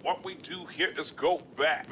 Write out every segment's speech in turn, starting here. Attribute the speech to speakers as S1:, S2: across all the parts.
S1: What we do here is go back.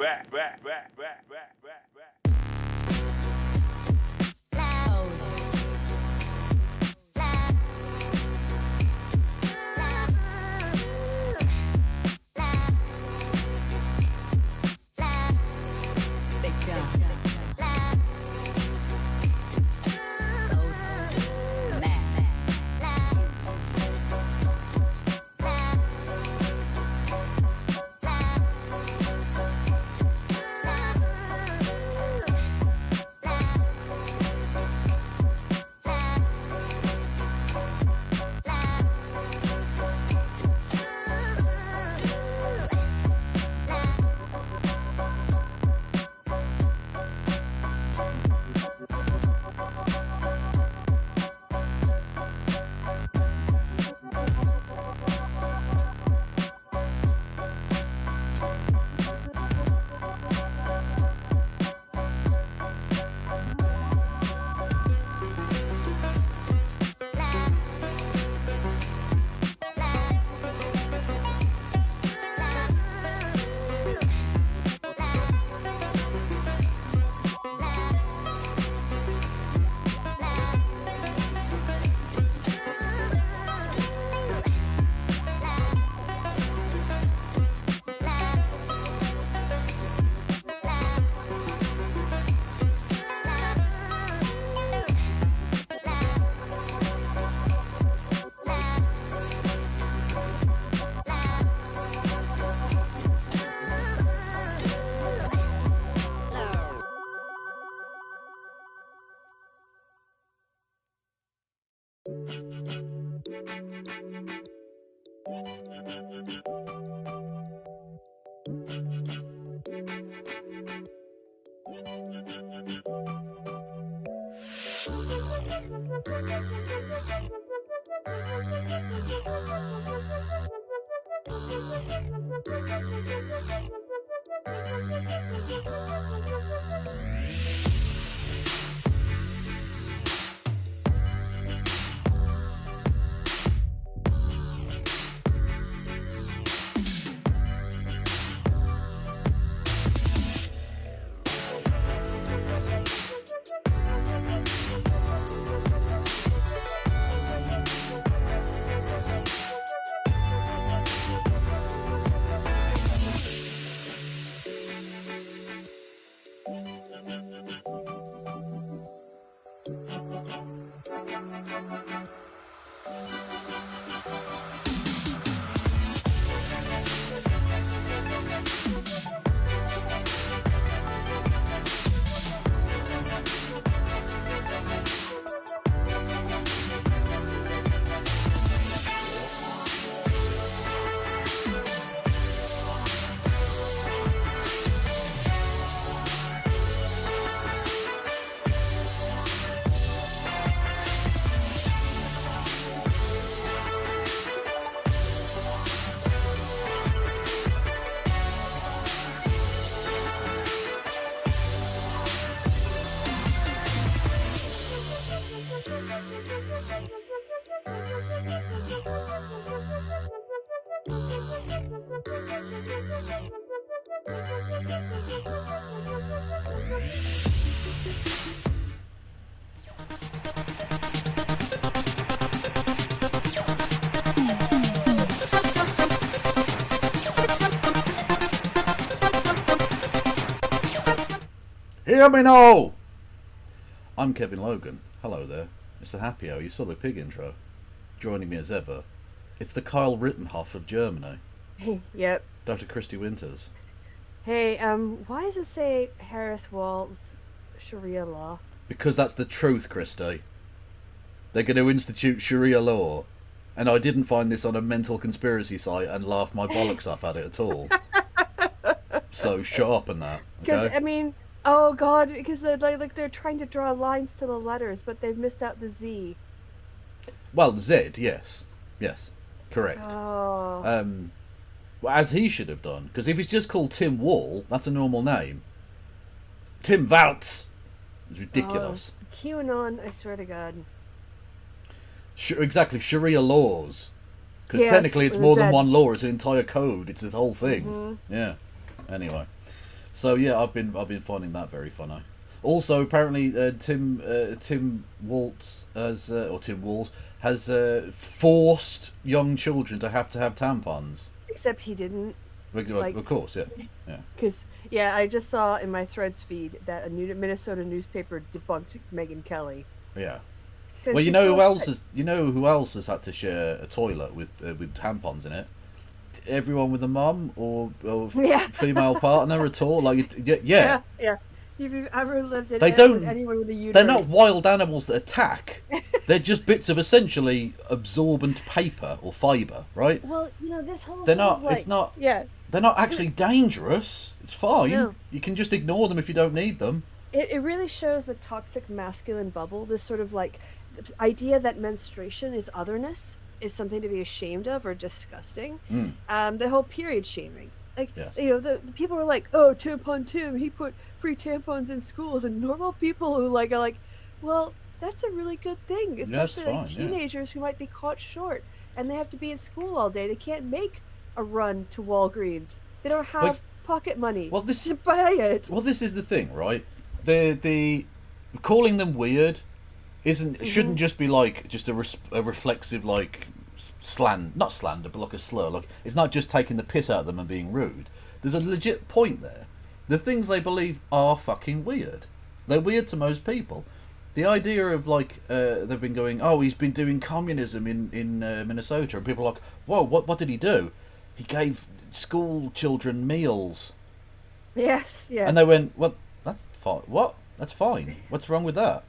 S2: Hear me now! I'm Kevin Logan. Hello there. It's the Happy Hour. You saw the pig intro. Joining me as ever, it's the Kyle Rittenhoff of Germany.
S3: Yep.
S2: Dr. Christy Winters.
S3: Hey, why does it say Harris Walz Sharia law?
S2: Because that's the truth, Christy. They're going to institute Sharia law, and I didn't find this on a mental conspiracy site and laugh my bollocks off at it at all. So shut up and that.
S3: Because,
S2: Okay?
S3: I mean, oh god, because they're trying to draw lines to the letters, but they've missed out the Z.
S2: Well, Z, yes. Yes. Correct.
S3: Oh.
S2: Well, as he should have done, because if he's just called Tim Wall, that's a normal name. Tim Vance! It's ridiculous.
S3: Oh, QAnon, I swear to God.
S2: Exactly, Sharia laws. Because
S3: Yes,
S2: technically it's
S3: with
S2: more
S3: a
S2: than
S3: Z.
S2: one law. It's an entire code. It's this whole thing.
S3: Mm-hmm.
S2: Yeah. Anyway, so yeah, I've been finding that very funny. Also, apparently, Tim Waltz has or Tim Walz has forced young children to have tampons.
S3: Except he didn't. Like,
S2: Of course, yeah, yeah.
S3: because I just saw in my Threads feed that a Minnesota newspaper debunked Megyn Kelly.
S2: Yeah.
S3: 'Cause
S2: Well,
S3: she's full of shit.
S2: you know who else has had to share a toilet with tampons in it? Everyone with a mum or
S3: Yeah.
S2: female partner at all. Like, yeah.
S3: Yeah. If you've ever lived in
S2: They
S3: it
S2: don't.
S3: with anyone with a uterus,
S2: They're not wild animals that attack. They're just bits of essentially absorbent paper or fibre, right?
S3: Well, this whole.
S2: They're
S3: sort
S2: not.
S3: of, like,
S2: It's not.
S3: Yeah.
S2: They're not actually dangerous. It's fine.
S3: No.
S2: You can just ignore them if you don't need them.
S3: It really shows the toxic masculine bubble. This sort of like idea that menstruation is otherness, is something to be ashamed of or disgusting. The whole period shaming. Like,
S2: Yes.
S3: the people are like, oh, tampon Tim, he put free tampons in schools, and normal people who are like, well, that's a really good thing, especially
S2: fine,
S3: like
S2: yeah.
S3: teenagers who might be caught short and they have to be at school all day. They can't make a run to Walgreens. They don't have pocket money to buy it.
S2: Well, this is the thing, right? The calling them weird shouldn't just be like just a reflexive like not slander, but like a slur. Like, it's not just taking the piss out of them and being rude. There's a legit point there. The things they believe are fucking weird. They're weird to most people. The idea of like they've been going, oh, he's been doing communism in Minnesota, and people are like, whoa, what did he do? He gave school children meals.
S3: Yes, yeah.
S2: And they went, well, that's fine. What? That's fine. What's wrong with that?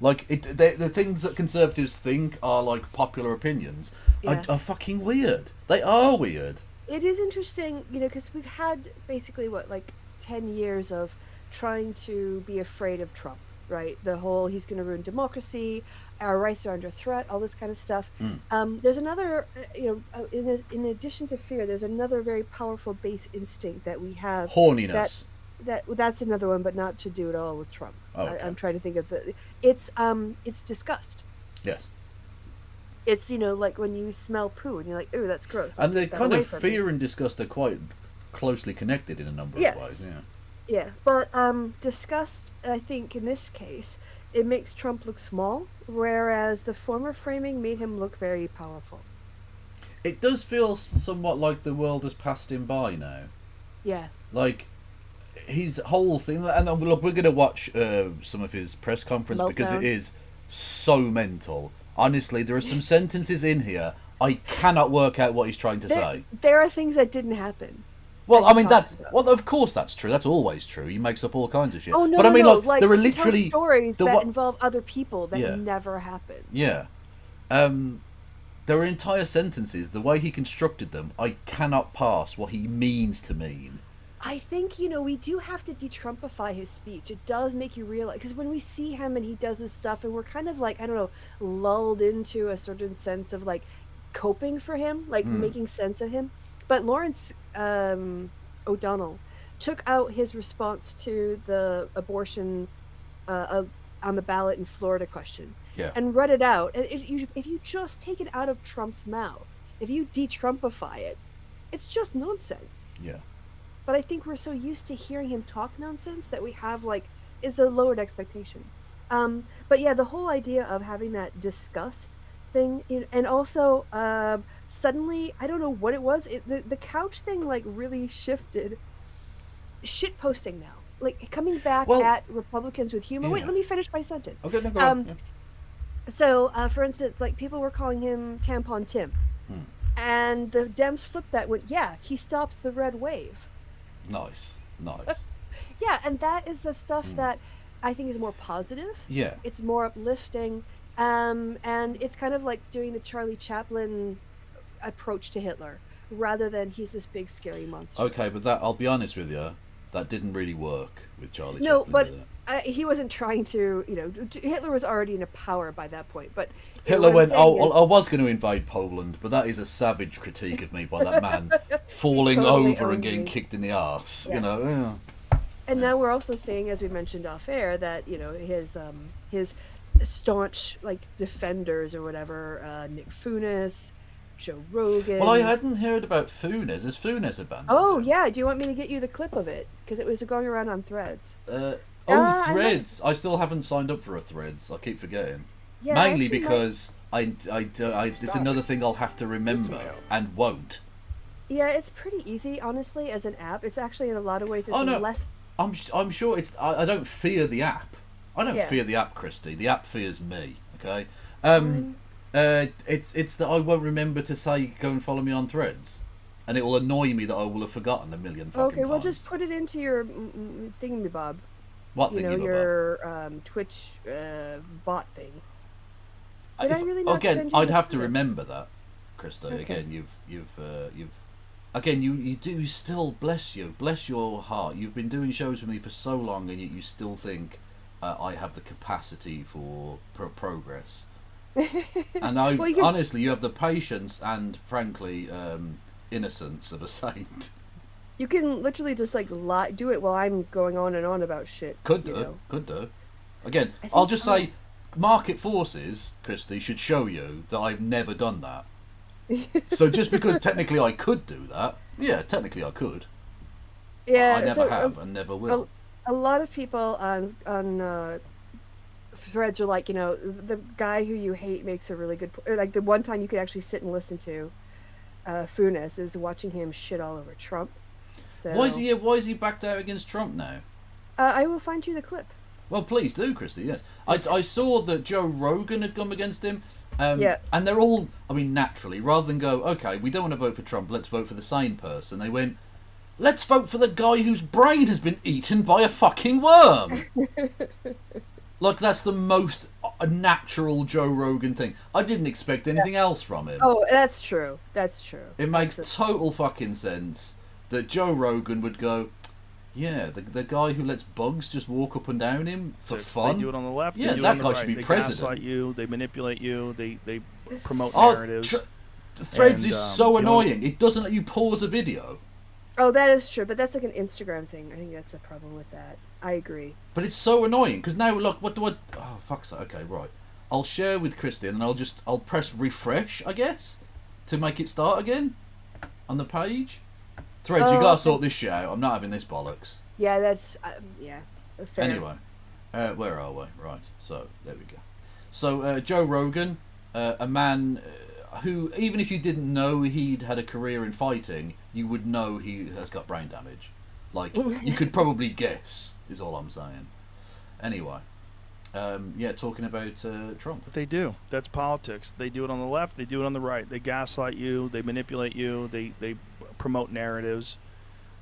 S2: Like, the things that conservatives think are like popular opinions are fucking weird. They are weird.
S3: It is interesting, because we've had basically 10 years of trying to be afraid of Trump, right? The whole he's going to ruin democracy, our rights are under threat, all this kind of stuff. There's another, in addition to fear, there's another very powerful base instinct that we have.
S2: Horniness.
S3: That's another one, but not to do it all with Trump.
S2: Oh, okay.
S3: I'm trying to think of it's disgust.
S2: Yes.
S3: It's like when you smell poo and you're like, ooh, that's gross.
S2: And the
S3: Get that
S2: kind
S3: away
S2: of
S3: from
S2: fear
S3: me.
S2: and disgust are quite closely connected in a number of ways.
S3: Yeah, but disgust, I think in this case, it makes Trump look small, whereas the former framing made him look very powerful.
S2: It does feel somewhat like the world has passed him by now.
S3: Yeah.
S2: Like, his whole thing, and look, we're going to watch some of his press conference because it is so mental. Honestly, there are some sentences in here I cannot work out what he's trying to say.
S3: There are things that didn't happen.
S2: Well, I mean, of course that's true. That's always true. He makes up all kinds of shit.
S3: Oh, no,
S2: but I mean,
S3: no.
S2: like, there are
S3: he tells
S2: literally
S3: stories that involve other people that never happened.
S2: Yeah. There are entire sentences, the way he constructed them, I cannot pass what he means to mean.
S3: I think, we do have to de-Trumpify his speech. It does make you realize, because when we see him and he does his stuff and we're kind of like, I don't know, lulled into a certain sense of like coping for him, like making sense of him. But Lawrence O'Donnell took out his response to the abortion on the ballot in Florida question and read it out. And if you just take it out of Trump's mouth, if you de-Trumpify it, it's just nonsense.
S2: Yeah.
S3: But I think we're so used to hearing him talk nonsense that we have it's a lowered expectation. But yeah, the whole idea of having that disgust thing, and also suddenly, I don't know what it was, the couch thing really shifted. Shit posting now, coming back at Republicans with humor. Wait, let me finish my sentence.
S2: Okay, no, go on. Yeah.
S3: So, for instance, people were calling him Tampon Tim, and the Dems flipped that. Went, yeah, he stops the red wave.
S2: Nice.
S3: Yeah, and that is the stuff that I think is more positive.
S2: Yeah.
S3: It's more uplifting, and it's kind of like doing the Charlie Chaplin approach to Hitler, rather than he's this big scary monster.
S2: Okay, but I'll be honest with you, that didn't really work with Charlie
S3: No,
S2: Chaplin.
S3: but he wasn't trying to, Hitler was already in a power by that point, but
S2: Hitler went, I was going to invade Poland, but that is a savage critique of me by that man falling
S3: totally
S2: over and
S3: owned
S2: getting
S3: me.
S2: kicked in the arse,
S3: Yeah. And now we're also seeing, as we mentioned off air, that, his staunch, defenders or whatever, Nick Funes, Joe Rogan.
S2: Well, I hadn't heard about Funes. Is Funes a band?
S3: Oh yeah, do you want me to get you the clip of it? Because it was going around on Threads.
S2: Threads. I still haven't signed up for a Threads. I keep forgetting.
S3: Yeah,
S2: Mainly
S3: actually,
S2: because it's another thing I'll have to remember and won't.
S3: Yeah, it's pretty easy, honestly, as an app. It's actually in a lot of ways less.
S2: I'm sure it's. I don't fear the app. I don't fear the app, Christy. The app fears me. Okay. It's that I won't remember to say go and follow me on Threads, and it will annoy me that I will have forgotten a million fucking
S3: Okay, well,
S2: times.
S3: just put it into your thingy-bob.
S2: What
S3: you know,
S2: thingy-bob?
S3: your Twitch bot thing. Did I really not
S2: again,
S3: send you
S2: I'd
S3: the
S2: have to
S3: clip?
S2: remember that, Christy.
S3: Okay.
S2: Again, you've again, you do still, bless your heart. You've been doing shows with me for so long, and yet you still think I have the capacity for progress. And honestly, you have the patience and, frankly, innocence of a saint.
S3: You can literally just like do it while I'm going on and on about shit.
S2: Could
S3: you
S2: do.
S3: know?
S2: Could do. Again, I'll just say, market forces, Christy, should show you that I've never done that. So just because technically I could do that, yeah, technically I could.
S3: Yeah,
S2: I never have and never will.
S3: A lot of people on Threads are like, you know, the guy who you hate makes a really good like the one time you could actually sit and listen to Funes is watching him shit all over Trump. So
S2: Why is he backed out against Trump now?
S3: I will find you the clip.
S2: Well, please do, Christy. Yes, I saw that Joe Rogan had come against him.
S3: Yeah.
S2: And they're all, I mean, naturally, rather than go, okay, we don't want to vote for Trump, let's vote for the sane person, they went, let's vote for the guy whose brain has been eaten by a fucking worm. Like, that's the most natural Joe Rogan thing. I didn't expect anything else from him.
S3: Oh, that's true. That's true.
S2: It makes total fucking sense that Joe Rogan would go, yeah, the guy who lets bugs just walk up and down him for fun.
S4: They do it on the left.
S2: Yeah,
S4: they do it
S2: that
S4: on the
S2: guy
S4: right.
S2: should be
S4: they
S2: president.
S4: Gaslight you. They manipulate you. They promote narratives.
S2: Threads
S4: And,
S2: is so
S4: you know-
S2: annoying. It doesn't let you pause a video.
S3: Oh, that is true, but that's like an Instagram thing. I think that's the problem with that. I agree.
S2: But it's so annoying because now look, what do I? Oh fuck's sake. Okay, right. I'll share with Christy and I'll press refresh, I guess, to make it start again on the page. Threads, you gotta sort this shit out. I'm not having this bollocks.
S3: Yeah, that's fair.
S2: Anyway, where are we? Right. So there we go. So Joe Rogan, a man who, even if you didn't know he'd had a career in fighting, you would know he has got brain damage. Like, you could probably guess, is all I'm saying. Anyway, talking about Trump.
S4: But they do. That's politics. They do it on the left. They do it on the right. They gaslight you. They manipulate you. They promote narratives.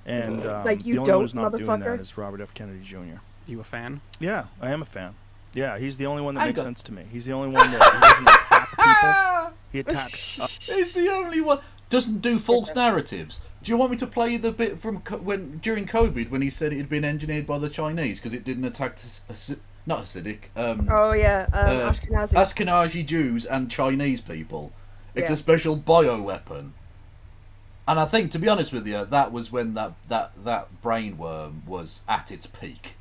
S4: And
S3: like you
S4: the only one
S3: don't,
S4: who's not doing that
S3: motherfucker?
S4: is Robert F. Kennedy Jr.
S5: You a fan?
S4: Yeah, I am a fan. Yeah, he's the only one that
S2: I
S4: makes
S2: got-
S4: sense to me. He's the only one that doesn't attack people. He attacks.
S2: He's the only one. Doesn't do false narratives. Do you want me to play the bit from during COVID when he said it had been engineered by the Chinese because it didn't attack not Hasidic.
S3: Ashkenazi.
S2: Ashkenazi Jews and Chinese people. It's
S3: Yeah.
S2: a special bioweapon. And I think, to be honest with you, that was when that brainworm was at its peak.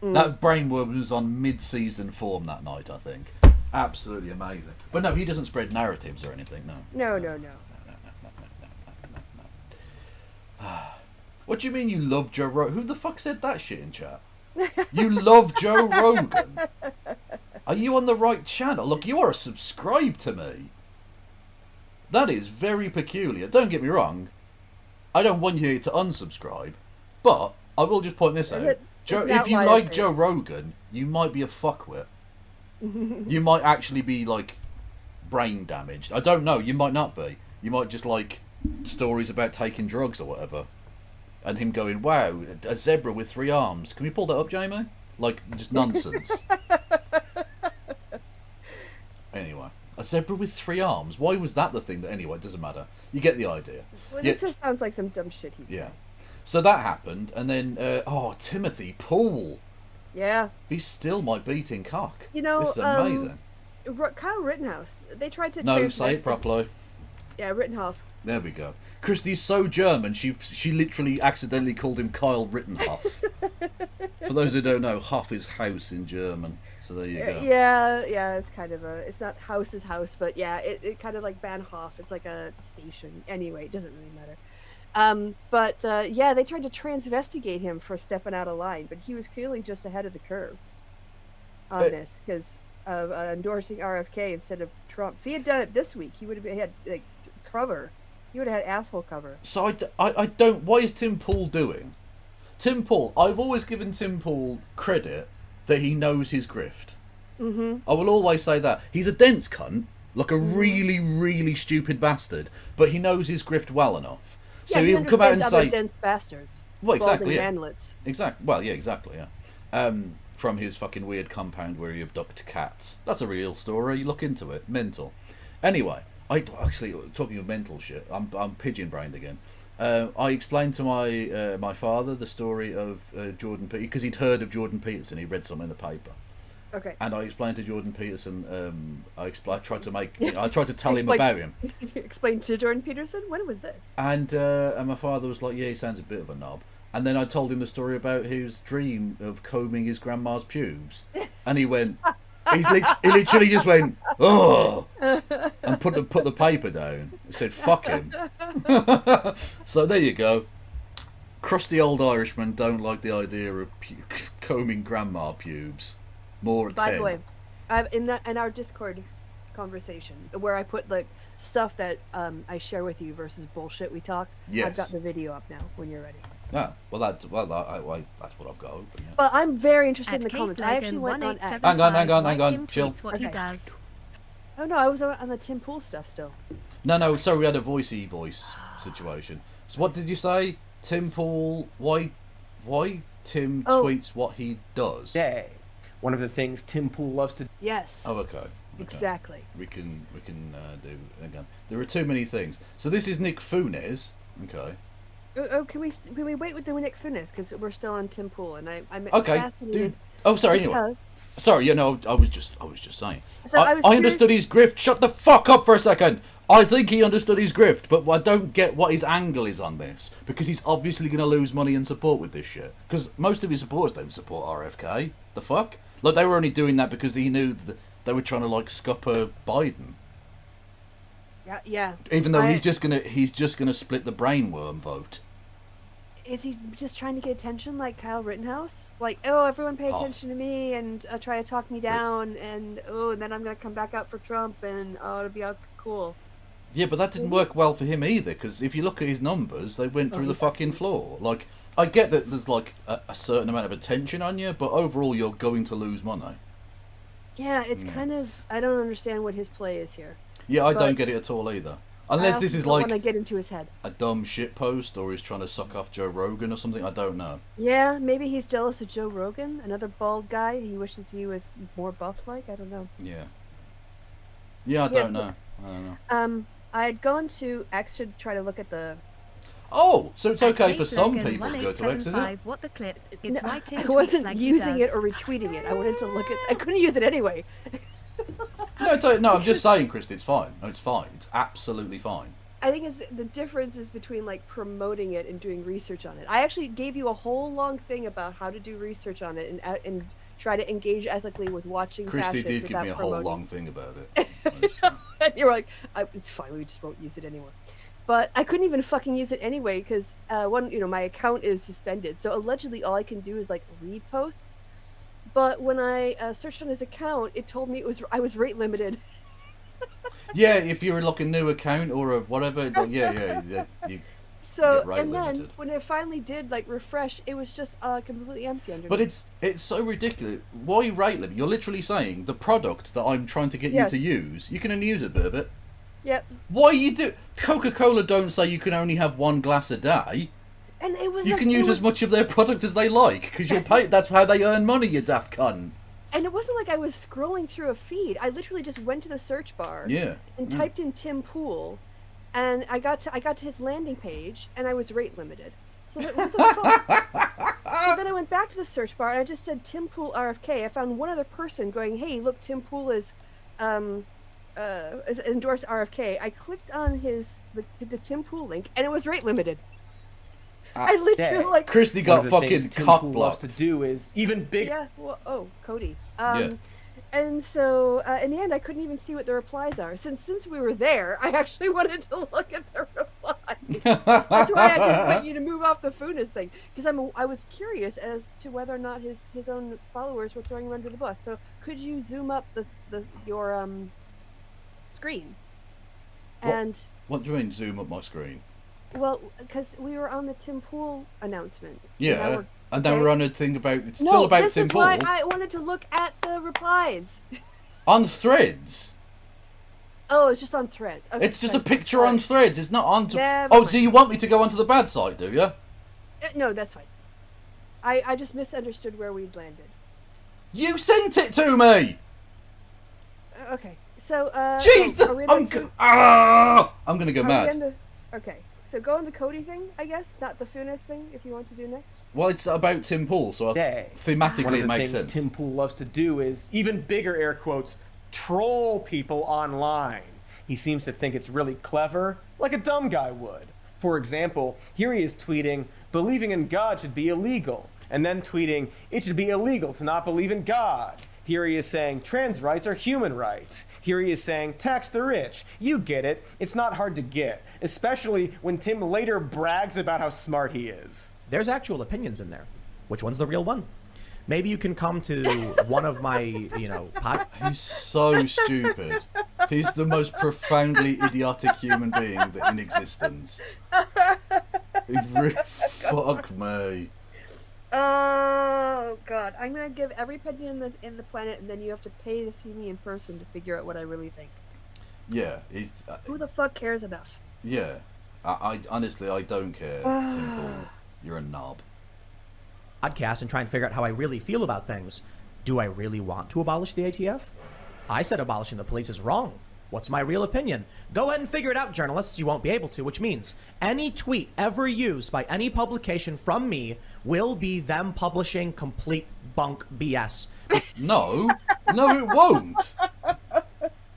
S2: That brainworm was on mid-season form that night, I think. Absolutely amazing. But no, he doesn't spread narratives or anything, no.
S3: No.
S2: What do you mean you love Joe Rogan? Who the fuck said that shit in chat? You love Joe Rogan? Are you on the right channel? Look, you are subscribed to me. That is very peculiar. Don't get me wrong. I don't want you to unsubscribe. But I will just point this out. If you like Joe Rogan, you might be a fuckwit. You might actually be, like, brain damaged. I don't know. You might not be. You might just like stories about taking drugs or whatever. And him going, wow, a zebra with 3 arms. Can we pull that up, Jamie? Like, just nonsense. Anyway, a zebra with 3 arms. Why was that the thing that... Anyway, it doesn't matter. You get the idea.
S3: Well, this just sounds like some dumb shit he'd say.
S2: Yeah. So that happened, and then, Timothy Poole.
S3: Yeah.
S2: He's still my beating cock.
S3: You know,
S2: this is amazing.
S3: Kyle Rittenhouse. They tried to...
S2: No, say it properly.
S3: Yeah, Rittenhouse.
S2: There we go. Christy's so German, she literally accidentally called him Kyle Rittenhoff. For those who don't know, Hoff is house in German. So there you go.
S3: Yeah, it's kind of it's not house is house, but yeah, it kind of like Bahnhof. It's like a station. Anyway, it doesn't really matter. But yeah, they tried to transvestigate him for stepping out of line, but he was clearly just ahead of the curve on this because of endorsing RFK instead of Trump. If he had done it this week, he would have had like cover. He would have had asshole cover.
S2: So I don't. What is Tim Pool doing? Tim Pool. I've always given Tim Pool credit that he knows his grift.
S3: Mm-hmm.
S2: I will always say that. He's a dense cunt, like a really, really stupid bastard, but he knows his grift well enough. So
S3: Yeah,
S2: he'll come out and
S3: other
S2: say,
S3: dense bastards.
S2: well, exactly,
S3: Bald and
S2: yeah.
S3: manlets.
S2: Exactly. Well, yeah, exactly, yeah. From his fucking weird compound where he abducts cats. That's a real story. Look into it. Mental. Anyway, I actually talking of mental shit. I'm pigeon brained again. I explained to my father the story of Jordan Peterson because he'd heard of Jordan Peterson. He read something in the paper.
S3: Okay.
S2: And I explained to Jordan Peterson. I tried to tell him about him.
S3: Explain to Jordan Peterson. When was this?
S2: And my father was like, "Yeah, he sounds a bit of a knob." And then I told him the story about his dream of combing his grandma's pubes, and he went, he literally just went, "Oh," and put the paper down. He said, "Fuck him." So there you go. Crusty old Irishmen don't like the idea of combing grandma pubes. More at
S3: By
S2: 10.
S3: the way, in our Discord conversation where I put like stuff that I share with you versus bullshit we talk.
S2: Yes.
S3: I've got the video up now. When you're ready.
S2: Ah, well, that's what I've got open. Yeah.
S3: But I'm very interested in the
S5: At
S3: comments.
S5: Kate
S3: I actually
S5: Logan
S3: went on X.
S5: 1875,
S2: Hang on,
S5: Tim
S2: chill.
S5: tweets what he
S3: Okay.
S5: does.
S3: Oh no, I was on the Tim Pool stuff still.
S2: No, sorry, we had a voice situation. So what did you say? Tim Pool, why Tim tweets what he does?
S6: Day. One of the things Tim Pool loves to
S3: Yes.
S2: Oh, okay.
S3: Exactly.
S2: We can do again. There are too many things. So this is Nick Funes. Okay.
S3: Oh, can we wait with the Nick Funes because we're still on Tim Pool and I'm
S2: Okay.
S3: fascinated.
S2: Dude. Oh, sorry. Anyway.
S3: because-
S2: Sorry. Yeah. No. I was just saying.
S3: So I was
S2: I
S3: curious-
S2: understood his grift. Shut the fuck up for a second. I think he understood his grift, but I don't get what his angle is on this because he's obviously going to lose money and support with this shit. Because most of his supporters don't support RFK. The fuck? Like they were only doing that because he knew that they were trying to like scupper Biden.
S3: Yeah.
S2: Even though he's just gonna split the brainworm vote.
S3: Is he just trying to get attention like Kyle Rittenhouse? Like, oh, everyone pay
S2: Oh.
S3: attention to me and try to talk me down, and then I'm gonna come back out for Trump, and it'll be all cool.
S2: Yeah, but that didn't work well for him either. Because if you look at his numbers, they went through the fucking floor. Like, I get that there's like a certain amount of attention on you, but overall you're going to lose money.
S3: Yeah, it's kind of I don't understand what his play is here.
S2: Yeah, I
S3: But
S2: don't get it at all either.
S3: I
S2: Unless
S3: also
S2: this is
S3: don't
S2: like
S3: want to get into his head.
S2: a dumb shit post, or he's trying to suck off Joe Rogan or something. I don't know.
S3: Yeah, maybe he's jealous of Joe Rogan, another bald guy. He wishes he was more buff-like. I don't know.
S2: Yeah. Yeah, I
S3: Yes,
S2: don't know. I don't know.
S3: I had gone to X to try to look at the.
S2: Oh, so it's
S5: At
S2: okay
S5: Kate
S2: for some
S5: Logan
S2: people to go to X, is it?
S5: 1875, what the clip? It's
S3: No,
S5: why Tim
S3: I
S5: tweets
S3: wasn't
S5: like he
S3: using
S5: does.
S3: it or retweeting it. I wanted to look at. I couldn't use it anyway.
S2: No, I'm just saying, Chris, it's fine. No, it's fine. It's absolutely fine.
S3: I think the difference is between like promoting it and doing research on it. I actually gave you a whole long thing about how to do research on it and try to engage ethically with watching
S2: Christy
S3: fascists
S2: did give
S3: without
S2: me a whole
S3: promoting.
S2: long thing about it. That is true.
S3: And you were like, "It's fine. We just won't use it anymore." But I couldn't even fucking use it anyway because my account is suspended. So allegedly, all I can do is like read posts. But when I searched on his account, it told me I was rate limited.
S2: Yeah, if you're like a new account or a whatever, you
S3: So
S2: get rate
S3: and then
S2: limited.
S3: when it finally did like refresh, it was just completely empty underneath.
S2: But it's so ridiculous. Why rate limit? You're literally saying the product that I'm trying to get
S3: Yes.
S2: you to use, you can only use a bit of it.
S3: Yep.
S2: Why you do? Coca-Cola don't say you can only have one glass a day.
S3: And it was
S2: You
S3: like,
S2: can
S3: it
S2: use
S3: was,
S2: as much of their product as they like because you're paid. That's how they earn money. You daft cunt.
S3: And it wasn't like I was scrolling through a feed. I literally just went to the search bar
S2: Yeah.
S3: and typed in Tim Pool, and I got to his landing page, and I was rate limited. So what the fuck? So then I went back to the search bar and I just said Tim Pool RFK. I found one other person going, "Hey, look, Tim Pool is endorsed RFK." I clicked on the Tim Pool link, and it was rate limited. I literally
S6: day.
S3: like.
S2: Christy
S6: One
S2: got
S6: of the
S2: fucking
S6: things Tim
S2: cock
S6: Pool loves
S2: blocked.
S6: to do is even bigger.
S3: Yeah. Well, oh, Cody.
S2: Yeah.
S3: And so in the end, I couldn't even see what the replies are. Since we were there, I actually wanted to look at the replies. That's why I didn't want you to move off the Funes thing, because I was curious as to whether or not his own followers were throwing him under the bus. So could you zoom up your screen? And
S2: What do you mean, zoom up my screen?
S3: well, because we were on the Tim Pool announcement.
S2: Yeah, and then
S3: okay.
S2: we're on a thing about, it's
S3: No,
S2: still about
S3: this
S2: Tim
S3: is
S2: Pool.
S3: why I wanted to look at the replies.
S2: On Threads.
S3: Oh, it's just on Threads. Okay,
S2: It's just a
S3: fine,
S2: picture
S3: sorry.
S2: on Threads. It's not on.
S3: Never
S2: Oh,
S3: mind.
S2: so you want me to go onto the bad side, do you?
S3: No, that's fine. I just misunderstood where we'd landed.
S2: You sent it to me.
S3: Okay, so
S2: Jeez,
S3: are we like
S2: I'm gonna go
S3: are we
S2: mad.
S3: in the, okay, so go on the Cody thing, I guess, not the Funes thing, if you want to do next.
S2: Well, it's about Tim Pool, so
S6: Day. One
S2: thematically
S6: of
S2: it
S6: the
S2: makes
S6: things
S2: sense.
S6: Tim Pool loves to do is, even bigger air quotes, troll people online. He seems to think it's really clever, like a dumb guy would. For example, here he is tweeting, believing in God should be illegal, and then tweeting, it should be illegal to not believe in God. Here he is saying, trans rights are human rights. Here he is saying, tax the rich. You get it. It's not hard to get, especially when Tim later brags about how smart he is.
S5: There's actual opinions in there. Which one's the real one? Maybe you can come to one of my,
S2: He's so stupid. He's the most profoundly idiotic human being in existence. Fuck me.
S3: Oh God, I'm gonna give every penny in the planet, and then you have to pay to see me in person to figure out what I really think.
S2: Yeah,
S3: Who the fuck cares enough?
S2: yeah. I honestly, I don't care, Tim Pool. You're a knob.
S5: Podcast and try and figure out how I really feel about things. Do I really want to abolish the ATF? I said abolishing the police is wrong. What's my real opinion? Go ahead and figure it out, journalists. You won't be able to, which means any tweet ever used by any publication from me will be them publishing complete bunk BS.
S2: No, no, it won't.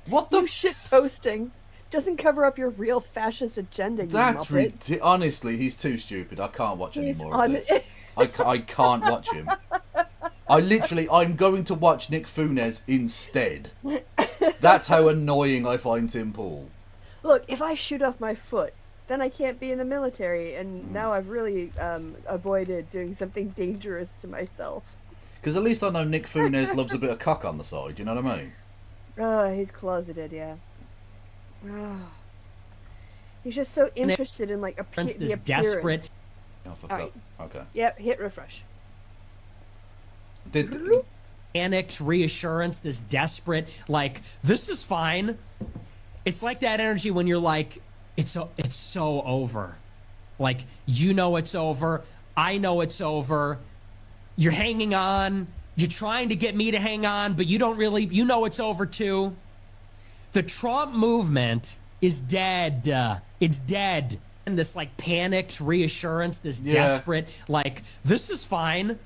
S2: What the
S3: Shit posting doesn't cover up your real fascist agenda. You
S2: That's
S3: muppet.
S2: ridiculous. Honestly, he's too stupid. I can't watch any
S3: He's
S2: more of this. I can't watch him. I'm going to watch Nick Funes instead. That's how annoying I find Tim Pool.
S3: Look, if I shoot off my foot, then I can't be in the military, and now I've really avoided doing something dangerous to myself.
S2: Because at least I know Nick Funes loves a bit of cock on the side, you know what I mean?
S3: Oh, he's closeted, yeah. Oh. He's just so interested in like the
S7: this
S3: appearance.
S7: desperate.
S2: Oh, fuck
S3: All
S2: that.
S3: right.
S2: Okay.
S3: Yep, hit refresh.
S2: Did
S7: Panicked reassurance, this desperate, like, this is fine. It's like that energy when you're like, it's so over. Like, you know it's over. I know it's over. You're hanging on. You're trying to get me to hang on, but you don't really, you know it's over too. The Trump movement is dead. It's dead. And this like panicked reassurance, this desperate, like, this is fine.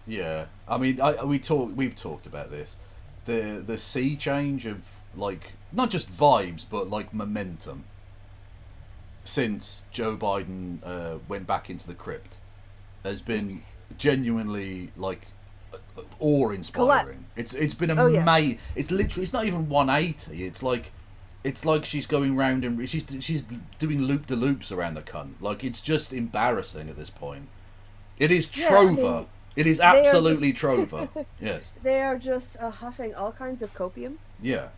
S2: Yeah, I mean, we've talked about this. The sea change of like not just vibes but like momentum since Joe Biden went back into the crypt has been genuinely like awe-inspiring. It's been amazing. It's literally, it's not even 180. It's like she's going round and she's doing loop-de-loops around the cunt. Like, it's just embarrassing at this point. It is Trover. It is absolutely Trover. Yes.
S3: They are just huffing all kinds of copium.
S2: Yeah.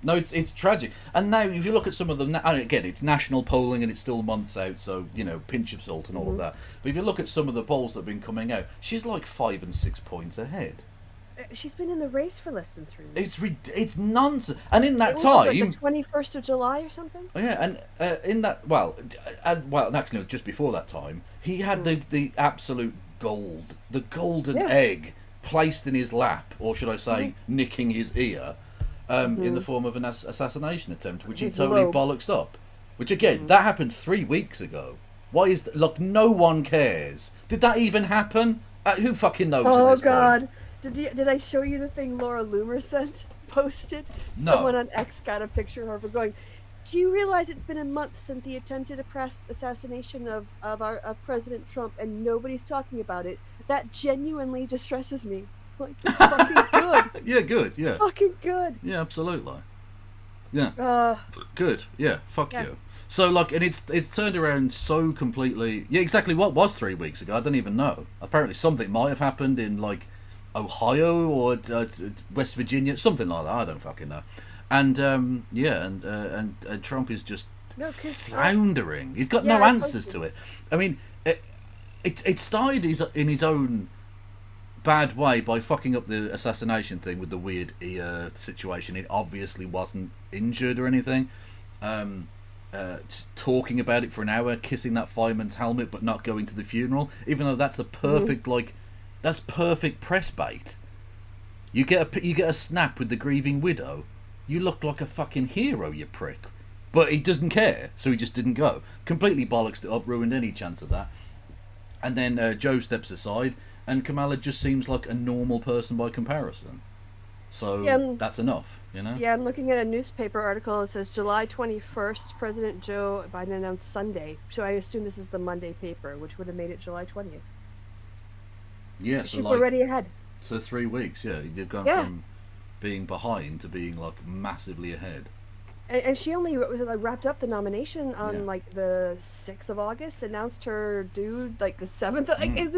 S2: No, it's tragic. And now, if you look at some of them, and again, it's national polling and it's still months out, so, you know, pinch of salt and all of that. But if you look at some of the polls that have been coming out, she's like 5 and 6 points ahead.
S3: She's been in the race for less than 3 weeks.
S2: It's nonsense. And in that
S3: It was
S2: time,
S3: like the 21st of July or something.
S2: yeah, and in that, well, actually, no, just before that time, he had the absolute gold, the golden egg placed in his lap, or should I say, nicking his ear, in the form of an assassination attempt, which
S3: His
S2: he totally
S3: robe.
S2: bollocksed up. Which again, that happened 3 weeks ago. Why is look? No one cares. Did that even happen? Who fucking knows? at
S3: Oh
S2: this
S3: God!
S2: point?
S3: Did I show you the thing Laura Loomer posted?
S2: No.
S3: Someone on X got a picture of her going, Do you realize it's been a month since the attempted assassination of President Trump, and nobody's talking about it? That genuinely distresses me. Like, it's fucking good.
S2: Yeah, good. Yeah.
S3: Fucking good.
S2: Yeah, absolutely. Yeah. Good. Yeah. Fuck
S3: Yeah.
S2: you. So like, and it's turned around so completely. Yeah, exactly. What was 3 weeks ago? I don't even know. Apparently, something might have happened in like Ohio or West Virginia, something like that. I don't fucking know. And and Trump is just floundering. He's got no answers to it. I mean, it started in his own bad way by fucking up the assassination thing with the weird ear situation. It obviously wasn't injured or anything. Talking about it for an hour, kissing that fireman's helmet, but not going to the funeral, even though that's the perfect that's perfect press bait. You get a snap with the grieving widow. You look like a fucking hero, you prick. But he doesn't care, so he just didn't go. Completely bollocksed it up, ruined any chance of that. And then Joe steps aside, and Kamala just seems like a normal person by comparison. So that's enough, you know?
S3: Yeah, I'm looking at a newspaper article. It says July 21st, President Joe Biden announced Sunday. So I assume this is the Monday paper, which would have made it July 20th.
S2: Yeah, so
S3: she's
S2: like,
S3: already ahead.
S2: So 3 weeks, yeah. You've gone from being behind to being like massively ahead.
S3: And she only wrapped up the nomination on like the 6th of August, announced her due like the 7th. Like, and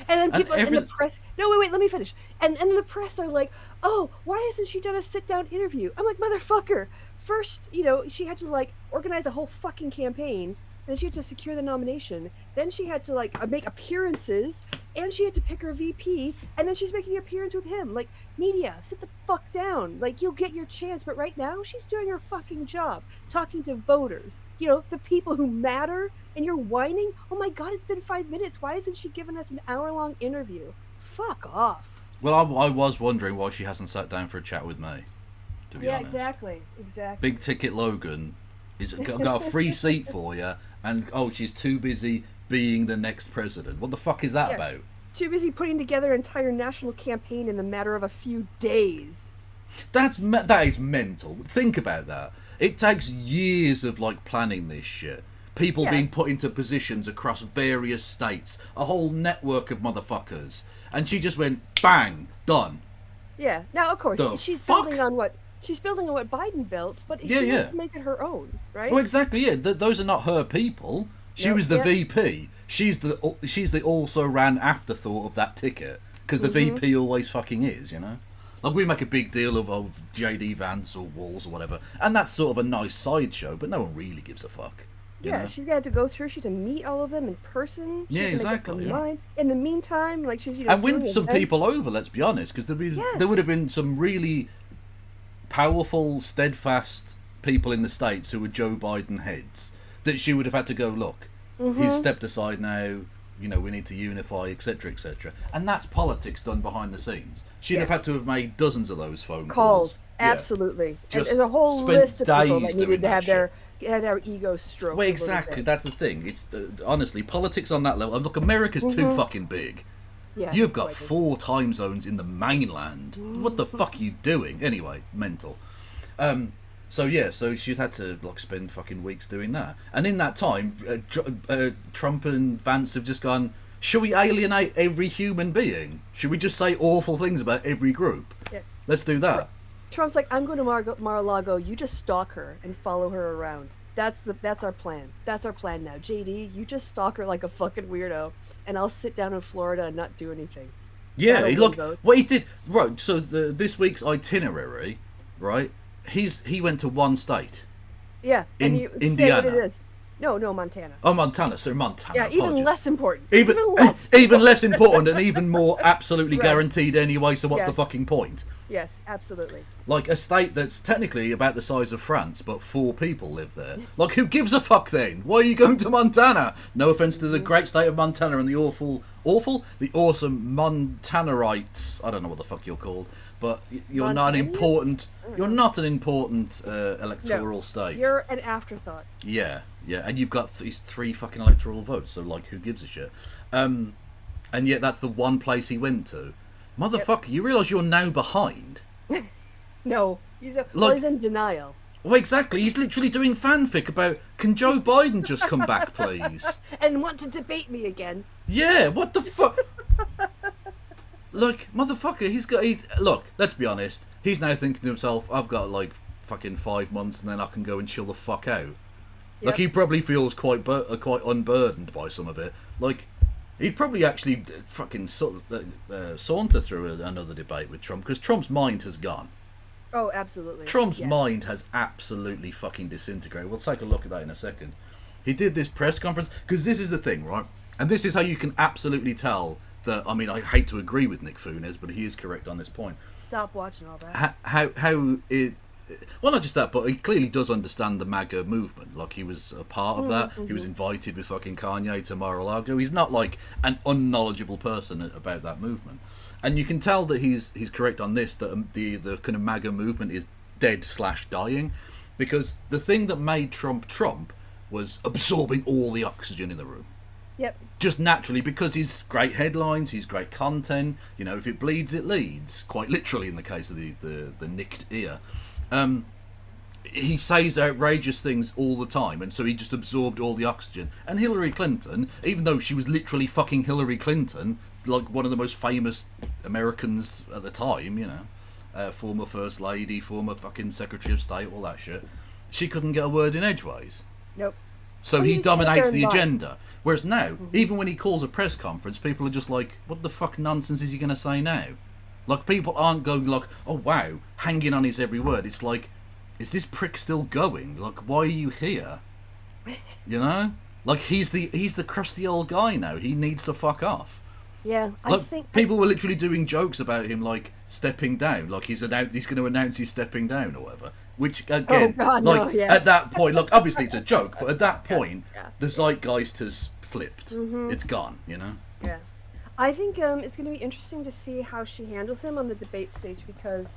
S3: then people in the press. No, wait, let me finish. And the press are like, oh, why hasn't she done a sit-down interview? I'm like, motherfucker. First, she had to like organize a whole fucking campaign. Then she had to secure the nomination. Then she had to like make appearances, and she had to pick her VP. And then she's making an appearance with him. Like, media, sit the fuck down. Like, you'll get your chance, but right now she's doing her fucking job, talking to voters. The people who matter. And you're whining. Oh my God, it's been 5 minutes. Why isn't she giving us an hour-long interview? Fuck off.
S2: Well, I was wondering why she hasn't sat down for a chat with me. To be honest.
S3: Exactly.
S2: Big Ticket Logan is got a free seat for you. And she's too busy being the next president. What the fuck is that about?
S3: Too busy putting together an entire national campaign in the matter of a few days.
S2: That is mental. Think about that. It takes years of like planning this shit. People being put into positions across various states, a whole network of motherfuckers, and she just went bang, done.
S3: Yeah. Now, of course, she's building on what Biden built, but she has to make it her own, right?
S2: Well, exactly. Yeah, those are not her people. She was the VP. She's the also ran afterthought of that ticket, because the VP always fucking is, Like, we make a big deal of JD Vance or Walz or whatever, and that's sort of a nice sideshow, but no one really gives a fuck.
S3: Yeah, she's got to go through. She's to meet all of them in person.
S2: Yeah, exactly.
S3: In the meantime, like she's
S2: and win some people over. Let's be honest, because there would have been some really powerful, steadfast people in the States who were Joe Biden heads that she would have had to go, look, he's stepped aside now, we need to unify, etc., etc. And that's politics done behind the scenes. She'd have had to have made dozens of those phone calls.
S3: Absolutely.
S2: Yeah.
S3: And there's a whole list of people that needed to have their ego stroke.
S2: Well, exactly. That's the thing. It's honestly, politics on that level. And look, America's too fucking big.
S3: Yeah,
S2: you've got 4 time zones in the mainland. What the fuck are you doing? Anyway, mental. So she's had to like spend fucking weeks doing that. And in that time, Trump and Vance have just gone, should we alienate every human being? Should we just say awful things about every group? Yeah. Let's do that.
S3: Trump's like, I'm going to Mar-a-Lago. You just stalk her and follow her around. That's our plan. That's our plan now. JD, you just stalk her like a fucking weirdo, and I'll sit down in Florida and not do anything.
S2: Yeah, look what he did. Right, so this week's itinerary, right? He went to one state.
S3: Yeah,
S2: in
S3: and you
S2: Indiana.
S3: Say what it is. No, Montana.
S2: Oh, Montana. So Montana.
S3: Yeah,
S2: apologies.
S3: even less important.
S2: Even less important, and even more absolutely guaranteed anyway. So what's the fucking point?
S3: Yes, absolutely.
S2: Like a state that's technically about the size of France, but 4 people live there. Like, who gives a fuck then? Why are you going to Montana? No offense to the great state of Montana and the awesome Montanarites. I don't know what the fuck you're called, but you're not an important. You're not an important electoral state.
S3: You're an afterthought.
S2: Yeah, and you've got these 3 fucking electoral votes. So like, who gives a shit? And yet that's the one place he went to. Motherfucker, you realise you're now behind?
S3: No, he's in denial.
S2: Well, exactly. He's literally doing fanfic about, can Joe Biden just come back, please?
S3: And want to debate me again.
S2: Yeah, what the fuck? Like, motherfucker, look, let's be honest. He's now thinking to himself, I've got, like, fucking 5 months and then I can go and chill the fuck out. Like, he probably feels quite unburdened by some of it. Like, he'd probably actually fucking saunter through another debate with Trump, because Trump's mind has gone.
S3: Oh, absolutely.
S2: Trump's mind has absolutely fucking disintegrated. We'll take a look at that in a second. He did this press conference, because this is the thing, right? And this is how you can absolutely tell that, I mean, I hate to agree with Nick Funes, but he is correct on this point.
S3: Stop watching all that.
S2: How it... Well, not just that, but he clearly does understand the MAGA movement. Like, he was a part of that. He was invited with fucking Kanye to Mar-a-Lago. He's not, like, an unknowledgeable person about that movement. And you can tell that he's correct on this, that the kind of MAGA movement is dead/dying. Because the thing that made Trump Trump was absorbing all the oxygen in the room.
S3: Yep.
S2: Just naturally, because he's great headlines, he's great content. You know, if it bleeds, it leads. Quite literally in the case of the nicked ear. He says outrageous things all the time, and so he just absorbed all the oxygen. And Hillary Clinton, even though she was literally fucking Hillary Clinton, like one of the most famous Americans at the time, you know, former First Lady, former fucking Secretary of State, all that shit, she couldn't get a word in edgeways.
S3: Nope.
S2: So
S3: Well,
S2: he
S3: he's
S2: dominates
S3: there
S2: the
S3: and
S2: agenda. Whereas now, even when he calls a press conference, people are just like, what the fuck nonsense is he going to say now? Like, people aren't going like, oh wow, hanging on his every word. It's like, is this prick still going? Like, why are you here? You know? Like, he's the crusty old guy now. He needs to fuck off.
S3: Yeah,
S2: Like,
S3: I think
S2: people were literally doing jokes about him, like, stepping down. Like, he's going to announce he's stepping down or whatever. Which, again,
S3: God,
S2: like,
S3: no, yeah.
S2: at that point, look, obviously it's a joke, but at that point,
S3: yeah.
S2: the zeitgeist has flipped. It's gone, you know?
S3: Yeah. I think it's going to be interesting to see how she handles him on the debate stage because,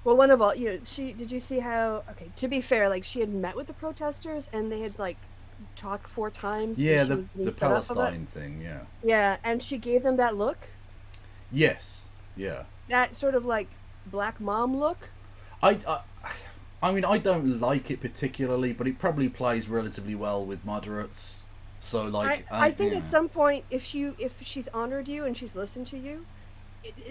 S3: well, one of all, you know, did you see how, okay, to be fair, like, she had met with the protesters and they had, like, talked 4 times.
S2: Yeah,
S3: and she
S2: the
S3: was getting fed up of it.
S2: Palestine thing, yeah.
S3: Yeah, and she gave them that look,
S2: Yes, yeah.
S3: that sort of, like, black mom look.
S2: I mean, I don't like it particularly, but it probably plays relatively well with moderates. So, like,
S3: I think
S2: yeah.
S3: at some point, if she's honored you and she's listened to you,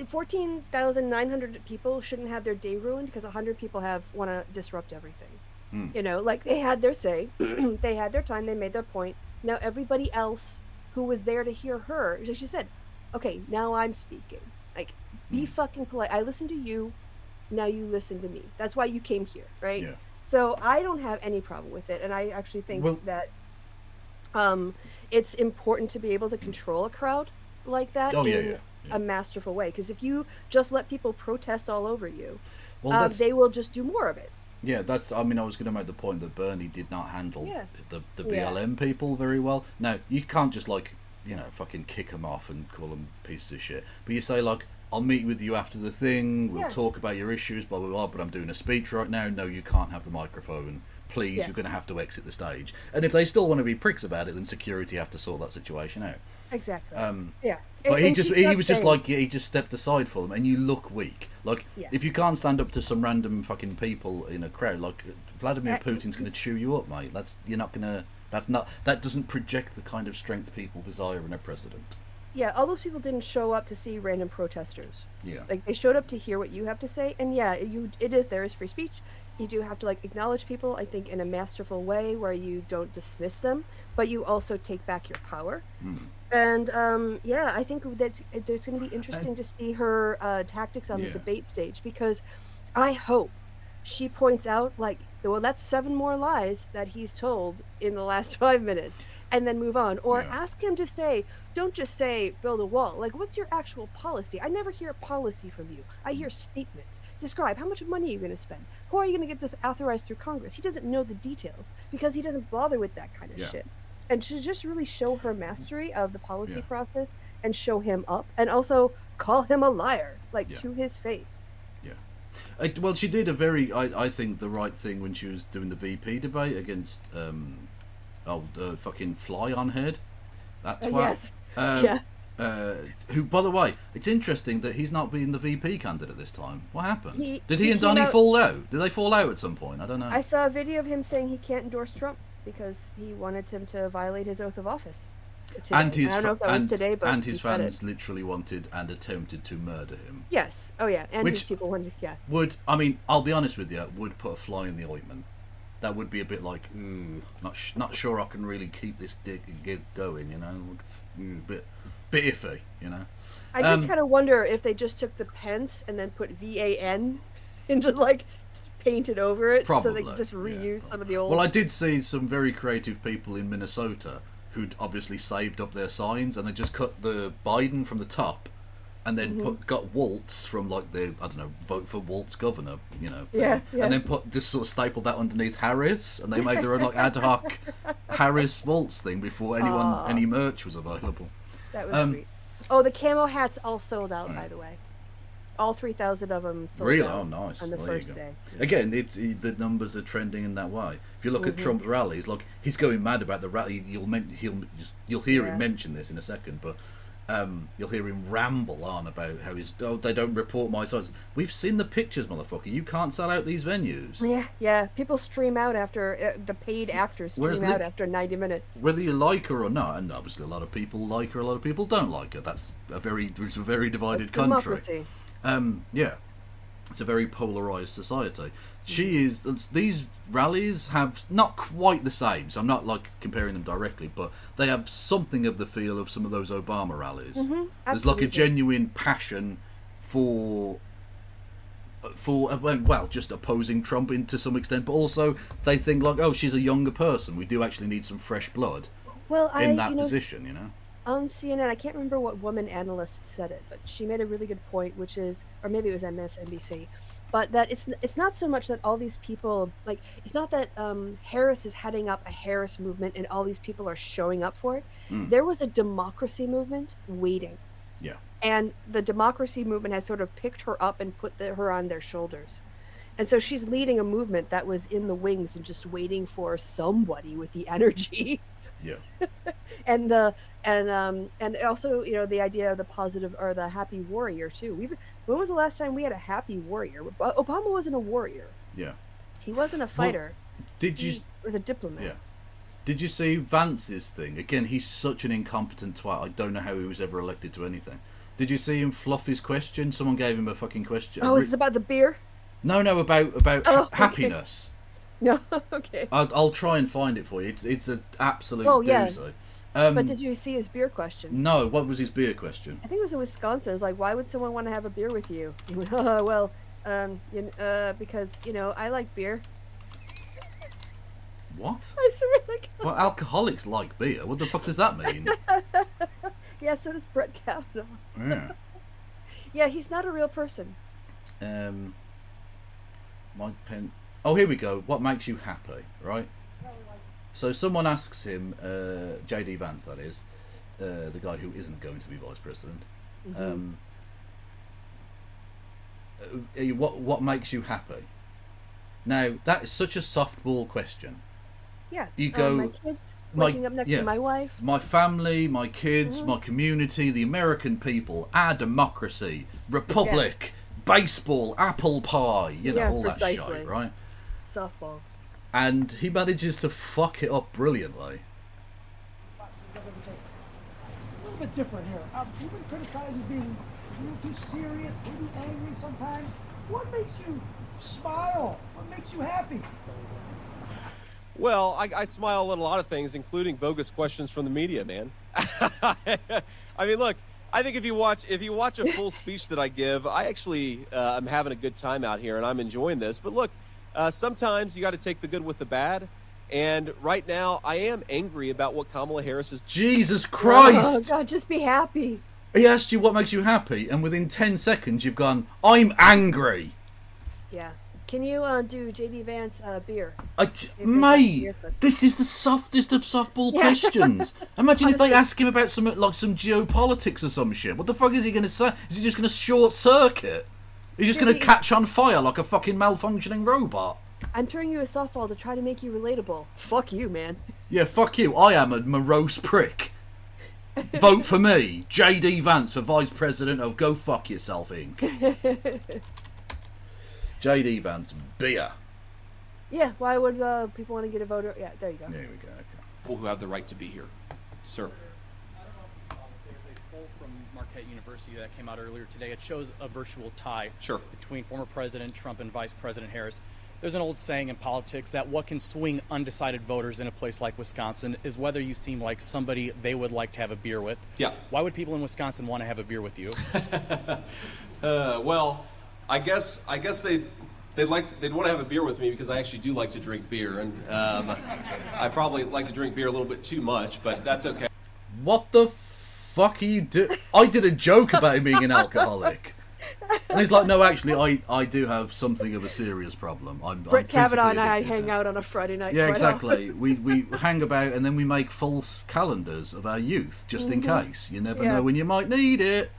S3: 14,900 people shouldn't have their day ruined because 100 people want to disrupt everything. You know, like, they had their say, they had their time, they made their point. Now everybody else who was there to hear her, like she said, okay, now I'm speaking. Like, be fucking polite. I listened to you. Now you listen to me. That's why you came here, right?
S2: Yeah.
S3: So I don't have any problem with it, and I actually think that it's important to be able to control a crowd like that in a masterful way. Because if you just let people protest all over you, they will just do more of it.
S2: Yeah, I mean, I was going to make the point that Bernie did not handle the BLM people very well. Now, you can't just, like, you know, fucking kick them off and call them pieces of shit. But you say, like, I'll meet with you after the thing, we'll talk about your issues, blah, blah, blah, but I'm doing a speech right now. No, you can't have the microphone. Please, you're going to have to exit the stage. And if they still want to be pricks about it, then security have to sort that situation out.
S3: Exactly.
S2: Yeah. But he just stepped aside for them, and you look weak. Like, if you can't stand up to some random fucking people in a crowd, like, Vladimir Putin's going to chew you up, mate. That doesn't project the kind of strength people desire in a president.
S3: Yeah, all those people didn't show up to see random protesters.
S2: Yeah.
S3: Like, they showed up to hear what you have to say, and there is free speech. You do have to, like, acknowledge people, I think, in a masterful way where you don't dismiss them, but you also take back your power. And I think there's going to be interesting to see her tactics on the debate stage, because I hope she points out, like, well, that's 7 more lies that he's told in the last 5 minutes, and then move on. Or ask him to say, don't just say build a wall. Like, what's your actual policy? I never hear a policy from you. I hear statements. Describe, how much money are you going to spend? How are you going to get this authorized through Congress? He doesn't know the details because he doesn't bother with that kind of shit. And to just really show her mastery of the policy process and show him up, and also call him a liar, like, to his face.
S2: Well, she did a very, I think, the right thing when she was doing the VP debate against fucking fly on head. That's why. who, by the way, it's interesting that he's not been the VP candidate this time. What happened? Did he
S3: he
S2: and
S3: came
S2: Donnie
S3: out-
S2: fall out? Did they fall out at some point? I don't know.
S3: I saw a video of him saying he can't endorse Trump because he wanted him to violate his oath of office. Today.
S2: And his
S3: I don't know if that was today, but
S2: and his
S3: he said
S2: fans
S3: it.
S2: literally wanted and attempted to murder him.
S3: Yes. Oh yeah. And
S2: Which-
S3: his people wanted. Yeah.
S2: I mean, I'll be honest with you, would put a fly in the ointment. That would be a bit like, not sure I can really keep this gig going, you know. It's bit iffy, you know.
S3: I just kind of wonder if they just took the Pence and then put VAN and just like painted over it so they could just reuse some of the old.
S2: Well, I did see some very creative people in Minnesota who'd obviously saved up their signs, and they just cut the Biden from the top, and then got Waltz from like the, I don't know, vote for Waltz governor, you know, thing,
S3: Yeah.
S2: and then just sort of stapled that underneath Harris, and they made their own like ad hoc Harris Waltz thing before any merch was available.
S3: That was sweet. Oh, the camo hats all sold out, by the way. All 3,000 of them sold
S2: Really?
S3: out
S2: Oh, nice.
S3: on the
S2: Well, there you
S3: first
S2: go.
S3: day.
S2: Again, the numbers are trending in that way. If you look at Trump's rallies, like he's going mad about the rally. You'll hear him mention this in a second, but you'll hear him ramble on about how they don't report my size. We've seen the pictures, motherfucker. You can't sell out these venues.
S3: Yeah. People stream out after the paid actors stream out after 90 minutes.
S2: Whether you like her or not, and obviously a lot of people like her, a lot of people don't like her. It's a very divided country.
S3: Democracy.
S2: Yeah, it's a very polarized society. These rallies have not quite the same, so I'm not like comparing them directly, but they have something of the feel of some of those Obama rallies. There's like a genuine passion for just opposing Trump to some extent, but also they think like, oh, she's a younger person. We do actually need some fresh blood in that position, you know.
S3: On CNN, I can't remember what woman analyst said it, but she made a really good point, which is, or maybe it was MSNBC, but that it's not so much that all these people, like, it's not that Harris is heading up a Harris movement and all these people are showing up for it. There was a democracy movement waiting.
S2: Yeah.
S3: And the democracy movement has sort of picked her up and put her on their shoulders. And so she's leading a movement that was in the wings and just waiting for somebody with the energy.
S2: Yeah.
S3: and also, you know, the idea of the positive or the happy warrior too. When was the last time we had a happy warrior? Obama wasn't a warrior.
S2: Yeah.
S3: He wasn't a fighter.
S2: He
S3: was a diplomat.
S2: Yeah. Did you see Vance's thing? Again, he's such an incompetent twat. I don't know how he was ever elected to anything. Did you see him fluff his question? Someone gave him a fucking question.
S3: Oh, is it about the beer?
S2: No, about happiness.
S3: No, okay.
S2: I'll try and find it for you. It's an absolute doozy.
S3: But did you see his beer question?
S2: No, what was his beer question?
S3: I think it was in Wisconsin. It was like, why would someone want to have a beer with you? He went, oh, well, because, you know, I like beer.
S2: What?
S3: I swear to God.
S2: Well, alcoholics like beer. What the fuck does that mean?
S3: Yeah, so does Brett Kavanaugh.
S2: Yeah.
S3: Yeah, he's not a real person.
S2: My pen. Oh, here we go. What makes you happy, right? So someone asks him, J.D. Vance, that is, the guy who isn't going to be vice president. What makes you happy? Now, that is such a softball question.
S3: Yeah.
S2: You go,
S3: my kids, waking up next to my wife.
S2: My family, my kids, my community, the American people, our democracy, republic, baseball, apple pie, you know, all
S3: precisely.
S2: that shit, right?
S3: Softball.
S2: And he manages to fuck it up brilliantly.
S8: A little bit different here. You've been criticized as being too serious, maybe angry sometimes. What makes you smile? What makes you happy?
S9: Well, I smile at a lot of things, including bogus questions from the media, man. I mean, look, I think if you watch a full speech that I give, I actually am having a good time out here, and I'm enjoying this. But look, sometimes you got to take the good with the bad. And right now, I am angry about what Kamala Harris is.
S2: Jesus Christ!
S3: Oh God, just be happy.
S2: He asked you what makes you happy, and within 10 seconds you've gone, I'm angry.
S3: Yeah. Can you do JD Vance beer?
S2: Mate, this is the softest of softball questions. Imagine if they ask him about some geopolitics or some shit. What the fuck is he going to say? Is he just going to short circuit? He's just going to catch on fire like a fucking malfunctioning robot.
S3: I'm throwing you a softball to try to make you relatable. Fuck you, man.
S2: Yeah, fuck you. I am a morose prick. Vote for me, JD Vance, for Vice President of Go Fuck Yourself Inc. JD Vance, beer.
S3: Yeah, why would people want to get a voter? Yeah, there you go.
S2: There we go. Okay.
S10: People who have the right to be here. Sir.
S11: There's a poll from Marquette University that came out earlier today. It shows a virtual tie
S10: Sure.
S11: between former President Trump and Vice President Harris. There's an old saying in politics that what can swing undecided voters in a place like Wisconsin is whether you seem like somebody they would like to have a beer with.
S10: Yeah.
S11: Why would people in Wisconsin want to have a beer with you?
S9: Well, I guess they'd want to have a beer with me because I actually do like to drink beer, and I probably like to drink beer a little bit too much, but that's okay.
S2: What the fuck are you doing? I did a joke about him being an alcoholic. And he's like, no, actually, I do have something of a serious problem.
S3: Brett Kavanaugh and I
S2: addicted
S3: hang
S2: now."
S3: out on a Friday night.
S2: Yeah,
S3: quite
S2: exactly. we hang about and then we make false calendars of our youth, just in case. You never know when you might need it.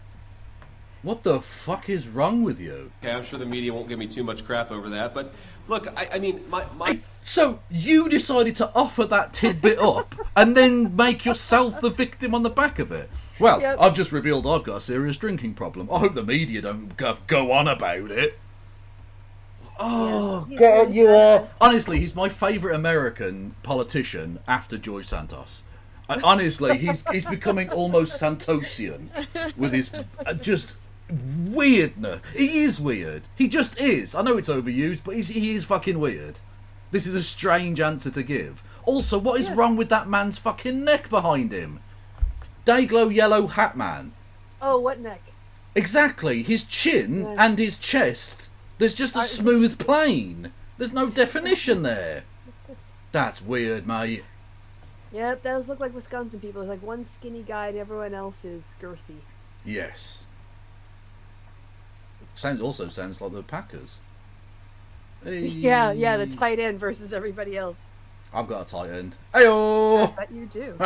S2: What the fuck is wrong with you?
S9: Okay, I'm sure the media won't give me too much crap over that, but look, I mean, my
S2: So you decided to offer that tidbit up and then make yourself the victim on the back of it. Well,
S3: Yep.
S2: I've just revealed I've got a serious drinking problem. I hope the media don't go on about it. Oh,
S3: he's
S2: God,
S3: really
S2: you are.
S3: bad.
S2: Honestly, he's my favourite American politician after George Santos. Honestly, he's becoming almost Santosian with his just weirdness. He is weird. He just is. I know it's overused, but he is fucking weird. This is a strange answer to give. Also, what is wrong with that man's fucking neck behind him? Dayglow yellow hat man.
S3: Oh, what neck?
S2: Exactly. His chin and his chest. There's just a smooth plane. There's no definition there. That's weird, mate.
S3: Yep, those look like Wisconsin people. There's like one skinny guy and everyone else is girthy.
S2: Yes. Also sounds like the Packers. Hey.
S3: Yeah, the tight end versus everybody else.
S2: I've got a tight end. Ayo!
S3: I bet you do.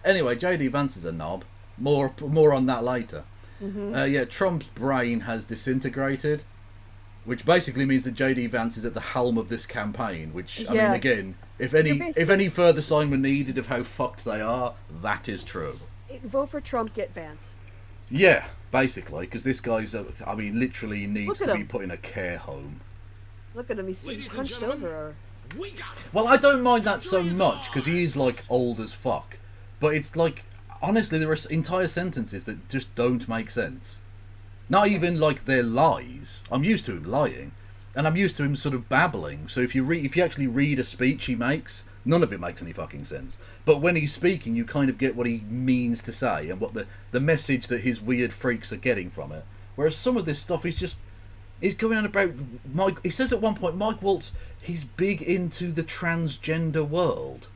S2: Anyway, JD Vance is a knob. More on that later. Yeah, Trump's brain has disintegrated, which basically means that JD Vance is at the helm of this campaign. Which I mean, again, if any further sign were needed of how fucked they are, that is true.
S3: Vote for Trump, get Vance.
S2: Yeah, basically, because this guy's, I mean, literally needs
S3: Look
S2: to
S3: at
S2: be
S3: him.
S2: put in a care home.
S3: Look at him, he's hunched over.
S2: Well, I don't mind that so much because he is like old as fuck, but it's like honestly there are entire sentences that just don't make sense. Not even like they're lies. I'm used to him lying, and I'm used to him sort of babbling. So if you actually read a speech he makes, none of it makes any fucking sense. But when he's speaking, you kind of get what he means to say and what the message that his weird freaks are getting from it. Whereas some of this stuff is just. He's going on about Mike. He says at one point, Mike Waltz, he's big into the transgender world.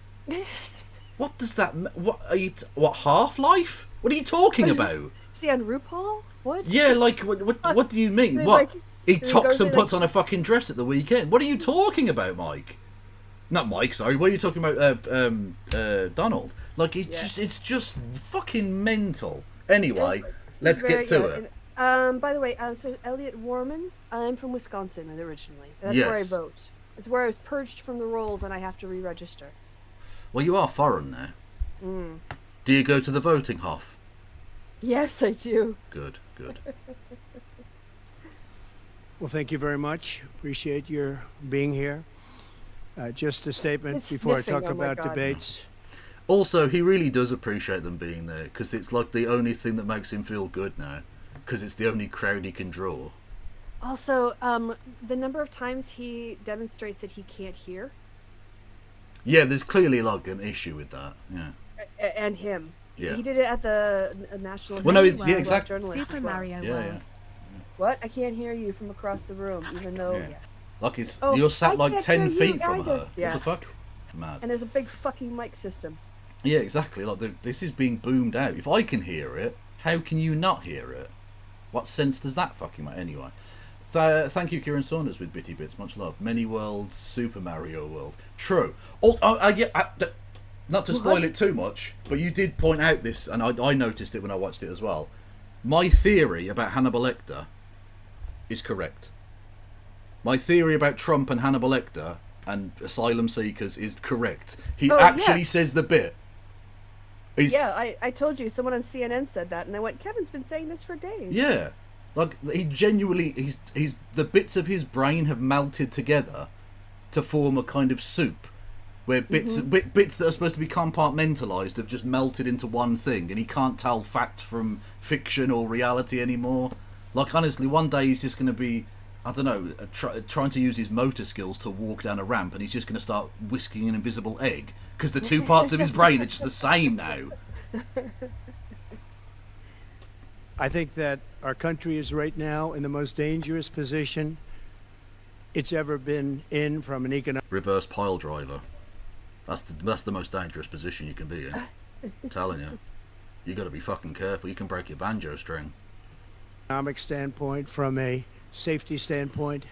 S2: What does that? What are you? What Half-Life? What are you talking about?
S3: Is he on RuPaul? What?
S2: Yeah, like what do you mean?
S3: Like,
S2: What? He
S3: goes
S2: tucks and
S3: in,
S2: puts on a fucking dress at the weekend. What are you talking about, Mike? Not Mike, sorry. What are you talking about, Donald? Like it's just fucking mental. Anyway, let's get to it.
S3: By the way, so Elliot Warman, I'm from Wisconsin originally. That's where I
S2: Yes.
S3: vote. It's where I was purged from the rolls and I have to re-register.
S2: Well, you are foreign now. Do you go to the voting Hof?
S3: Yes, I do.
S2: Good.
S12: Well, thank you very much. Appreciate your being here. Just a statement
S3: It's
S12: before I
S3: sniffing,
S12: talk
S3: oh my
S12: about
S3: God.
S12: debates.
S2: Also, he really does appreciate them being there because it's like the only thing that makes him feel good now because it's the only crowd he can draw.
S3: Also, the number of times he demonstrates that he can't hear,
S2: Yeah, there's clearly like an issue with that. Yeah.
S3: and him.
S2: Yeah.
S3: He did it at the National
S2: Well, no,
S3: Assembly
S2: yeah,
S3: while
S2: exactly.
S3: journalists as well.
S2: Yeah.
S3: What? I can't hear you from across the room, even though.
S2: Yeah. Like it's
S3: Oh,
S2: you're
S3: I
S2: sat like
S3: can't
S2: 10
S3: hear you
S2: feet from
S3: either.
S2: her.
S3: Yeah.
S2: What the fuck? Mad.
S3: And there's a big fucking mic system.
S2: Yeah, exactly. Like this is being boomed out. If I can hear it, how can you not hear it? What sense does that fucking make? Anyway, thank you, Kieran Saunders with Bitty Bits. Much love. Many worlds, Super Mario World. True. Not to spoil it too much, but you did point out this, and I noticed it when I watched it as well. My theory about Hannibal Lecter is correct. My theory about Trump and Hannibal Lecter and asylum seekers is correct. He actually says the bit.
S3: I told you someone on CNN said that, and I went, Kevin's been saying this for days.
S2: Yeah, like he genuinely, he's the bits of his brain have melted together to form a kind of soup, where bits that are supposed to be compartmentalized have just melted into one thing, and he can't tell fact from fiction or reality anymore. Like honestly, one day he's just going to be, I don't know, trying to use his motor skills to walk down a ramp, and he's just going to start whisking an invisible egg because the two parts of his brain are just the same now.
S12: I think that our country is right now in the most dangerous position it's ever been in from an economic...
S2: Reverse pile driver. That's the most dangerous position you can be in. I'm telling you. You got to be fucking careful. You can break your banjo string.
S12: Economic standpoint, from a safety standpoint,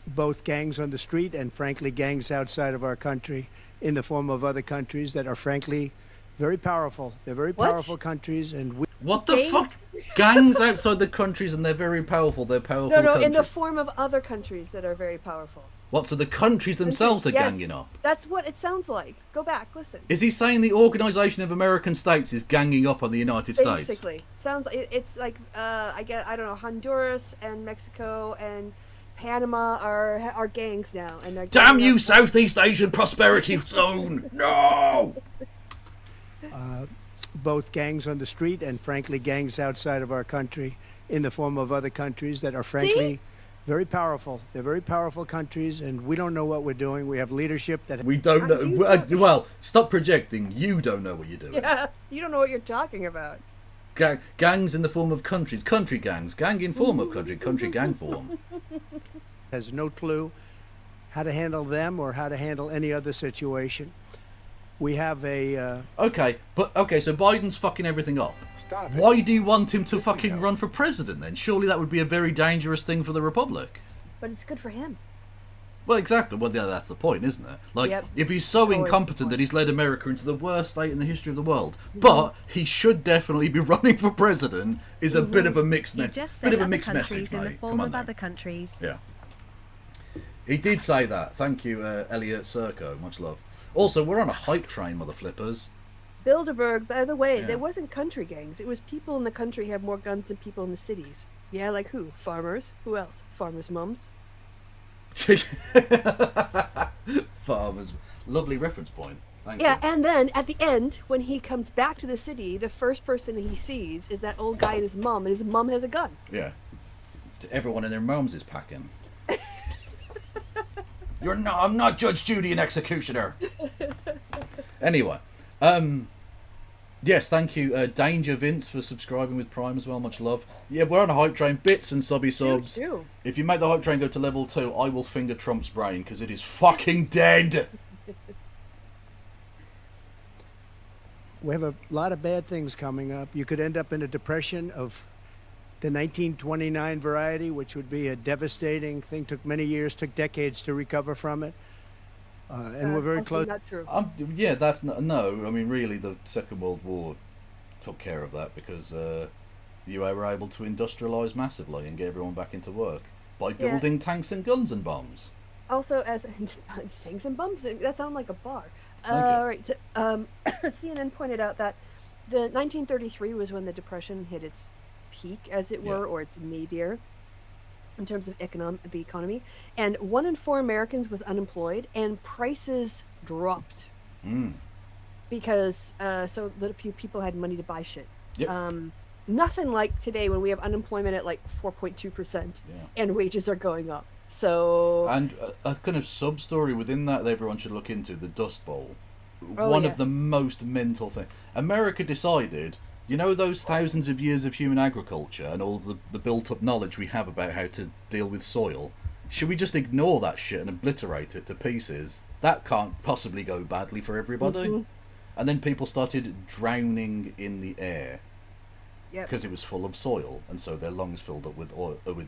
S12: both gangs on the street and frankly gangs outside of our country in the form of other countries that are frankly very powerful. They're very powerful countries, and we...
S2: What the fuck? Gangs outside the countries and they're very powerful. They're powerful
S3: No,
S2: countries.
S3: in the form of other countries that are very powerful.
S2: What, so the countries themselves are ganging up?
S3: That's what it sounds like. Go back, listen.
S2: Is he saying the Organisation of American States is ganging up on the United States?
S3: Basically. Sounds it's like, I don't know, Honduras and Mexico and Panama are gangs now. And they're
S2: Damn you, Southeast Asian Prosperity Zone! No!
S12: Both gangs on the street and frankly gangs outside of our country in the form of other countries that are frankly very powerful. They're very powerful countries, and we don't know what we're doing. We have leadership that...
S2: We don't know... Well, stop projecting. You don't know what you're doing.
S3: Yeah, you don't know what you're talking about.
S2: Gangs in the form of countries. Country gangs. Gang in form of country. Country gang form.
S12: Has no clue how to handle them or how to handle any other situation. We have a...
S2: Okay, so Biden's fucking everything up. Why do you want him to fucking run for president then? Surely that would be a very dangerous thing for the Republic.
S3: But it's good for him.
S2: Well, exactly. Well, yeah, that's the point, isn't it? Like, if he's so incompetent that he's led America into the worst state in the history of the world, but he should definitely be running for president, is a bit of a mixed message. Bit of a mixed message, mate. Come on now. Yeah. He did say that. Thank you, Elliot Serco. Much love. Also, we're on a hype train, mother flippers.
S3: Bilderberg, by the way, there wasn't country gangs. It was people in the country have more guns than people in the cities. Yeah, like who? Farmers. Who else? Farmers' mums.
S2: Farmers. Lovely reference point. Thank you.
S3: Yeah, and then at the end, when he comes back to the city, the first person he sees is that old guy and his mum has a gun.
S2: Yeah. Everyone and their mums is packing. I'm not Judge Judy and executioner. Anyway, yes, thank you, Danger Vince, for subscribing with Prime as well. Much love. Yeah, we're on a hype train. Bits and subby subs. If you make the hype train go to level 2, I will finger Trump's brain because it is fucking dead.
S12: We have a lot of bad things coming up. You could end up in a depression of the 1929 variety, which would be a devastating thing. Took many years, took decades to recover from it. And we're very close.
S3: Not true.
S2: Yeah, that's no. I mean, really, the Second World War took care of that because you were able to industrialize massively and get everyone back into work by building tanks and guns and bombs.
S3: Also, as tanks and bombs, that sounds like a bar.
S2: Okay.
S3: Right. So, CNN pointed out that the 1933 was when the Depression hit its peak, as it were, or its nadir in terms of the economy, and 1 in 4 Americans was unemployed, and prices dropped because so that a few people had money to buy shit. Nothing like today when we have unemployment at like 4.2% and wages are going up. So
S2: and a kind of sub story within that everyone should look into, the Dust Bowl. One of the most mental things. America decided, you know, those thousands of years of human agriculture and all of the built-up knowledge we have about how to deal with soil, should we just ignore that shit and obliterate it to pieces? That can't possibly go badly for everybody. And then people started drowning in the air because it was full of soil, and so their lungs filled up with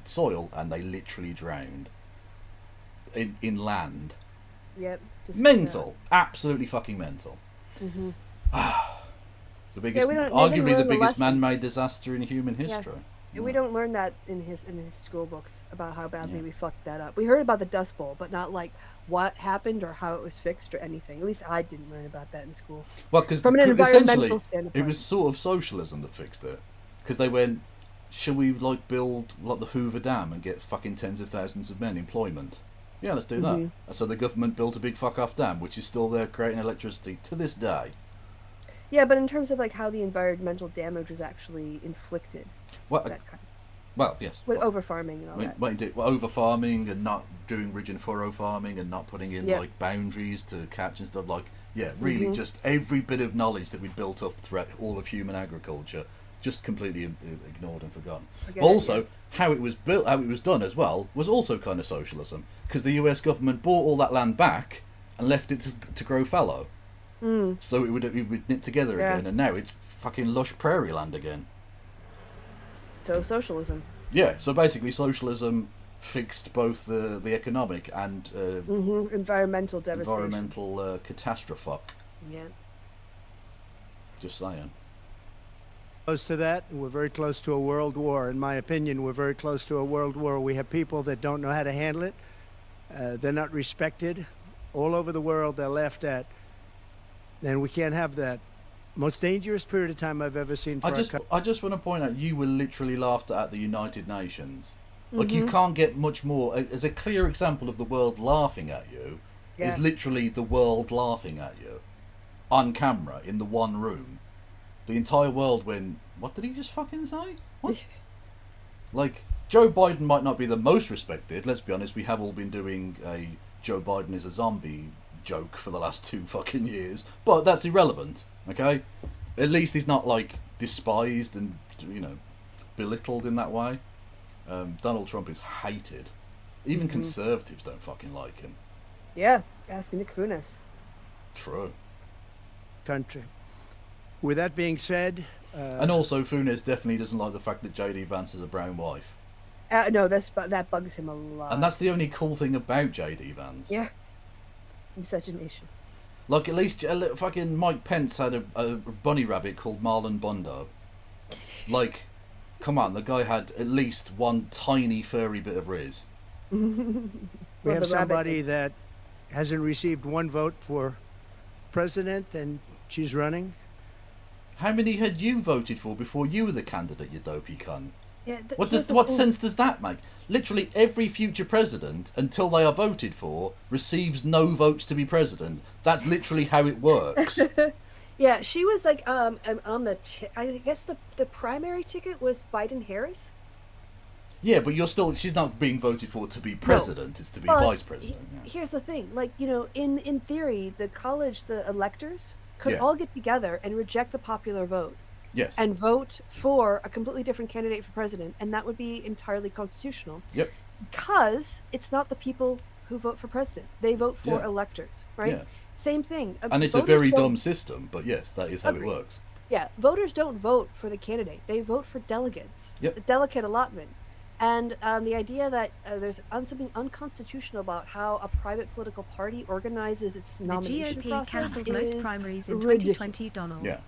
S2: soil, and they literally drowned in land. Mental. Absolutely fucking mental. The biggest, arguably the biggest man-made disaster in human history.
S3: We don't learn that in his school books about how badly we fucked that up. We heard about the Dust Bowl, but not like what happened or how it was fixed or anything. At least I didn't learn about that in school.
S2: Well, because
S3: from an environmental standpoint,
S2: it was sort of socialism that fixed it. Because they went, shall we like build like the Hoover Dam and get fucking tens of thousands of men employment? Yeah, let's do that. And so the government built a big fuck off dam, which is still there creating electricity to this day.
S3: Yeah, but in terms of like how the environmental damage was actually inflicted.
S2: Well, yes.
S3: With over farming and all that.
S2: Over farming and not doing ridge and furrow farming and not putting in like boundaries to catch and stuff. Like, really just every bit of knowledge that we'd built up throughout all of human agriculture, just completely ignored and forgotten. Also, how it was built, how it was done as well, was also kind of socialism, because the US government bought all that land back and left it to grow fallow. So it would knit together again, and now it's fucking lush prairie land again.
S3: So socialism.
S2: Yeah, so basically socialism fixed both the economic and
S3: environmental devastation.
S2: Environmental catastrophe.
S3: Yeah.
S2: Just saying.
S12: Close to that, we're very close to a world war. In my opinion, we're very close to a world war. We have people that don't know how to handle it. They're not respected. All over the world, they're laughed at. And we can't have that. Most dangerous period of time I've ever seen for
S2: I just want to point out, you were literally laughed at the United Nations. Like, you can't get much more. As a clear example of the world laughing at you, is literally the world laughing at you. On camera, in the one room. The entire world went, what did he just fucking say? What? Like, Joe Biden might not be the most respected, let's be honest, we have all been doing a Joe Biden is a zombie joke for the last 2 fucking years, but that's irrelevant, okay? At least he's not, like, despised and, belittled in that way. Donald Trump is hated. Even conservatives don't fucking like him.
S3: Yeah, ask Nick Funes.
S2: True.
S12: Country. With that being said...
S2: and also, Funes definitely doesn't like the fact that J.D. Vance is a brown wife.
S3: No, that bugs him a lot.
S2: And that's the only cool thing about J.D. Vance.
S3: Yeah. Miscegenation.
S2: Like, at least fucking Mike Pence had a bunny rabbit called Marlon Bundo. Like, come on, the guy had at least one tiny furry bit of riz.
S12: We have somebody that hasn't received 1 vote for president, and she's running.
S2: How many had you voted for before you were the candidate, you dopey cunt?
S3: Yeah,
S2: what sense does that make? Literally every future president, until they are voted for, receives no votes to be president. That's literally how it works.
S3: Yeah, she was like on the I guess the primary ticket was Biden Harris.
S2: Yeah, but she's not being voted for to be president, it's to be vice president.
S3: Here's the thing, like, in theory, the electors could all get together and reject the popular vote.
S2: Yes.
S3: And vote for a completely different candidate for president, and that would be entirely constitutional.
S2: Yep.
S3: Because it's not the people who vote for president; they vote for electors, right?
S2: Yeah.
S3: Same thing.
S2: And it's a very dumb system, but yes, that is how it works.
S3: Yeah, voters don't vote for the candidate; they vote for delegates.
S2: Yep.
S3: The delegate allotment, and the idea that there's something unconstitutional about how a private political party organizes its nomination process is
S13: most primaries in
S3: ridiculous.
S13: 2020, Donald.
S2: Yeah.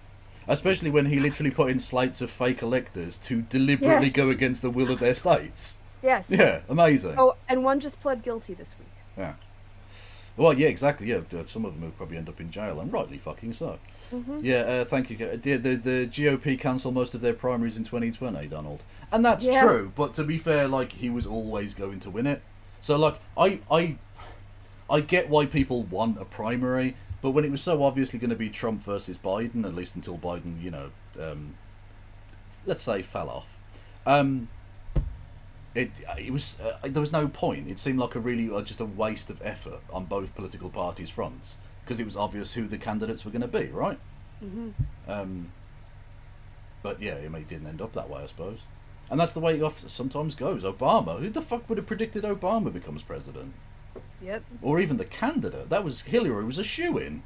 S2: Especially when he literally put in slates of fake electors to deliberately go against the will of their states.
S3: Yes.
S2: Yeah, amazing.
S3: Oh, and one just pled guilty this week.
S2: Yeah. Well, yeah, exactly. Yeah, some of them will probably end up in jail, and rightly fucking so. Yeah, thank you. The GOP cancelled most of their primaries in 2020, Donald, and that's true. But to be fair, like, he was always going to win it. So, like, I get why people want a primary. But when it was so obviously going to be Trump versus Biden, at least until Biden, let's say, fell off, it was there was no point. It seemed like a really just a waste of effort on both political parties' fronts, because it was obvious who the candidates were going to be, right? But yeah, it didn't end up that way, I suppose. And that's the way it sometimes goes. Obama, who the fuck would have predicted Obama becomes president?
S3: Yep.
S2: Or even the candidate. That was Hillary was a shoo-in.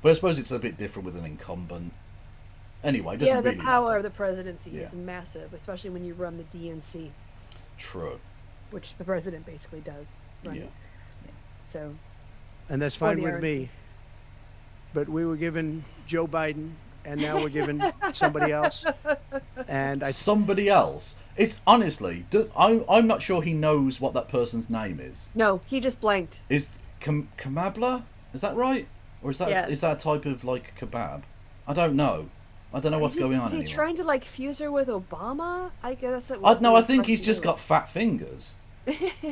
S2: But I suppose it's a bit different with an incumbent. Anyway, it doesn't really
S3: the power
S2: matter.
S3: of the presidency is massive, especially when you run the DNC.
S2: True.
S3: Which the president basically does. Run it. So.
S12: And that's fine with me. But we were given Joe Biden and now we're giving somebody else. And
S2: somebody else. It's honestly, I'm not sure he knows what that person's name is.
S3: No, he just blanked.
S2: Is Kamabla? Is that right? Or is that is that a type of like kebab? I don't know. I don't know what's going on.
S3: Is he
S2: anymore.
S3: trying to like fuse her with Obama? I guess it
S2: No, I think he's just got fat fingers.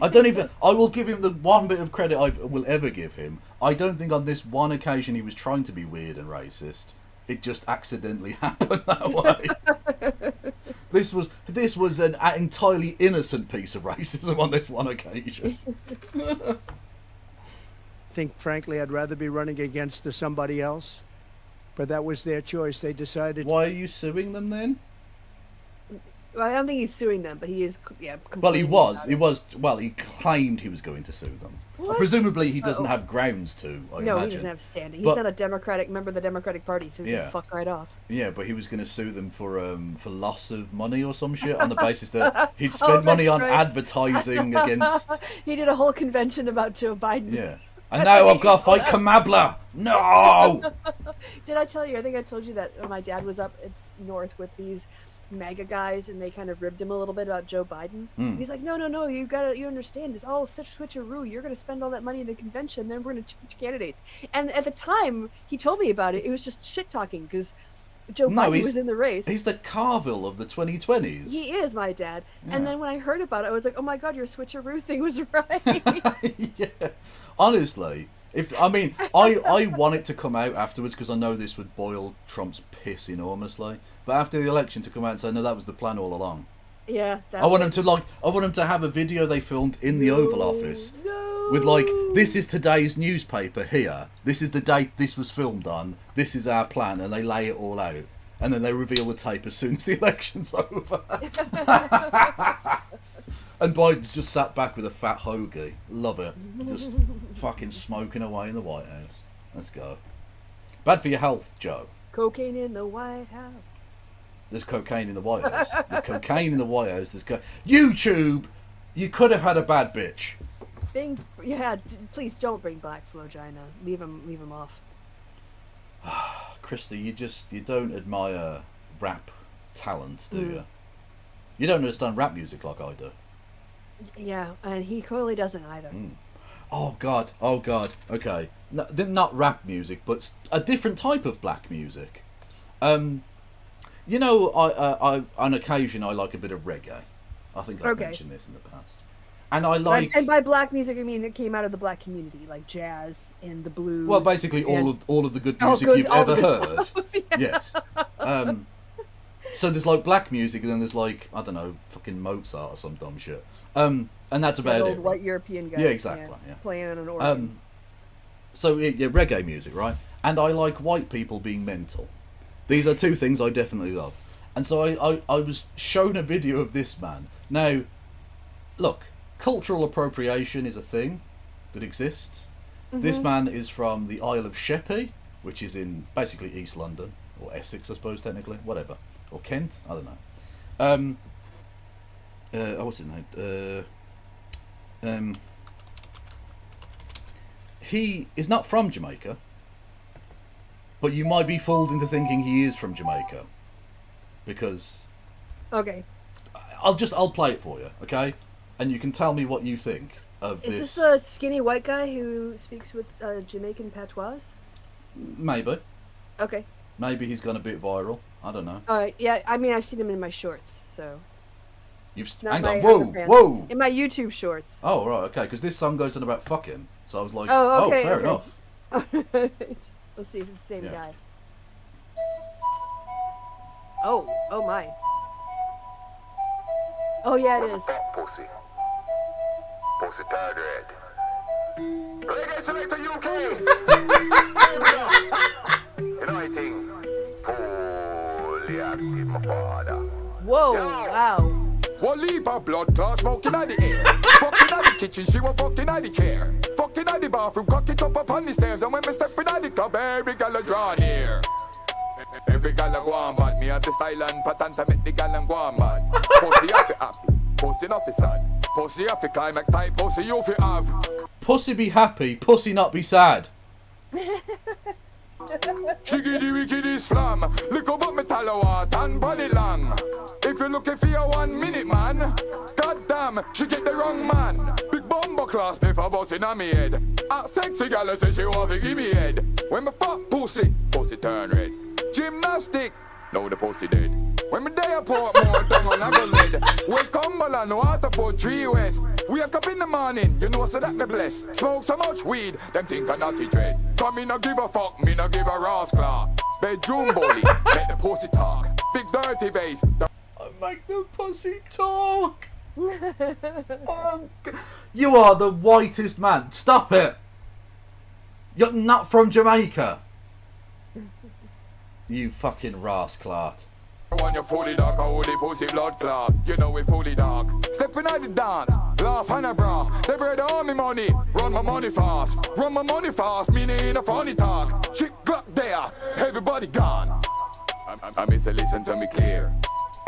S2: I don't even. I will give him the one bit of credit I will ever give him. I don't think on this one occasion he was trying to be weird and racist. It just accidentally happened that way. This was an entirely innocent piece of racism on this one occasion.
S12: I think, frankly, I'd rather be running against somebody else. But that was their choice. They decided.
S2: Why are you suing them then?
S3: Well, I don't think he's suing them, but he is. Yeah.
S2: Well, he was. Well, he claimed he was going to sue them.
S3: What?
S2: Presumably, he doesn't have grounds to. I
S3: no,
S2: imagine.
S3: he doesn't have standing. He's not a Democratic member of the Democratic Party, so he can fuck right off.
S2: Yeah, but he was going to sue them for loss of money or some shit on the basis that he'd spent money on advertising against.
S3: He did a whole convention about Joe Biden.
S2: Yeah. And now I've got to fight Kamabla. No.
S3: Did I tell you? I think I told you that my dad was up north with these MAGA guys, and they kind of ribbed him a little bit about Joe Biden. He's like, no, you understand, it's all such switcheroo. You're going to spend all that money in the convention, then we're going to change candidates. And at the time he told me about it, it was just shit talking because Joe Biden was in the race.
S2: He's the Carville of the 2020s.
S3: He is, my dad. Yeah. And then when I heard about it, I was like, oh my god, your switcheroo thing was right.
S2: Yeah. Honestly, I want it to come out afterwards because I know this would boil Trump's piss enormously. But after the election, to come out and say, no, that was the plan all along.
S3: Yeah.
S2: I want him to have a video they filmed in the Oval Office with like, this is today's newspaper here. This is the date this was filmed on. This is our plan, and they lay it all out, and then they reveal the tape as soon as the election's over. And Biden's just sat back with a fat hoagie. Love it. Just fucking smoking away in the White House. Let's go. Bad for your health, Joe.
S3: Cocaine in the White House.
S2: There's cocaine in the White House. There's cocaine in the White House. YouTube, you could have had a bad bitch.
S3: Please don't bring back Flogina. Leave him off.
S2: Christy, you don't admire rap talent, do you? You don't understand rap music like I do.
S3: Yeah, and he clearly doesn't either.
S2: Oh god. Okay, not rap music, but a different type of black music. You know, I on occasion I like a bit of reggae. I think I've mentioned this in the past. And I like.
S3: And by black music, I mean it came out of the black community, like jazz and the blues.
S2: Well, basically all of the good music you've ever heard. Yes. So there's like black music, and then there's like, I don't know, fucking Mozart or some dumb shit. And that's about
S3: old
S2: it.
S3: White European guys.
S2: Yeah, exactly. Yeah.
S3: Playing on an organ.
S2: So reggae music, right? And I like white people being mental. These are two things I definitely love. And so I was shown a video of this man. Now, look, cultural appropriation is a thing that exists. This man is from the Isle of Sheppey, which is in basically East London, or Essex, I suppose, technically, whatever. Or Kent, I don't know. What's his name? He is not from Jamaica, but you might be fooled into thinking he is from Jamaica, because.
S3: Okay.
S2: I'll play it for you, okay? And you can tell me what you think of this.
S3: Is this a skinny white guy who speaks with Jamaican patois?
S2: Maybe.
S3: Okay.
S2: Maybe he's gone a bit viral. I don't know.
S3: All right. Yeah, I mean, I've seen him in my shorts, so.
S2: Hang on. Whoa!
S3: In my YouTube shorts.
S2: Oh, right, okay, because this song goes on about fucking. So I was like,
S3: okay,
S2: fair enough.
S3: Let's see if it's the same guy. Oh my. Oh yeah, it is.
S13: Pussy. Pussy third red. Reggae Selector UK. You know I think fully active, my father.
S3: Whoa, wow.
S13: One leap of blood clot smoking at the air. Fucking at the kitchen, she was fucking at the chair. Fucking at the bathroom, cock it up upon the stairs. And when me stepping at the club, every gal a draw near. Every gal a go on bad. Me have the style and pattern to make the gal and go on mad. Pussy have to happy, pussy not be sad. Pussy have to climax type, pussy you fi have.
S2: Pussy be happy, pussy not be sad.
S13: She give the wickedest slam. Look up me talawat and body long. If you're looking for your 1 minute, man, goddamn, she get the wrong man. Big bumbo class me for busting on me head. A sexy gal say she want to give me head. When me fuck pussy turn red. Gymnastic, now the pussy dead. When me day port more down on a go lead. West Cumberland, Waterford, 3 West. Wake up in the morning, you know so that me bless. Smoke so much weed, them think I naughty dread. Come me no give a fuck, me no give a rascal. Bedroom bully, let the pussy talk. Big dirty bass.
S2: I make the pussy talk. You are the whitest man. Stop it. You're not from Jamaica. You fucking rascal.
S13: When you fully dark, I hold the pussy blood clot. You know we fully dark. Stepping out the dance, laugh and a bra. They bread all me money, run my money fast. Run my money fast, meaning a funny talk. Chick Glock there, everybody gone. I miss a listen to me clear.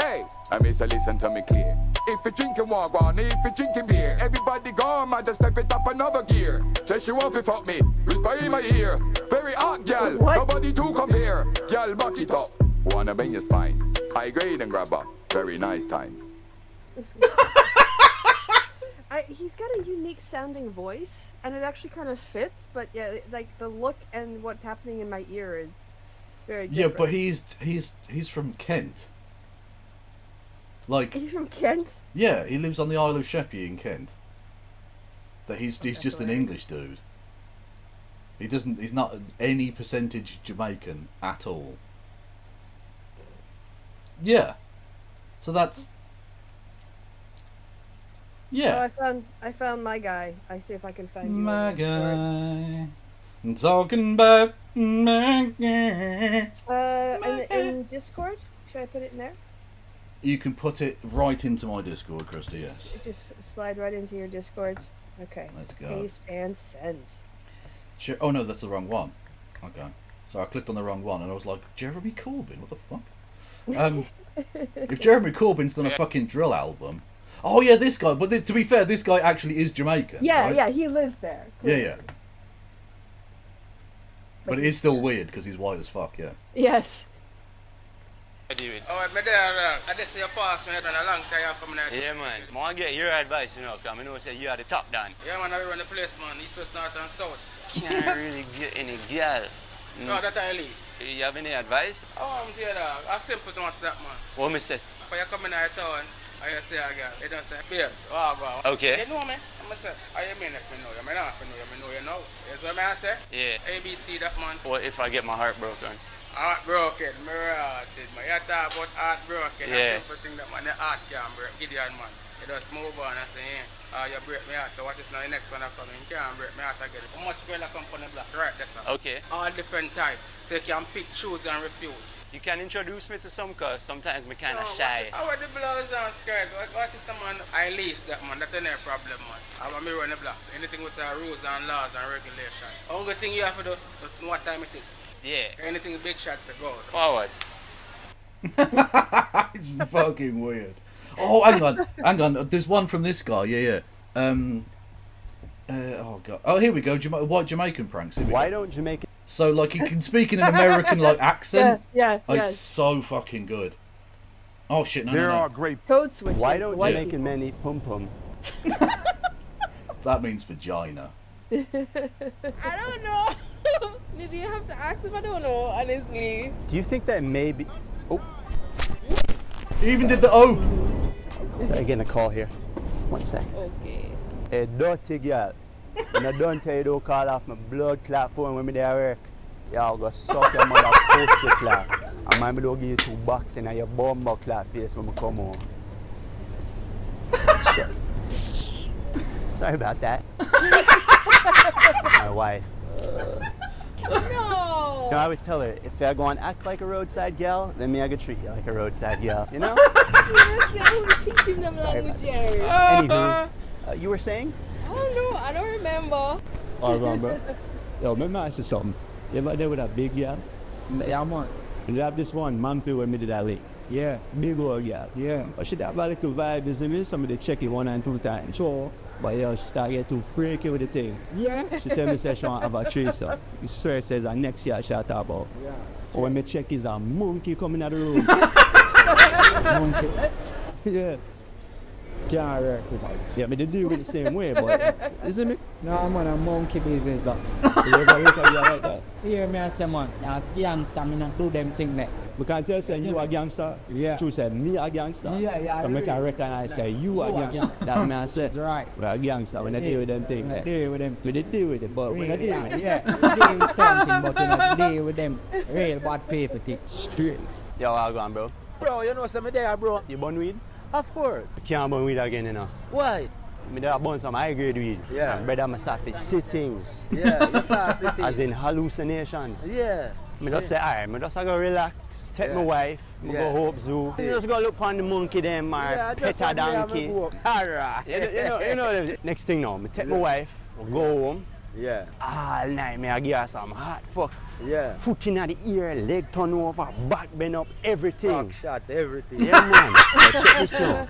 S13: Hey, I miss a listen to me clear. If you drinking water, if you drinking beer, everybody gone, man, just step it up another gear. Say she want to fuck me, whisper in my ear. Very hot, gal, nobody to compare. Gal, back it up, wanna bend your spine. High grade and grab her, very nice time.
S3: He's got a unique sounding voice, and it actually kind of fits, but yeah, like the look and what's happening in my ear is very different.
S2: Yeah, but he's from Kent. Like,
S3: he's from Kent?
S2: Yeah, he lives on the Isle of Sheppey in Kent. That he's just an English dude. He's not any percentage Jamaican at all. Yeah. So that's... Yeah.
S3: Oh, I found my guy. I see if I can find you.
S2: My guy. I'm talking about my guy.
S3: In Discord? Should I put it in there?
S2: You can put it right into my Discord, Krista, yes.
S3: Just slide right into your Discords. Okay.
S2: Let's go.
S3: Paste and send.
S2: Oh no, that's the wrong one. Okay. So I clicked on the wrong one and I was like, Jeremy Corbyn, what the fuck? If Jeremy Corbyn's done a fucking drill album... Oh yeah, this guy, but to be fair, this guy actually is Jamaican.
S3: Yeah,
S2: right?
S3: yeah, he lives there.
S2: Yeah. But it is still weird because he's white as fuck, yeah.
S3: Yes.
S14: Oh, but there, I just see you pass me a long time coming out.
S15: Yeah, man. I want to get your advice, you know, because I know say you are the top down.
S14: Yeah, man, I run the place, man. East, west, north, and south.
S15: Can't really get any girl.
S14: No, that at least.
S15: You have any advice?
S14: Oh, I'm there, I simple to watch that, man.
S15: What me say?
S14: When you come in our town, I say a girl, you don't say, babes, oh, wow.
S15: Okay.
S14: You know me? I'm say, I mean if you know you, I mean not if you know you, I know you know. Is what I say?
S15: Yeah.
S14: ABC that, man.
S15: What if I get my heart broken?
S14: Heartbroken, me rotted, man. You talk about heartbroken,
S15: yeah.
S14: That's simple thing that, man, the heart can't break. Gideon, man. You just move on and say, you break me heart, so what is now the next one after me? You can't break me heart again. How much girl come from the block? Right, that's all.
S15: Okay.
S14: All different type, so you can pick, choose and refuse.
S15: You can introduce me to some, cause sometimes me kind of shy.
S14: How are the blouse and skirt? What is the man? I lease that, man. That's no problem, man. I want me run the block. Anything with rules and laws and regulations. Only thing you have to do is know what time it is.
S15: Yeah.
S14: Anything big shots to go.
S15: Forward.
S2: It's fucking weird. Oh, hang on. There's one from this guy. Yeah. Oh god. Oh, here we go. White Jamaican pranks.
S16: Why don't Jamaican?
S2: So like he can speak in an American like accent.
S3: Yeah.
S2: It's so fucking good. Oh shit! No.
S16: are great
S3: code switching.
S16: Why don't Jamaican men eat pum pum?
S2: That means vagina.
S17: I don't know. Maybe you have to ask if I don't know, honestly.
S16: Do you think that maybe? Oh.
S2: He even did the O.
S16: Sorry, getting a call here. 1 sec.
S17: Okay.
S16: Hey, dirty girl. When I don't tell you, don't call off my blood clot phone when me there work. Y'all go suck your mother pussy clot. And my don't give you 2 bucks in your bumbo clot face when I come home. Sorry about that. My wife.
S17: No.
S16: I always tell her, if I go and act like a roadside gal, then me I could treat you like a roadside gal, you know?
S17: Teaching them language, Jerry.
S16: Anywho, you were saying?
S17: I don't know. I don't remember.
S16: All right, bro. Yo, let me ask you something. You ever there with that big gal?
S18: Yeah, man.
S16: You have this one man when me did that link. Yeah. Big old girl. Yeah. But she have a little vibe, you see me? Somebody check it 1 and 2 times. Sure. But yeah, she start get too freaky with the thing. Yeah. She tell me say she want have a threesome. You swear says next year she talk about. Yeah. When me check is a monkey coming out of the room. Monkey. Yeah. Can't work with that. Yeah, me they deal with the same way, but you see me?
S18: No, man, a monkey business, though.
S16: You ever look at you like that?
S18: Hear me, I say, man, a gangster, me not do them thing there.
S16: We can tell say you a gangster. Yeah. True say me a gangster.
S18: Yeah.
S16: So me can recognize say you a gangster. That me I say. That's right. We a gangster. We not deal with them thing there.
S18: Deal with them.
S16: We did deal with it, but we not deal with it.
S18: Yeah. We deal with something, but we not deal with them real bad people thing. Straight.
S16: Yo, how going, bro?
S18: Bro, you know some there, bro.
S16: You burn weed?
S18: Of course.
S16: I can't burn weed again, you know.
S18: Why?
S16: Me there burn some high grade weed.
S18: Yeah.
S16: And brother, I start to see things.
S18: Yeah, you start to see things.
S16: As in hallucinations.
S18: Yeah.
S16: Me just say, alright, me just go relax, take my wife, me go Hope Zoo. Me just go look on the monkey them or pet a donkey.
S18: Alright.
S16: You know, next thing now, me take my wife, we go home.
S18: Yeah.
S16: All night, me I give her some hot fuck.
S18: Yeah.
S16: Foot in the ear, leg turn over, back bend up, everything.
S18: Back shot, everything.
S16: Yeah, man. Check this out.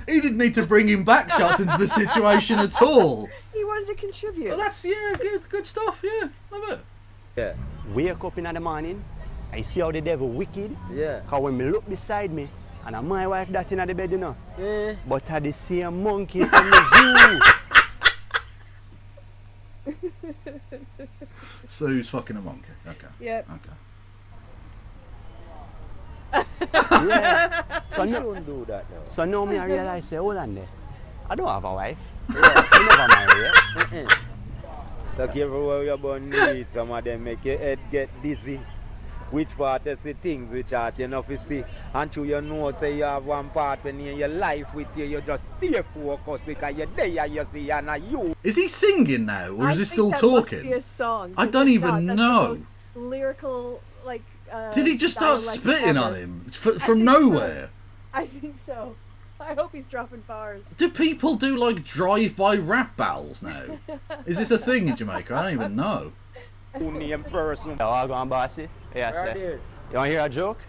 S2: He didn't need to bring him back shots into the situation at all.
S3: He wanted to contribute.
S2: Well, that's, yeah, good stuff, yeah. Love it.
S16: Yeah. Wake up in the morning, I see how the devil wicked.
S18: Yeah.
S16: Because when me look beside me, and my wife that in the bed, you know.
S18: Yeah.
S16: But I the same monkey from the zoo.
S2: So who's fucking a monkey? Okay.
S3: Yep.
S2: Okay.
S16: Yeah. So
S18: You
S16: no,
S18: shouldn't do that now.
S16: so now me I realize, say, hold on there. I don't have a wife. I never married yet.
S18: Look, everywhere you're born need, some of them make your head get dizzy. Which part you see things, which part you know to see. Until you know, say you have one part when you're in your life with you just stay focused because you're there, you see, and you.
S2: Is he singing now, or is he still
S3: that
S2: talking?
S3: Must be a song.
S2: I don't even
S3: that's
S2: know.
S3: The most lyrical, like.
S2: Did he just start
S3: dialect
S2: spitting
S3: ever.
S2: on him from nowhere?
S3: So. I think so. I hope he's dropping bars.
S2: Do people do like drive-by rap battles now? Is this a thing in Jamaica? I don't even know.
S18: Who name person?
S16: Yo, I go on, bossy. Yeah,
S18: Right
S16: say.
S18: there.
S16: You want to hear a joke?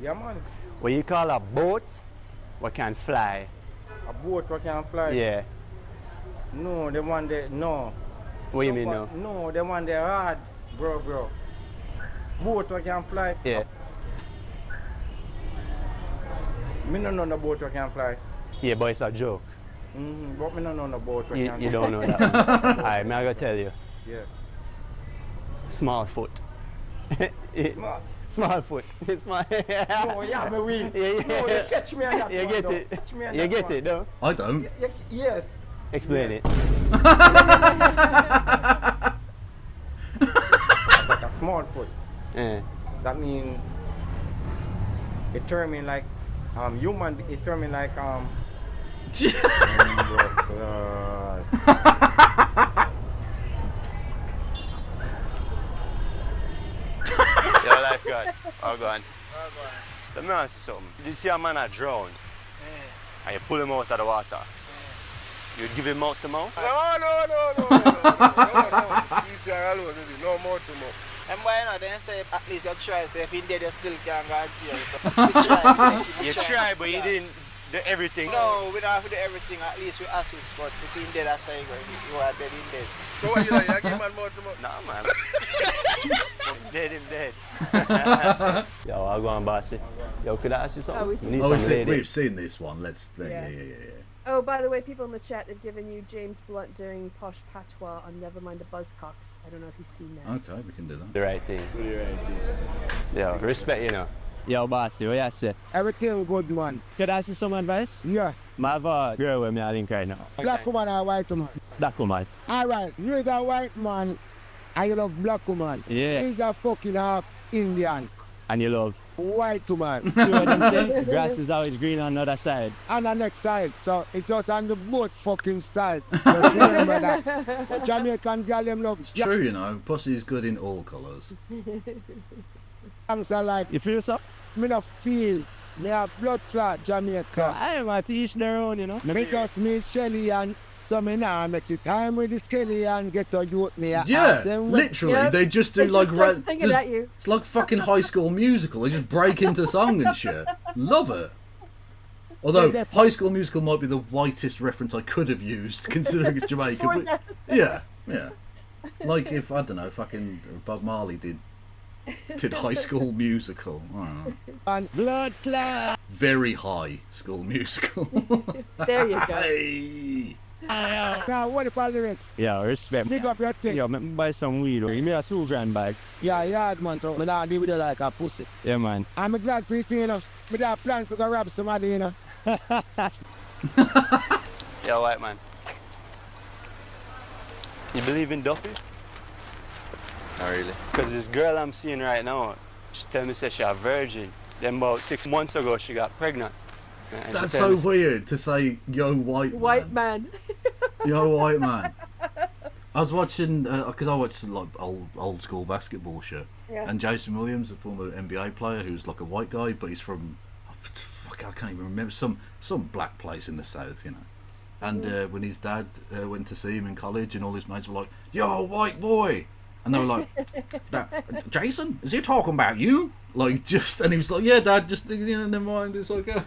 S18: Yeah, man.
S16: What you call a boat what can fly?
S18: A boat what can fly?
S16: Yeah.
S18: No, the one that, no.
S16: What you mean, no?
S18: No, the one that hard, bro. Boat what can fly?
S16: Yeah.
S18: Me no know no boat what can fly.
S16: Yeah, but it's a joke.
S18: But me no know no boat what can
S16: You
S18: fly.
S16: don't know that one. Alright, me I gotta tell you.
S18: Yeah.
S16: Small foot. Small foot. It's small.
S18: No, yeah, me win.
S16: Yeah.
S18: No, you catch me on that
S16: You
S18: one,
S16: get
S18: though.
S16: it.
S18: Catch me on
S16: You
S18: that
S16: get
S18: one.
S16: it, though?
S2: I don't.
S18: Yes.
S16: Explain it.
S18: That's like a small foot.
S16: Yeah.
S18: That means it turn me like human. It turn me like
S16: Your life guard. Oh, go on. So, me ask you something. Did you see a man that drown? And you pull him out of the water? You give him mouth to mouth?
S19: No. Keep your alone, no mouth to mouth. And why not? Then say at least you try. So if he dead, you still can't go and kill. So
S16: You try, but you didn't do everything.
S19: No, we don't have to do everything. At least we assist. But if he dead, I say you are dead, he dead.
S1: So what you like? You give man mouth to mouth?
S16: Nah, man. Him dead. Yo, I'll go on, bossy. Yo, could I ask you something?
S3: Oh,
S2: We've seen this one. Yeah.
S3: Oh, by the way, people in the chat have given you James Blunt doing posh patois on Nevermind the Buzzcocks. I don't know if you've seen that.
S2: Okay, we can do that.
S16: The right thing. Yo, respect, you know. Yo, bossy, what you say?
S8: Everything good, man.
S16: Could I ask you some advice?
S8: Yeah.
S16: I have a girl with me, I think, right now.
S8: Black woman or white woman?
S16: Black woman.
S8: Alright, you is a white man and you love black woman.
S16: Yeah.
S8: He's a fucking half Indian.
S16: And you love?
S8: White woman.
S16: See what them say? Grass is always green on the other side.
S8: On the next side, so it's just on the both fucking sides. Just remember that. Jamaican girl them love.
S2: It's true, you know. Pussy is good in all colours.
S8: Songs are like,
S16: you feel so?
S8: Me not feel. Me have blood clot Jamaica.
S16: I want to each their own, you know.
S8: Me just meet Shelly and
S20: So me now make it time with the skelly and get to youth me.
S2: Yeah, literally, they just do like
S3: you.
S2: It's like fucking High School Musical. They just break into song and shit. Love it. Although High School Musical might be the whitest reference I could have used, considering it's Jamaican. But, yeah. Like if I don't know, fucking Bob Marley did High School Musical. I don't know.
S20: And blood clot.
S2: Very High School Musical.
S3: There you go.
S2: Hey.
S20: Now what about the lyrics?
S21: Yeah, respect.
S20: Pick up your thing.
S21: Yeah, me buy some weed. Give me a $2,000 bag.
S20: Yeah, man. So me not deal with it like a pussy.
S21: Yeah, man.
S20: I'm glad for it, you know. Me don't plan to go rob somebody, you know.
S18: Yeah, white man. You believe in Duffy? Not really. Because this girl I'm seeing right now, she tell me she's a virgin. Then about 6 months ago, she got pregnant. And
S2: That's so weird to say, yo, white
S3: man.
S2: Yo, white man. I was watching, because I watched like old school basketball shit.
S3: Yeah.
S2: And Jason Williams, a former NBA player who's like a white guy, but he's from, I can't even remember, some black place in the South, you know. And when his dad went to see him in college, and all his mates were like, yo, white boy. And they were like, Jason, is he talking about you? Like, just, and he was like, yeah, Dad, just, never mind, it's okay.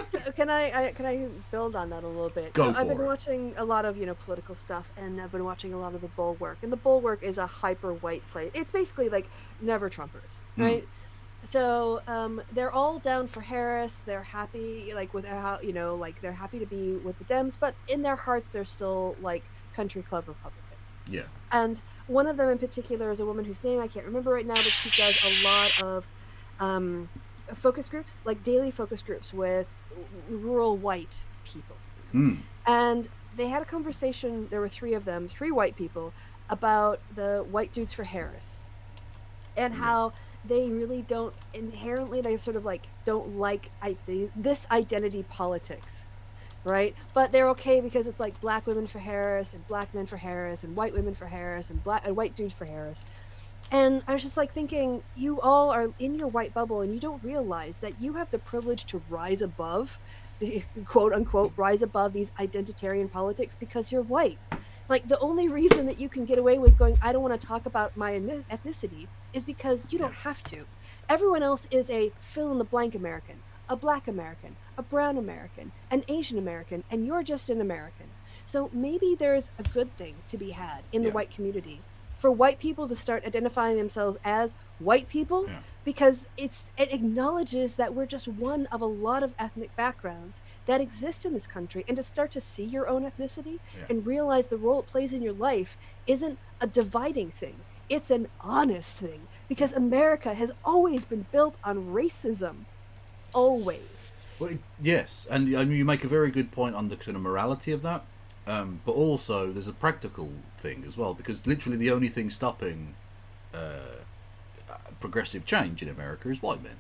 S3: So can I build on that a little bit?
S2: Go
S3: I've been
S2: for it.
S3: watching a lot of political stuff, and I've been watching a lot of The Bulwark. And The Bulwark is a hyper white place. It's basically like never Trumpers, right? So they're all down for Harris. They're happy, like with how like they're happy to be with the Dems, but in their hearts they're still like country club Republicans.
S2: Yeah.
S3: And one of them in particular is a woman whose name I can't remember right now, but she does a lot of focus groups, like daily focus groups with rural white people. And they had a conversation, there were three of them, three white people, about the white dudes for Harris. And how they really don't inherently, they sort of like don't like this identity politics, right? But they're okay because it's like black women for Harris and black men for Harris and white women for Harris and white dudes for Harris. And I was just like thinking, you all are in your white bubble and you don't realize that you have the privilege to rise above, quote unquote, rise above these identitarian politics because you're white. Like the only reason that you can get away with going, I don't want to talk about my ethnicity is because you don't have to. Everyone else is a fill in the blank American, a black American, a brown American, an Asian American, and you're just an American. So maybe there's a good thing to be had in the white community for white people to start identifying themselves as white people, because it acknowledges that we're just one of a lot of ethnic backgrounds that exist in this country, and to start to see your own ethnicity and realize the role it plays in your life isn't a dividing thing, it's an honest thing, because America has always been built on racism, always.
S2: Well, yes, and you make a very good point on the kind of morality of that. But also, there's a practical thing as well, because literally the only thing stopping progressive change in America is white men.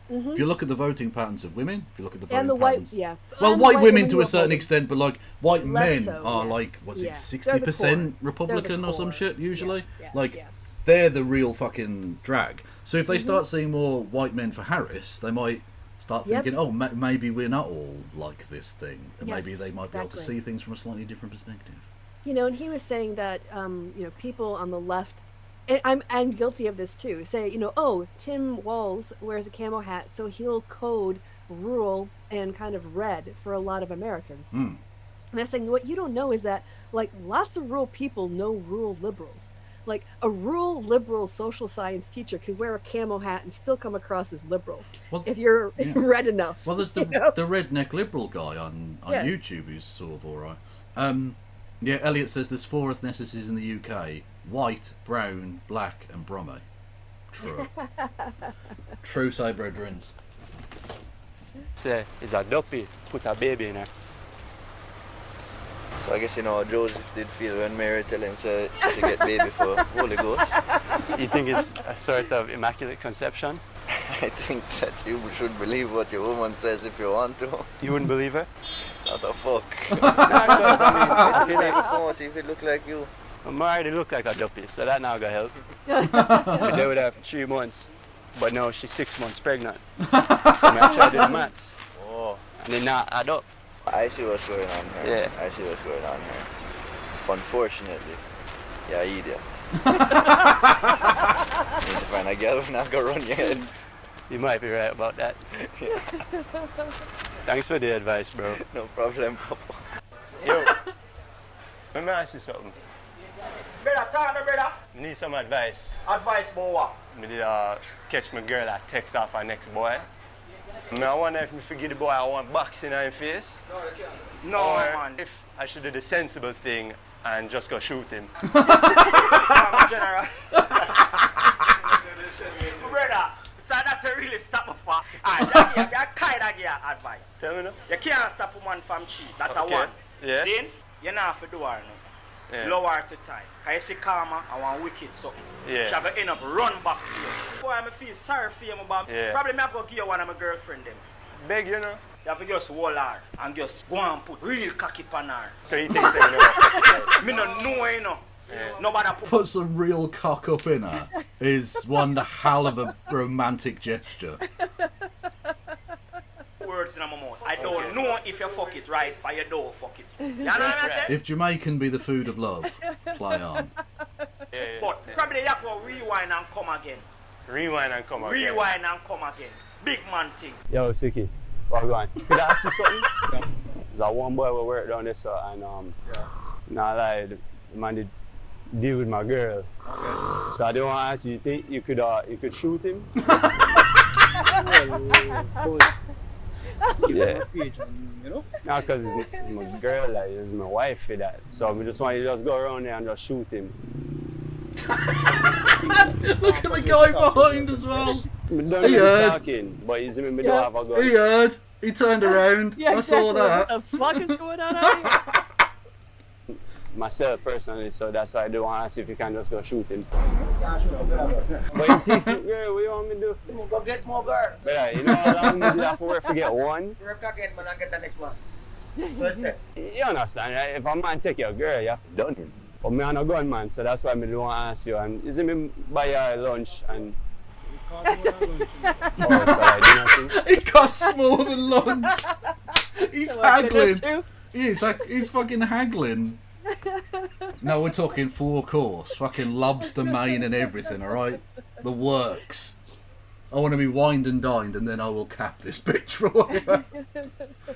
S3: Mm-hmm.
S2: If you look at the voting patterns of women, if you look at the voting
S3: and the
S2: patterns, well,
S3: and
S2: white women to a certain extent, but like white
S3: Less
S2: men
S3: so,
S2: are like, what's it,
S3: They're the
S2: 60%
S3: core.
S2: Republican
S3: They're
S2: or
S3: the
S2: some
S3: core.
S2: shit usually.
S3: Yeah,
S2: like they're the real fucking drag. So if they start seeing more white men for Harris, they might start thinking, oh, maybe we're not all like this thing, and maybe they might be able to see things from a slightly different perspective.
S3: And he was saying that, people on the left, and I'm guilty of this too, say, oh, Tim Walz wears a camo hat, so he'll code rural and kind of red for a lot of Americans. And they're saying, what you don't know is that, like, lots of rural people know rural liberals. Like, a rural liberal social science teacher can wear a camo hat and still come across as liberal, if you're red enough.
S2: Well, there's the redneck liberal guy on YouTube who's sort of alright. Elliot says there's 4 ethnicities in the UK: white, brown, black, and Brummy. True. True, say brethrens.
S18: Say, is a duppy, put a baby in her.
S19: So I guess Joseph did feel when Mary tell him so she get baby for Holy Ghost.
S18: You think it's a sort of immaculate conception?
S19: I think that you should believe what your woman says if you want to.
S18: You wouldn't believe her?
S19: Not a fuck.
S18: I feel like,
S19: oh, see if it look like you.
S18: I'm already look like a duppy, so that now gonna help. I've been with her for 3 months, but now she's 6 months pregnant. So I try to do the maths.
S19: Oh.
S18: And then not add up.
S19: I see what's going on here.
S15: Yeah.
S19: I see what's going on here. Unfortunately, you're an idiot. Need to find a girl who's not gonna run your head.
S15: You might be right about that. Thanks for the advice, bro.
S19: No problem, Papa.
S15: Yo, let me ask you something.
S4: Brother, talk to brother.
S15: I need some advice.
S4: Advice, boy, what?
S15: I did catch my girl that text off her next boy. I wonder if I forget the boy I want boxing on his face.
S4: No, you can't. No,
S15: or
S4: man.
S15: if I should do the sensible thing and just go shoot him.
S4: General. Brother, so that's a really stop a for. Alright, that kind of give advice.
S15: Tell me now.
S4: You can't stop a man from cheat. That's
S15: Okay.
S4: a one.
S15: Yeah.
S4: See? You not have to do her no.
S15: Yeah.
S4: Lower to time. Because you see Karma, I want wicked something.
S15: Yeah.
S4: She's going to end up run back to you. Boy, I feel sorry for you, but
S15: Yeah.
S4: probably me have to give you one of my girlfriend them.
S15: Beg, you know.
S4: You have to just hold her and just go and put real cocky on her.
S15: So you think so, you know?
S4: Me no know, you know.
S15: Yeah.
S4: Nobody
S2: Put some real cock up in her is one hell of a romantic gesture.
S4: words in my mouth. I don't know if you fuck it right, or you don't fuck it. You know what I'm saying?
S2: If Jamaican be the food of love, play on.
S4: But probably you have to rewind and come again.
S15: Rewind and come again.
S4: Rewind and come again. Big man thing.
S16: Yo, Siki, what going? Could I ask you something? There's a one boy who work down there, so, and not lie, the man did deal with my girl. Okay. So I don't want to ask you, you think you could shoot him? Yeah. You know? No, because it's my girl, like, it's my wife for that. So we just want you to just go around there and just shoot him.
S2: Look at the guy behind as well.
S16: He heard. Talking, but he's in the middle of a gun.
S2: He heard. He turned around.
S3: Yeah,
S2: I saw that.
S3: What the fuck is going on out here?
S16: Myself personally, so that's why I don't want to ask if you can just go shoot him. But you thief me, girl, what you want me to do?
S4: Go get more girl.
S16: But you know how long you have to work to get one?
S4: Work again, man, and get the next one. So that's it.
S16: You understand, right? If a man take your girl, you have to done him. But me, I'm a gun man, so that's why I don't want to ask you. And you see me buy your lunch and...
S2: It costs more than lunch. He's haggling. He's fucking haggling. No, we're talking 4 course, fucking lobster main and everything, alright? The works. I want to be wined and dined and then I will cap this bitch for whatever.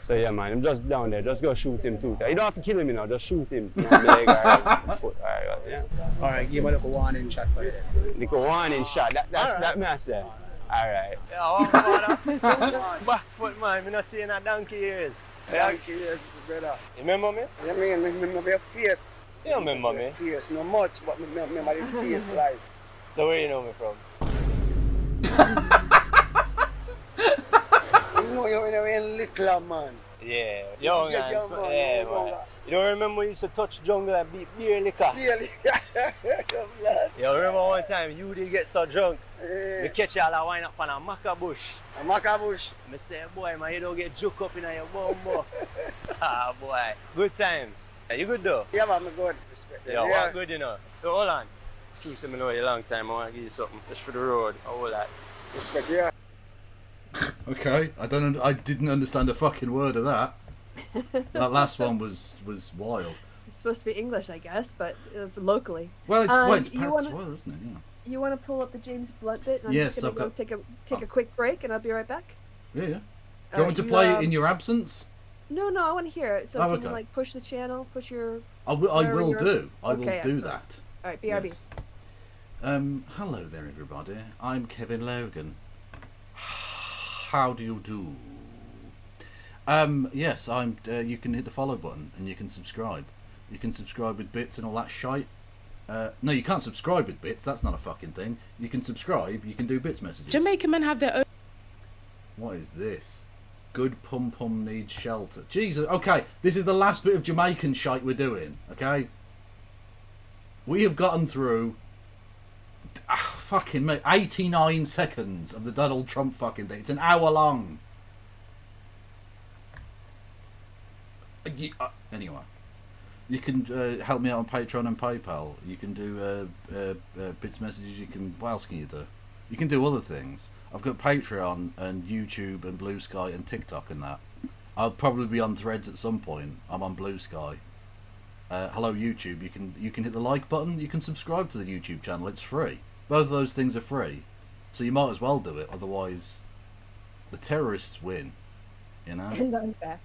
S16: So yeah, man, I'm just down there. Just go shoot him too. You don't have to kill him, you know. Just shoot him. You know, leg or foot. Alright, yeah.
S4: Alright, give him a little warning shot for you.
S16: Little warning shot. That me I say. Alright.
S15: Yeah, back foot, man. I'm not seeing a donkey ears.
S19: Donkey ears, brother.
S15: You remember me?
S19: I mean, I remember your face.
S15: You remember me?
S19: Face, no much, but I remember your face like.
S15: So where you know me from?
S19: You know you're a little man.
S15: Yeah, young
S19: Yeah,
S15: and
S19: young
S15: so,
S19: man,
S15: yeah,
S19: young
S15: man.
S19: man.
S15: You don't remember we used to touch jungle and beat beer liquor?
S19: Really?
S15: You remember one time you did get so drunk,
S19: Yeah.
S15: you catch y'all a wind up on a maca bush.
S19: A maca bush?
S15: I say, boy, man, you don't get juke up in your bum. Ah, boy. Good times. Yeah, you good though?
S19: Yeah, man, I'm good. Respect them.
S15: Yeah, what good, you know. So, hold on. Choose me know you a long time. I want to give you something just for the road. All that.
S19: Respect, yeah.
S2: Okay, I didn't understand a fucking word of that. That last one was wild.
S3: It's supposed to be English, I guess, but locally.
S2: Well, it's
S3: you
S2: Pat's
S3: wanna,
S2: well, isn't it? Yeah.
S3: You want to pull up the James Blunt bit? And I'm
S2: Yes,
S3: just gonna
S2: I've
S3: go
S2: got-
S3: take a quick break, and I'll be right back.
S2: Yeah, yeah. Do
S3: All
S2: you want me to play it in your absence?
S3: No, I want to hear it. So
S2: Oh,
S3: can
S2: okay.
S3: you like push the channel, push your?
S2: I will
S3: wherever
S2: do.
S3: you're-
S2: I will
S3: Okay,
S2: do
S3: excellent.
S2: that.
S3: All right, BRB.
S2: Yes. Hello there, everybody. I'm Kevin Logan. How do you do? Yes, I'm. You can hit the follow button and you can subscribe. You can subscribe with bits and all that shite. No, you can't subscribe with bits. That's not a fucking thing. You can subscribe. You can do bits messages.
S22: Jamaican men have their own.
S2: What is this? Good pum pum needs shelter. Jesus. Okay, this is the last bit of Jamaican shite we're doing. Okay. We have gotten through. Fucking mate, 89 seconds of the Donald Trump fucking thing. It's an hour long. Anyway, you can help me out on Patreon and PayPal. You can do bits messages. You can. What else can you do? You can do other things. I've got Patreon and YouTube and Blue Sky and TikTok and that. I'll probably be on Threads at some point. I'm on Blue Sky. Hello YouTube. You can hit the like button. You can subscribe to the YouTube channel. It's free. Both of those things are free, so you might as well do it. Otherwise, the terrorists win. You know.
S3: And I'm back.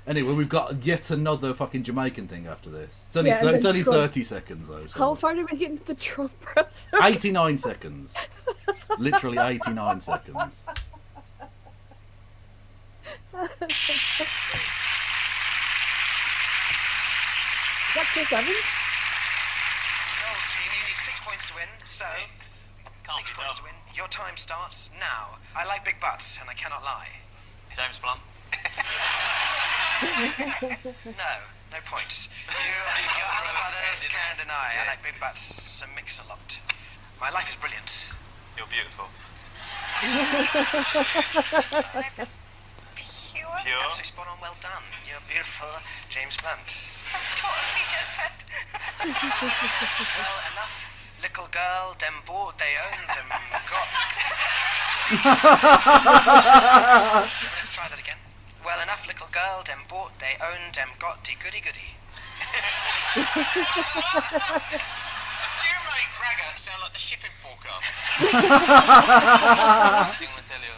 S2: Anyway, we've got yet another fucking Jamaican thing after this. It's only,
S3: Yeah,
S2: it's only
S3: Trump.
S2: 30 seconds though. So
S3: How far did we get into the Trump press?
S2: 89 seconds. Literally 89 seconds.
S3: Is that Chris Evans?
S6: Noel's team, you need 6 points to win. So, 6 points to win. Your time starts now. I like big butts, and I cannot lie. James Blunt. No points. Your other brothers can deny. I like big butts, so mix a lot. My life is brilliant. You're beautiful. Life is pure. Absolutely spot on. Well done. You're beautiful, James Blunt. Teacher's pet. Well, enough. Little girl, dem bought, they owned, dem got. Let's try that again. Well, enough, little girl, dem bought, they owned, dem got, de goody goody. You make Ragga sound like the shipping forecast. One thing I tell you,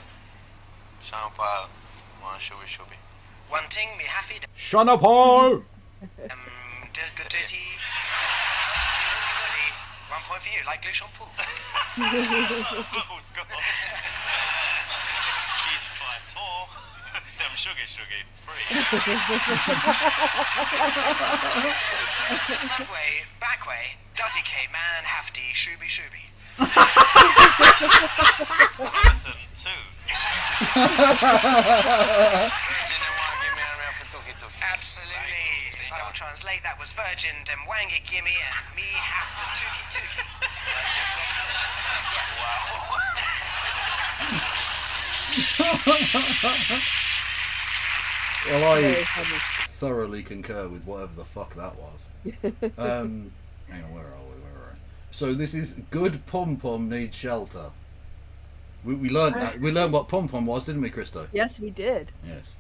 S6: Sean Paul, one shubby. One thing me happy.
S2: Shut Paul!
S6: Dirty. 1 point for you, like glue on pool. It's not a football score. East 5-4. Them shuggy, 3. Front way, back way, Dutty K man, hafty, shooby. Burton 2. Absolutely. So I'll translate, that was virgin, dem wangy gimme, and me have to tookie.
S2: Well, I thoroughly concur with whatever the fuck that was. Hang on, where are we? So this is good pom pom needs shelter. We learned that. We learned what pom pom was, didn't we, Christo?
S3: Yes, we did.
S2: Yes.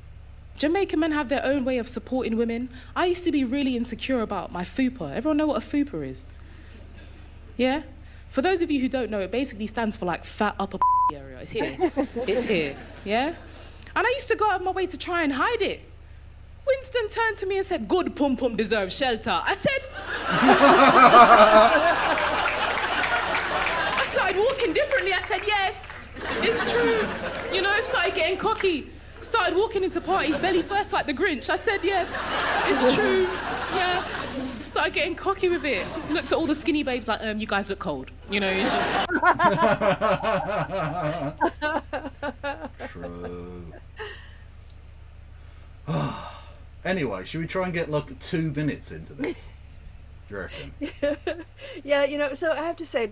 S22: Jamaican men have their own way of supporting women. I used to be really insecure about my fupa. Everyone know what a fupa is? Yeah? For those of you who don't know, it basically stands for like fat upper area. It's here. It's here. Yeah? And I used to go out of my way to try and hide it. Winston turned to me and said, good pum pum deserves shelter. I said... I started walking differently. I said, yes, it's true. You know, I started getting cocky. Started walking into parties belly first like the Grinch. I said, yes, it's true. Yeah. Started getting cocky with it. Looked at all the skinny babes like, you guys look cold. You know, it's just...
S2: True. Anyway, should we try and get like 2 minutes into this? Do you reckon?
S3: Yeah, you know, so I have to say,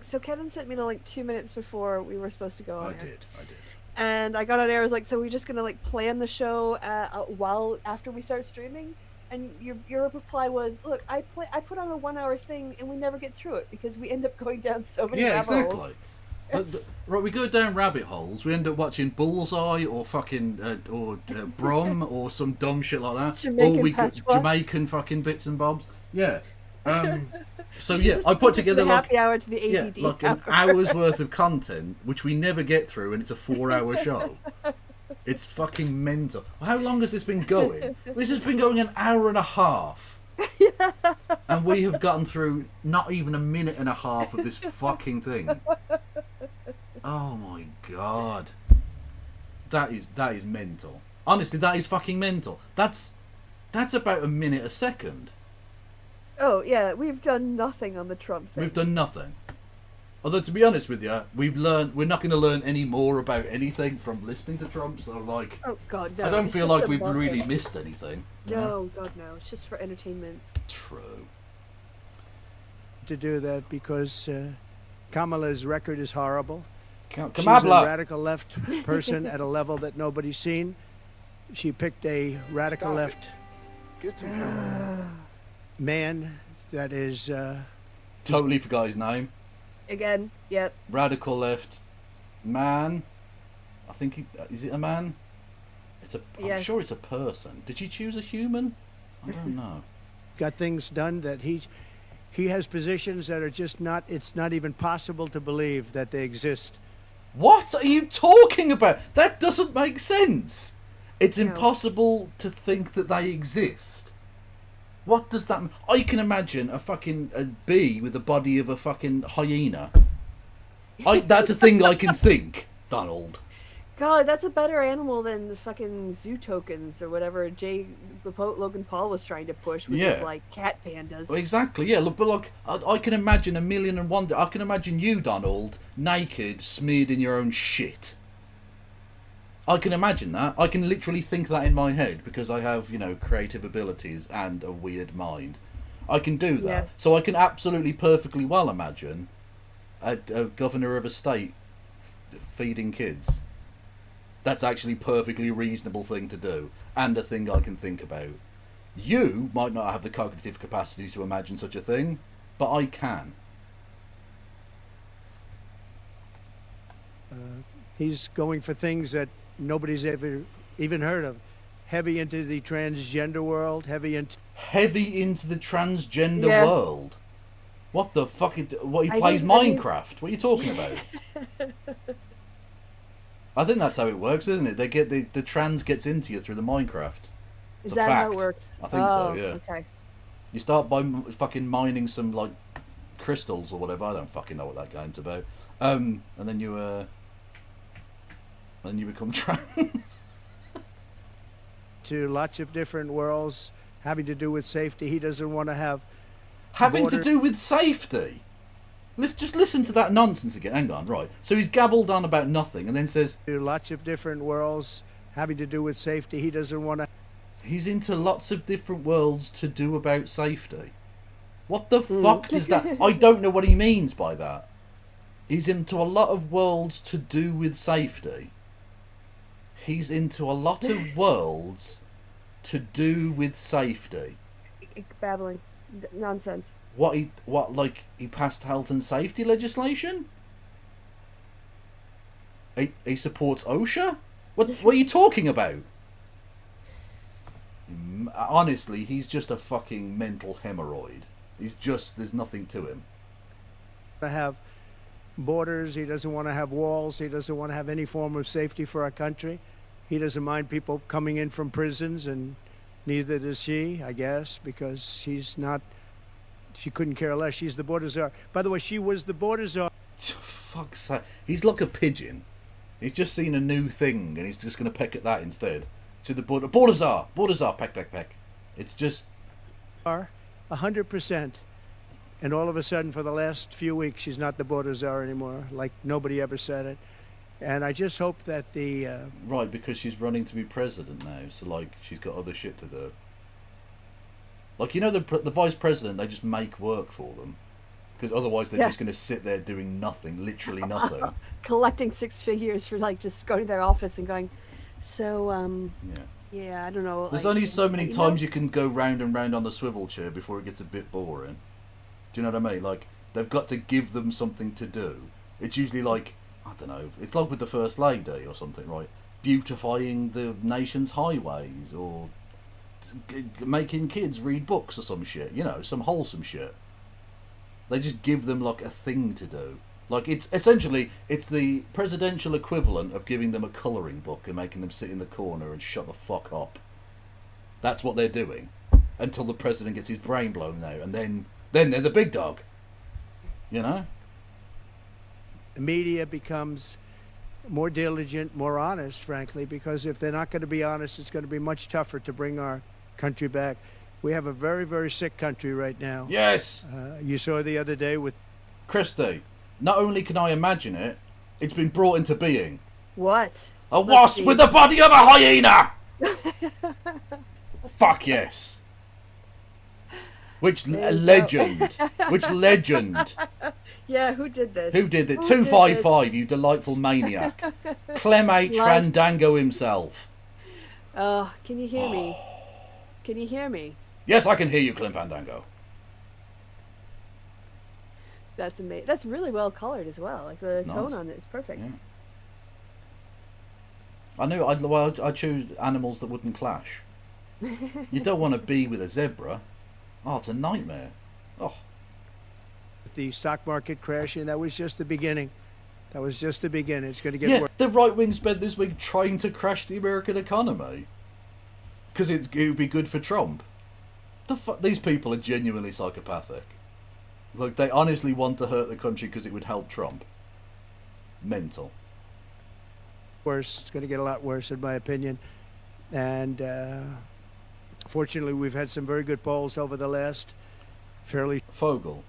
S3: so Kevin sent me the link 2 minutes before we were supposed to go on air.
S2: I did.
S3: And I got on air, I was like, so we're just gonna like plan the show after we start streaming? And your reply was, look, I put on a 1 hour thing and we never get through it because we end up going down so many rabbit holes.
S2: Right, we go down rabbit holes. We end up watching Bullseye or fucking Brom or some dumb shit like that. Jamaican fucking bits and bobs. Yeah. So yeah, I put together like
S3: happy hour to the ADD
S2: like an hour's worth of content, which we never get through, and it's a 4-hour show. It's fucking mental. How long has this been going? This has been going an hour and a half. And we have gotten through not even a minute and a half of this fucking thing. Oh my god. That is mental. Honestly, that is fucking mental. That's about a minute a second.
S3: Oh yeah, we've done nothing on the Trump thing.
S2: We've done nothing. Although, to be honest with you, we're not going to learn any more about anything from listening to Trump, so like...
S3: Oh god, no.
S2: I don't feel like we've really missed anything.
S3: No, god no. It's just for entertainment.
S2: True.
S12: To do that because Kamala's record is horrible. She's a
S2: Kamala.
S12: radical left person at a level that nobody's seen. She picked a radical left man that is...
S2: Totally forgot his name.
S3: Again, yep.
S2: Radical left man. I think is it a man? I'm sure it's a person. Did you choose a human? I don't know.
S12: Got things done that he has positions that are just not. It's not even possible to believe that they exist.
S2: What are you talking about? That doesn't make sense. It's impossible to think that they exist. What does that mean? I can imagine a bee with the body of a fucking hyena. That's a thing I can think, Donald.
S3: God, that's a better animal than the fucking zoo tokens or whatever Logan Paul was trying to push with his like cat pandas.
S2: Well, exactly, yeah. Look, but look, I can imagine a million and one. I can imagine you, Donald, naked, smeared in your own shit. I can imagine that. I can literally think that in my head because I have, creative abilities and a weird mind. I can do that.
S3: Yes.
S2: So I can absolutely perfectly well imagine a governor of a state feeding kids. That's actually a perfectly reasonable thing to do, and a thing I can think about. You might not have the cognitive capacity to imagine such a thing, but I can.
S12: He's going for things that nobody's ever even heard of. Heavy into the transgender world, heavy into
S2: the transgender world. What the fuck? He plays Minecraft. What are you talking about? I think that's how it works, isn't it? They get the trans gets into you through the Minecraft.
S3: Is that how it works?
S2: I think so. Yeah.
S3: Okay.
S2: You start by fucking mining some like crystals or whatever. I don't fucking know what that game's about. And then you become trans.
S12: To lots of different worlds having to do with safety. He doesn't want to have
S2: to do with safety. Let's just listen to that nonsense again. Hang on, right. So he's gabbled on about nothing and then says...
S12: Lots of different worlds having to do with safety. He doesn't want to...
S2: He's into lots of different worlds to do about safety. What the fuck does that... I don't know what he means by that. He's into a lot of worlds to do with safety. He's into a lot of worlds to do with safety.
S3: Babbling. Nonsense.
S2: He passed health and safety legislation? He supports OSHA? What are you talking about? Honestly, he's just a fucking mental hemorrhoid. There's nothing to him.
S12: To have borders, he doesn't want to have walls, he doesn't want to have any form of safety for our country. He doesn't mind people coming in from prisons, and neither does she, I guess, because she couldn't care less. She's the border czar. By the way, she was the border czar.
S2: Fuck's sake. He's like a pigeon. He's just seen a new thing and he's just going to peck at that instead. To the border czar, peck, peck, peck. It's just...
S12: 100%. And all of a sudden, for the last few weeks, she's not the border czar anymore. Like, nobody ever said it. And I just hope that the...
S2: Right, because she's running to be president now, so, like, she's got other shit to do. Like, the vice president, they just make work for them. Because otherwise they're just going to sit there doing nothing, literally nothing.
S3: Collecting six figures for, like, just going to their office and going, so, yeah, I don't know.
S2: There's only so many times you can go round and round on the swivel chair before it gets a bit boring. Do you know what I mean? Like, they've got to give them something to do. It's usually like, I don't know, it's like with the First Lady or something, right? Beautifying the nation's highways, or making kids read books or some shit, some wholesome shit. They just give them like a thing to do. Like, it's the presidential equivalent of giving them a colouring book and making them sit in the corner and shut the fuck up. That's what they're doing until the president gets his brain blown out, and then they're the big dog. The
S12: media becomes more diligent, more honest, frankly, because if they're not going to be honest, it's going to be much tougher to bring our country back. We have a very, very sick country right now.
S2: Yes.
S12: You saw the other day with...
S2: Christy, not only can I imagine it, it's been brought into being.
S3: What?
S2: A wasp with the body of a hyena! Fuck yes. Which legend? Which legend?
S3: Yeah, who did this?
S2: Who did it? 255, you delightful maniac. Clem H. Fandango himself.
S3: Oh, can you hear me? Can you hear me?
S2: Yes, I can hear you, Clem Fandango.
S3: That's amazing. That's really well colored as well. Like, the tone
S2: Nice.
S3: on it is perfect.
S2: Yeah. I knew. I choose animals that wouldn't clash. You don't want to be with a zebra. Oh, it's a nightmare. Oh.
S12: The stock market crashing, that was just the beginning. That was just the beginning. It's going to get worse.
S2: The right wing spent this week trying to crash the American economy because it would be good for Trump. These people are genuinely psychopathic. Like, they honestly want to hurt the country because it would help Trump. Mental.
S12: Worse. It's going to get a lot worse, in my opinion. And fortunately, we've had some very good polls over the last fairly...
S2: Fogel,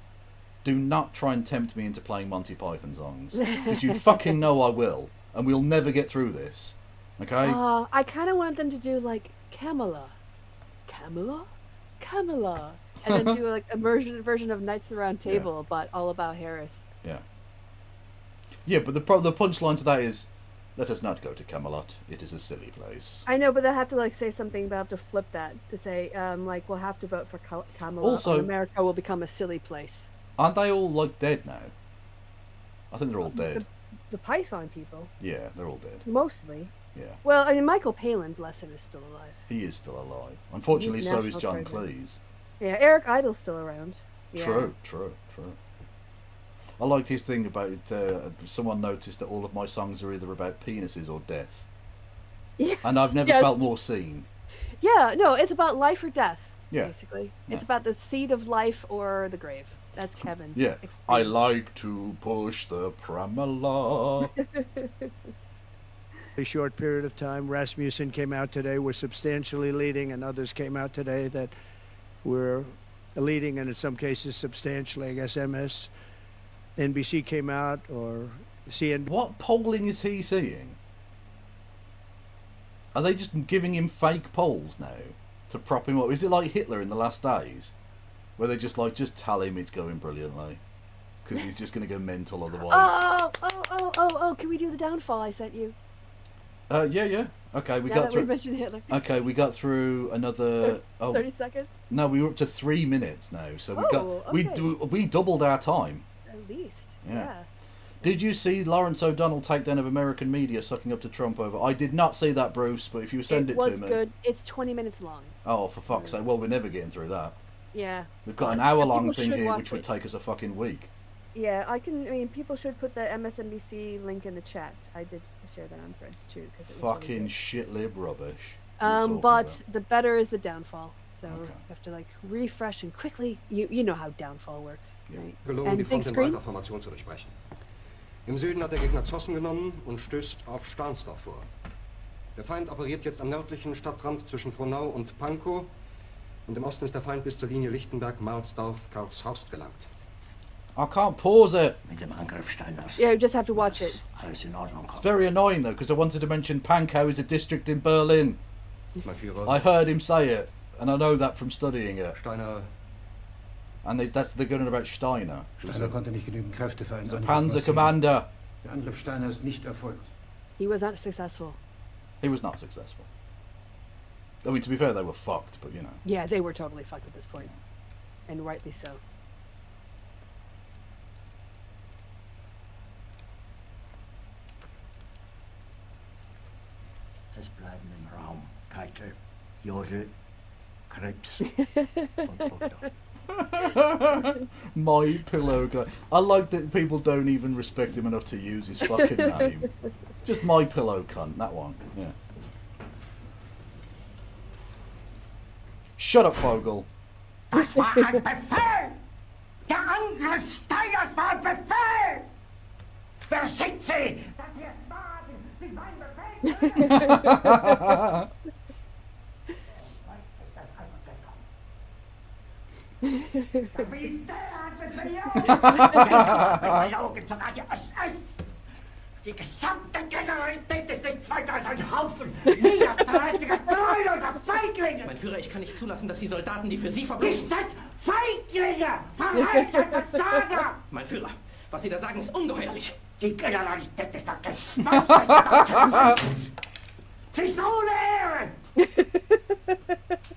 S2: do not try and tempt me into playing Monty Python songs. Because you fucking know I will. And we'll never get through this. Okay?
S3: I kind of want them to do, like, Kamala. Kamala? Kamala. And then do, like, a version of Knights of the Round Table, but all about Harris.
S2: Yeah. Yeah, but the punchline to that is, let us not go to Camelot. It is a silly place.
S3: I know, but they'll have to, like, say something, they'll have to flip that to say, like, we'll have to vote for Kamala.
S2: Also,
S3: and America will become a silly place.
S2: Aren't they all, like, dead now? I think they're all dead.
S3: The Python people.
S2: Yeah, they're all dead.
S3: Mostly.
S2: Yeah.
S3: Well, I mean, Michael Palin, bless him, is still alive.
S2: He is still alive. Unfortunately, so is John Cleese.
S3: Yeah, Eric Idle's still around. Yeah.
S2: True. I liked his thing about someone noticed that all of my songs are either about penises or death. Yeah. And I've never felt more seen.
S3: Yeah, no, it's about life or death, basically.
S2: Yeah.
S3: It's about the seed of life or the grave. That's Kevin.
S2: Yeah. I like to push the Pramela.
S12: A short period of time. Rasmussen came out today, we're substantially leading, and others came out today that we're leading, and in some cases substantially. I guess NBC came out, or CNBC.
S2: What polling is he seeing? Are they just giving him fake polls now to prop him up? Is it like Hitler in the last days, where they just tell him it's going brilliantly because he's just going to go mental otherwise?
S3: Oh! Can we do the downfall I sent you?
S2: Yeah. Okay, we
S3: now
S2: got
S3: that
S2: through.
S3: We mentioned Hitler.
S2: Okay, we got through another
S3: 30 seconds.
S2: No, we were up to 3 minutes now, so we doubled our time.
S3: At least.
S2: Yeah. Did you see Lawrence O'Donnell takedown of American media sucking up to Trump over? I did not see that, Bruce, but if you send it to me.
S3: It was good. It's 20 minutes long.
S2: Oh, for fuck's sake. Well, we're never getting through that.
S3: Yeah.
S2: We've got an hour-long thing here, which would take us a fucking week.
S3: Yeah, I mean, people should put the MSNBC link in the chat. I did share that on Threads, too. Cause it was
S2: fucking shit lib rubbish.
S3: But the better is the downfall. So you have to, like, refresh and quickly. You know how downfall works, right?
S5: Gelungen, die Front in breiter Formation zu durchbrechen. Im Süden hat der Gegner Zossen genommen und stößt auf Stahnsdorf vor. Der Feind operiert jetzt am nördlichen Stadtrand zwischen Frohnau und Pankow, und im Osten ist der Feind bis zur Linie Lichtenberg-Marsdorf-Karlshorst gelangt.
S2: I can't pause it.
S3: Yeah, you just have to watch it.
S2: It's very annoying though, because I wanted to mention Pankow is a district in Berlin. I heard him say it, and I know that from studying it.
S5: Steiner.
S2: And they're going on about Steiner.
S5: Steiner konnte nicht genügend Kräfte für einen
S2: The Panzer Commander.
S5: Der Angriff Steiner ist nicht erfolgt.
S3: He was not successful.
S2: He was not successful. I mean, to be fair, they were fucked, but you know.
S3: Yeah, they were totally fucked at this point, and rightly so.
S7: Es bleiben im Raum Keitel, Jodel, Krebs
S2: My Pillow guy. I like that people don't even respect him enough to use his fucking name. Just My Pillow cunt, that one. Yeah. Shut up, Vogel.
S23: Das war ein Befehl! Der Angriff Steiners war ein Befehl! Wer schickt Sie? Das hier ist Wagen, Sie mein Befehl! Die gesamte Generalität ist nichts weiter als ein Haufen niederträchtiger, treuloser Feiglinge!
S24: Mein Führer, ich kann nicht zulassen, dass die Soldaten, die für Sie verbringen...
S23: Nicht als Feiglinge! Verreiter, Versager!
S24: Mein Führer, was Sie da sagen, ist ungeheuerlich!
S23: Die Generalität ist das Geschmack des deutschen Volkes! Sie ist ohne Ehre!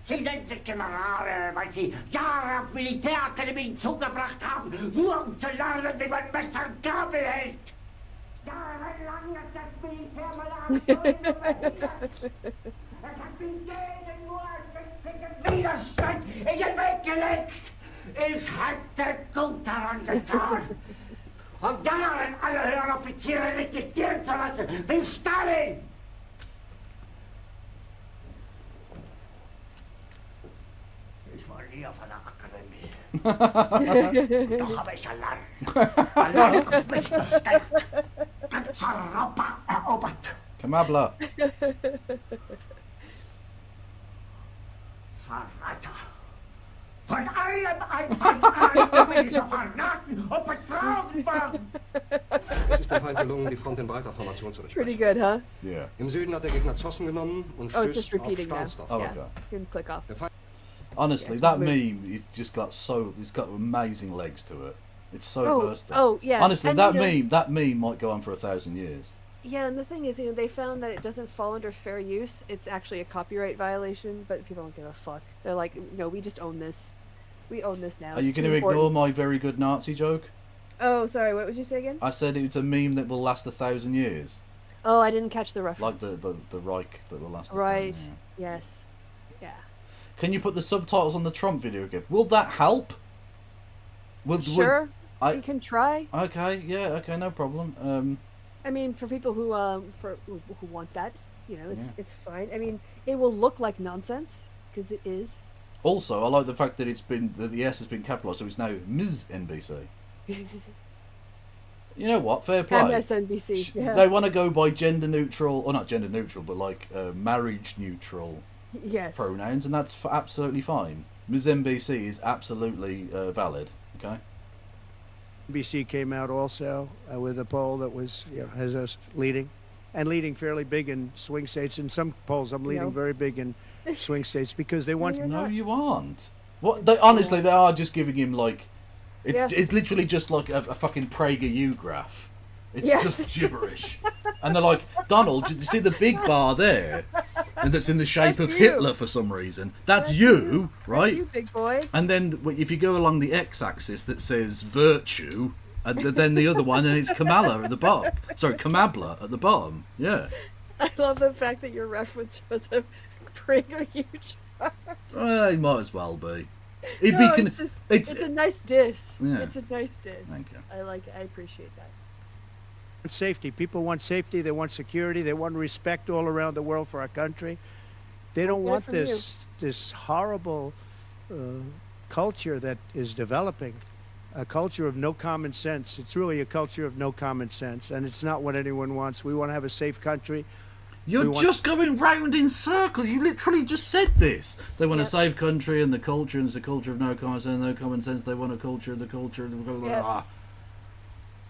S23: Sie nennen sich Generale, weil Sie Jahre auf Militärakademien zugebracht haben, nur um zu lernen, wie man Messer und Gabel hält! Jahrelang hat das Militär hat mich jeden nur als Widerstand in den Weg gelegt. Ich hätte gut daran getan, von Jahren alle höheren Offiziere registrieren zu lassen, wie Stalin. Ich war nie auf einer Akademie. Doch habe ich allein auf mich gestellt, ganz Europa erobert.
S2: Kamala.
S23: Verräter. Von allem bin ich so verraten und betrogen worden.
S5: Es ist dem Feind gelungen, die Front in breiter Formation zu
S3: Pretty
S5: durchbrechen.
S3: good, huh?
S2: Yeah.
S5: Im Süden hat der Gegner Zossen genommen und
S3: Oh, it's just
S5: stößt auf
S3: repeating now.
S5: Stahnsdorf.
S2: Oh,
S3: Yeah,
S2: okay.
S3: you can click off.
S2: Honestly,
S3: Yeah,
S2: that
S3: it's weird.
S2: meme, it's got amazing legs to it. It's so
S3: Oh,
S2: versatile.
S3: oh, yeah.
S2: Honestly,
S3: And,
S2: that
S3: you know-
S2: that meme might go on for 1,000 years.
S3: Yeah, and the thing is, they found that it doesn't fall under fair use. It's actually a copyright violation, but people don't give a fuck. They're like, no, we just own this. We own this now.
S2: Are you
S3: It's too
S2: going to ignore
S3: important."
S2: my very good Nazi joke?
S3: Oh, sorry. What would you say again?
S2: I said it's a meme that will last 1,000 years.
S3: Oh, I didn't catch the
S2: Like
S3: reference.
S2: the Reich that will last 1,000
S3: Right.
S2: years.
S3: Yes. Yeah.
S2: Can you put the subtitles on the Trump video again? Will that help?
S3: Sure.
S2: I-
S3: You can try.
S2: Okay, yeah, okay, no problem.
S3: I mean, for people who who want that, it's fine. I mean, it will look like nonsense because it is.
S2: Also, I like the fact that the S has been capitalised, so it's now Ms. NBC. You know what? Fair play.
S3: MSNBC. Yeah.
S2: They want to go by gender neutral, or not gender neutral, but like marriage neutral
S3: Yes.
S2: pronouns, and that's absolutely fine. Ms. NBC is absolutely valid. Okay.
S12: NBC came out also with a poll that was has us leading, and leading fairly big in swing states. In some polls, I'm leading
S3: No.
S12: very big in swing states because they want.
S2: No, you aren't. What? Honestly, they are just giving him like, it's
S12: Yeah.
S2: it's literally just like a fucking PragerU graph. It's
S3: Yes.
S2: just gibberish, and they're like, Donald, do you see the big bar there, and that's in the shape of
S3: you.
S2: Hitler for some reason? That's you, right?
S3: That's you, big boy.
S2: And then if you go along the x-axis that says virtue, and then the other one, and it's Kamala at the bottom. Sorry, Kamabla at the bottom. Yeah.
S3: I love the fact that your reference was a PragerU chart.
S2: Well, it might as well be.
S3: It's a nice diss.
S2: Yeah.
S3: It's a nice diss.
S2: Thank you.
S3: I appreciate that.
S12: Safety. People want safety. They want security. They want respect all around the world for our country. They don't
S3: Get it
S12: want
S3: from
S12: this horrible culture that is developing, a culture of no common sense. It's really a culture of no common sense, and it's not what anyone wants. We want to have a safe country.
S2: You're just going round in circles. You literally just said this. They want a safe country, and the culture, and it's a culture of no common sense. No common sense. They want a culture. The culture. Blah, blah, blah.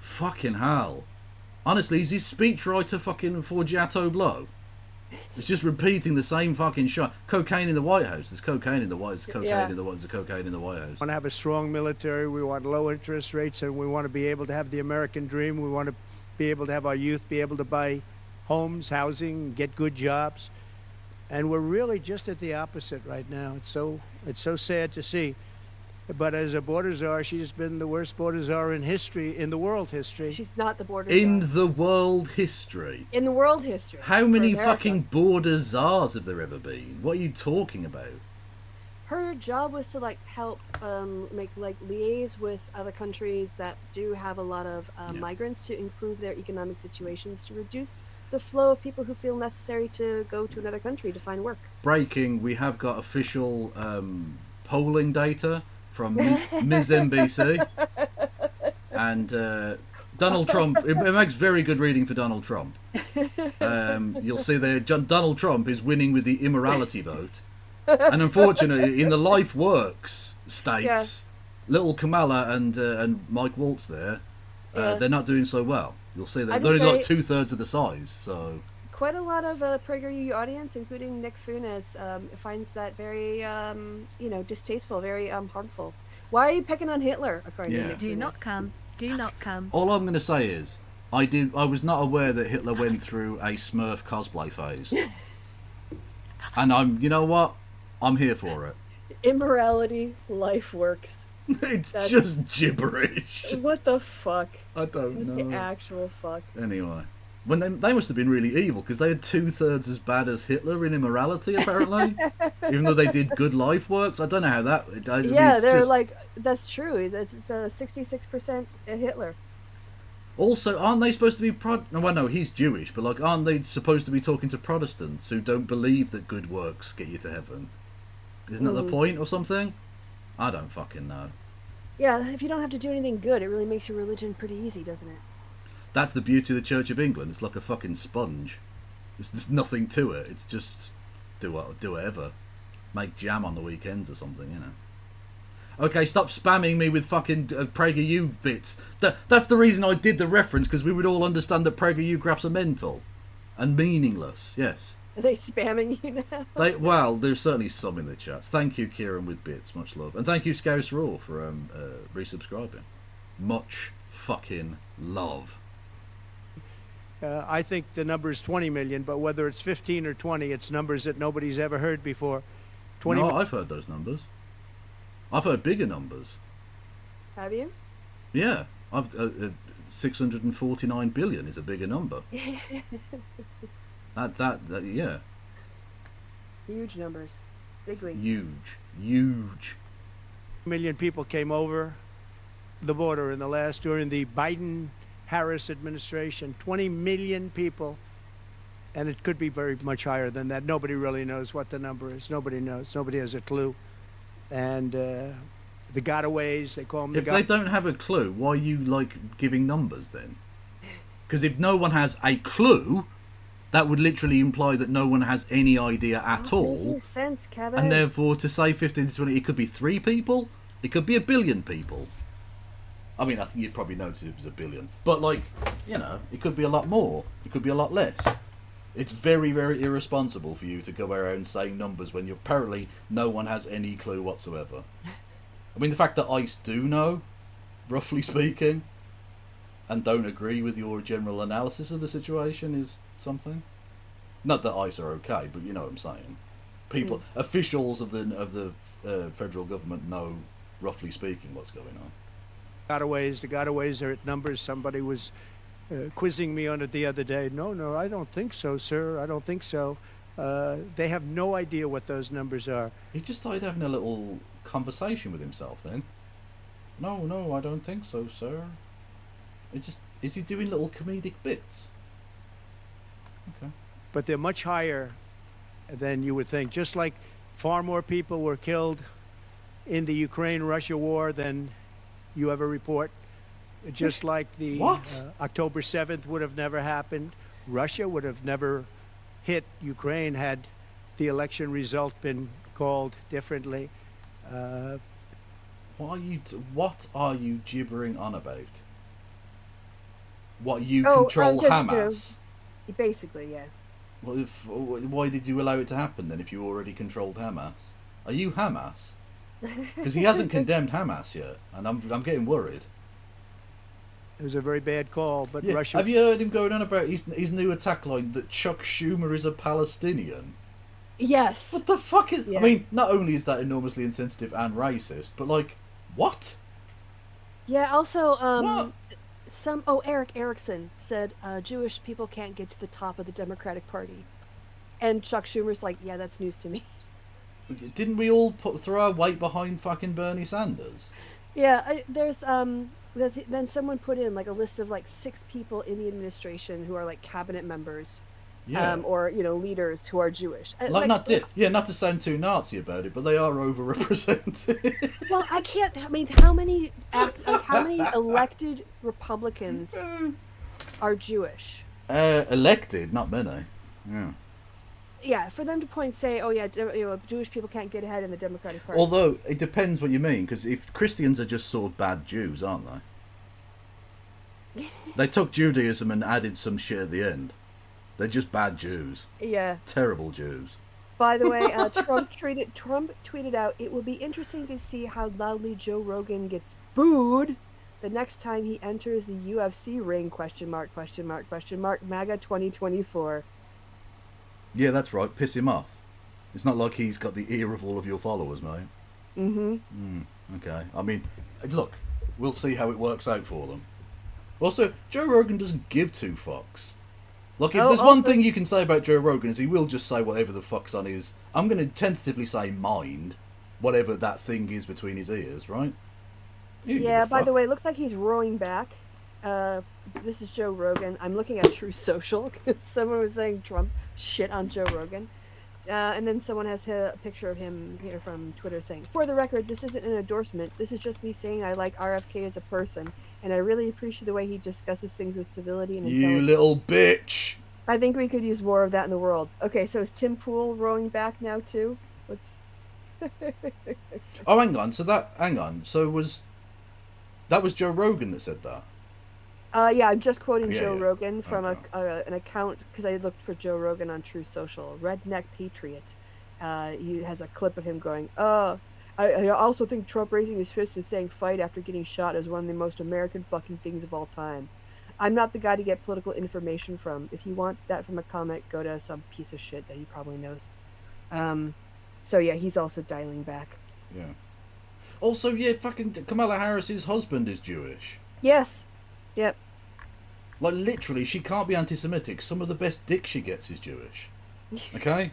S2: Fucking hell. Honestly, is his speechwriter fucking Forgiato Blow? It's just repeating the same fucking shot. Cocaine in the White House. There's cocaine in the White House. Cocaine in the White House. There's cocaine in the White House.
S12: We want to have a strong military. We want low interest rates, and we want to be able to have the American dream. We want to be able to have our youth be able to buy homes, housing, get good jobs. And we're really just at the opposite right now. It's so sad to see. But as a border czar, she's been the worst border czar in history, in the world history.
S3: She's not the border
S2: In
S3: czar.
S2: the world history.
S3: In the world history.
S2: How many
S3: for America.
S2: fucking border czars have there ever been? What are you talking about?
S3: Her job was to help liaise with other countries that do have a lot of migrants to improve their economic situations, to reduce the flow of people who feel necessary to go to another country to find work.
S2: Breaking, we have got official polling data from Ms. NBC. And Donald Trump, it makes very good reading for Donald Trump. You'll see there, Donald Trump is winning with the immorality vote. And unfortunately, in the life works states, little Kamala and Mike Waltz there, they're not doing so well. You'll see they've only got 2/3 of the size. So
S3: Quite a lot of PragerU audience, including Nick Funes, finds that very, distasteful, very harmful. Why are you picking on Hitler? According to Nick
S9: Do
S3: Funes?
S9: not come. Do not come.
S2: all I'm going to say is, I was not aware that Hitler went through a Smurf cosplay phase. And you know what? I'm here for it.
S3: Immorality, life works.
S2: It's just gibberish.
S3: What the fuck?
S2: I don't know.
S3: The actual fuck.
S2: Anyway, when they must have been really evil because they had 2/3 as bad as Hitler in immorality, apparently. Even though they did good life works, I don't know how that.
S3: Yeah, they're just... like that's true. It's 66% Hitler.
S2: Also, aren't they supposed to be well, no, he's Jewish, but like, aren't they supposed to be talking to Protestants who don't believe that good works get you to heaven? Isn't that the point or something? I don't fucking know.
S3: Yeah, if you don't have to do anything good, it really makes your religion pretty easy, doesn't it?
S2: That's the beauty of the Church of England. It's like a fucking sponge. There's nothing to it. It's just do whatever. Make jam on the weekends or something, you know. Okay, stop spamming me with fucking PragerU bits. That's the reason I did the reference, because we would all understand that PragerU graphs are mental and meaningless. Yes.
S3: Are they spamming you now?
S2: Well, there's certainly some in the chats. Thank you, Kieran, with bits. Much love. And thank you, Scouse Raw, for resubscribing. Much fucking love.
S12: I think the number is 20 million, but whether it's 15 or 20, it's numbers that nobody's ever heard before.
S2: I've heard those numbers. I've heard bigger numbers.
S3: Have you?
S2: Yeah. 649 billion is a bigger number. Yeah.
S3: Huge numbers. Big league.
S2: Huge.
S12: Million people came over the border during the Biden-Harris administration. 20 million people. And it could be very much higher than that. Nobody really knows what the number is. Nobody knows. Nobody has a clue. And the gotaways, they call them.
S2: If they don't have a clue, why are you like giving numbers then? Because if no one has a clue, that would literally imply that no one has any idea at all.
S3: Makes sense, Kevin.
S2: And therefore, to say 15 to 20, it could be 3 people. It could be 1 billion people. I mean, I think you'd probably notice if it was 1 billion. But like, you know, it could be a lot more. It could be a lot less. It's very, very irresponsible for you to go around saying numbers when apparently no one has any clue whatsoever. I mean, the fact that ICE do know, roughly speaking, and don't agree with your general analysis of the situation is something. Not that ICE are okay, but you know what I'm saying. People, officials of the federal government know, roughly speaking, what's going on.
S12: The gotaways are at numbers. Somebody was quizzing me on it the other day. No, I don't think so, sir. I don't think so. They have no idea what those numbers are.
S2: He just started having a little conversation with himself then. No, I don't think so, sir. Is he doing little comedic bits? Okay.
S12: But they're much higher than you would think. Just like far more people were killed in the Ukraine-Russia war than you ever report. Just like the October 7th would have never happened. Russia would have never hit Ukraine had the election result been called differently.
S2: What are you gibbering on about? What, you control Hamas?
S3: Basically, yeah.
S2: Well, why did you allow it to happen then if you already controlled Hamas? Are you Hamas? Because he hasn't condemned Hamas yet, and I'm getting worried.
S12: It was a very bad call, but yeah. Russia...
S2: Have you heard him going on about his new attack line that Chuck Schumer is a Palestinian?
S3: Yes.
S2: What the fuck is... Yeah. I mean, not only is that enormously insensitive and racist, but like, what?
S3: Yeah, also, Eric Erickson said Jewish people can't get to the top of the Democratic Party. And Chuck Schumer's like, yeah, that's news to me.
S2: Didn't we all throw our weight behind fucking Bernie Sanders?
S3: Yeah, then someone put in like a list of like 6 people in the administration who are like cabinet members, or leaders who are Jewish.
S2: Not to sound too Nazi about it, but they are overrepresented.
S3: Well, I mean, how many elected Republicans are Jewish?
S2: Elected, not many. Yeah.
S3: Yeah, for them to say, oh yeah, Jewish people can't get ahead in the Democratic Party.
S2: Although it depends what you mean, because if Christians are just sort of bad Jews, aren't they? They took Judaism and added some shit at the end. They're just bad Jews.
S3: Yeah.
S2: Terrible Jews.
S3: By the way, Trump tweeted out, it will be interesting to see how loudly Joe Rogan gets booed the next time he enters the UFC ring, ? MAGA 2024.
S2: Yeah, that's right. Piss him off. It's not like he's got the ear of all of your followers, mate.
S3: Mm-hmm.
S2: Okay. I mean, look, we'll see how it works out for them. Also, Joe Rogan doesn't give two fucks. Like, if there's one thing you can say about Joe Rogan is he will just say whatever the fuck's on his... I'm going to tentatively say mind, whatever that thing is between his ears, right?
S3: Yeah, by the way, it looks like he's rowing back. This is Joe Rogan. I'm looking at True Social because someone was saying Trump shit on Joe Rogan. And then someone has a picture of him here from Twitter saying, for the record, this isn't an endorsement. This is just me saying I like RFK as a person, and I really appreciate the way he discusses things with civility and intelligence.
S2: You little bitch!
S3: I think we could use more of that in the world. Okay, so is Tim Pool rowing back now too? What's...
S2: Oh, hang on. So that was Joe Rogan that said that?
S3: Yeah, I'm just quoting Joe
S2: yeah.
S3: Rogan from an account, because I looked for Joe Rogan on True Social. Redneck Patriot. He has a clip of him going, I also think Trump raising his fist and saying fight after getting shot is one of the most American fucking things of all time. I'm not the guy to get political information from. If you want that from a comic, go to some piece of shit that he probably knows. So yeah, he's also dialing back.
S2: Yeah. Also, yeah, fucking Kamala Harris's husband is Jewish.
S3: Yes. Yep.
S2: Like, literally, she can't be anti-Semitic. Some of the best dick she gets is Jewish. Okay?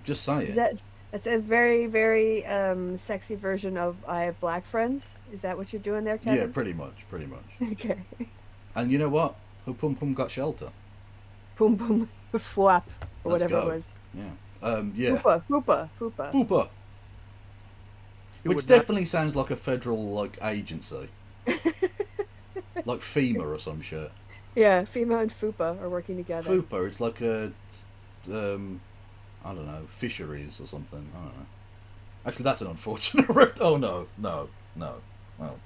S2: Just saying.
S3: That's a very, very sexy version of I have black friends. Is that what you're doing there, Kevin?
S2: Yeah, pretty much.
S3: Okay.
S2: And you know what? Her pum pum got shelter.
S3: Pum pum flap, or
S2: Let's
S3: whatever
S2: go.
S3: it was.
S2: Yeah. Yeah.
S3: Hoopa.
S2: Which definitely sounds like a federal, like, agency. Like FEMA or some shit.
S3: Yeah, FEMA and FUPA are working together.
S2: FUPA, it's like a, I don't know, fisheries or something. I don't know. Actually, that's an unfortunate route. Oh, no. Oh,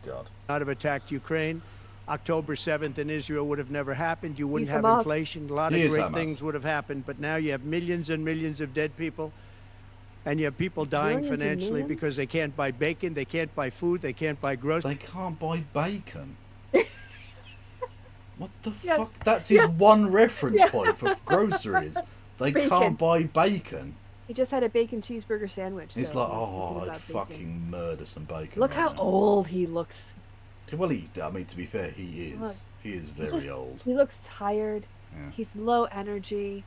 S2: God.
S12: Not have attacked Ukraine. October 7th in Israel would have never happened. You wouldn't
S3: He's
S12: have
S3: Hamas.
S12: inflation. A lot of
S2: He is
S12: great
S2: Hamas.
S12: things would have happened. But now you have millions and millions of dead people. And you have people dying
S3: Millions and
S12: financially
S3: millions?
S12: because they can't buy bacon, they can't buy food, they can't buy groceries.
S2: They can't buy bacon. What the
S3: Yes.
S2: fuck? That's his one reference
S3: Yeah.
S2: point for groceries. They
S3: Bacon.
S2: can't buy bacon.
S3: He just had a bacon cheeseburger sandwich.
S2: It's
S3: so
S2: like,
S3: he's thinking
S2: oh, I'd
S3: about bacon.
S2: fucking murder some bacon.
S3: Look
S2: right
S3: how
S2: now.
S3: old he looks.
S2: Well, I mean, to be fair, he is.
S3: Look,
S2: He is very old.
S3: He looks tired.
S2: Yeah.
S3: He's low energy.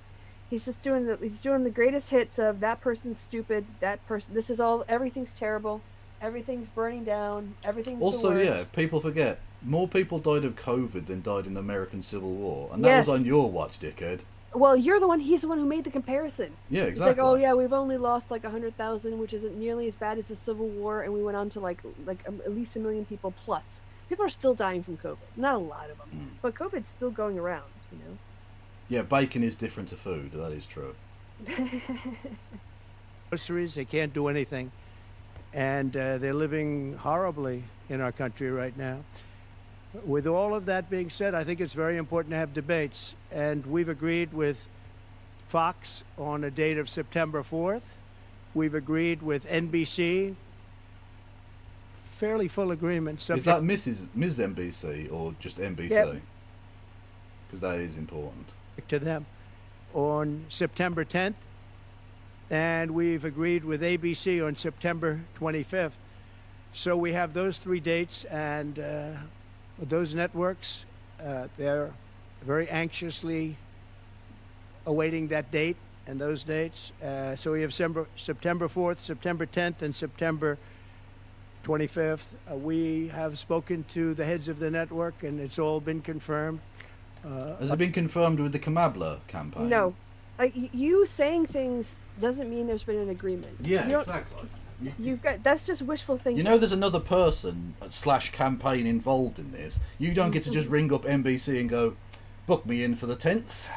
S3: He's just doing the greatest hits of that person's stupid. That person. This is all. Everything's terrible. Everything's burning down. Everything's
S2: Also,
S3: the worst.
S2: yeah, people forget. More people died of COVID than died in the American Civil War. And that was
S3: Yes.
S2: on your watch, dickhead.
S3: Well, you're the one. He's the one who made the comparison.
S2: Yeah,
S3: It's
S2: exactly.
S3: like, oh yeah, we've only lost like 100,000, which isn't nearly as bad as the Civil War, and we went on to like at least 1 million people plus. People are still dying from COVID. Not a lot of them, but COVID's still going around. You know.
S2: Yeah, bacon is different to food. That is true.
S12: Groceries, they can't do anything. And they're living horribly in our country right now. With all of that being said, I think it's very important to have debates. And we've agreed with Fox on a date of September 4th. We've agreed with NBC. Fairly full agreement.
S2: Is that Ms. NBC or just NBC?
S12: Yep.
S2: Because that is important.
S12: To them on September 10th. And we've agreed with ABC on September 25th. So we have those 3 dates, and those networks, they're very anxiously awaiting that date and those dates. So we have September 4th, September 10th, and September 25th. We have spoken to the heads of the network, and it's all been confirmed.
S2: Has it been confirmed with the Kamala campaign?
S3: No, like you saying things doesn't mean there's been an agreement.
S2: Yeah,
S3: You don't-
S2: exactly.
S3: You've got that's just wishful thinking.
S2: You know there's another person / campaign involved in this. You don't get to just ring up NBC and go, book me in for the 10th.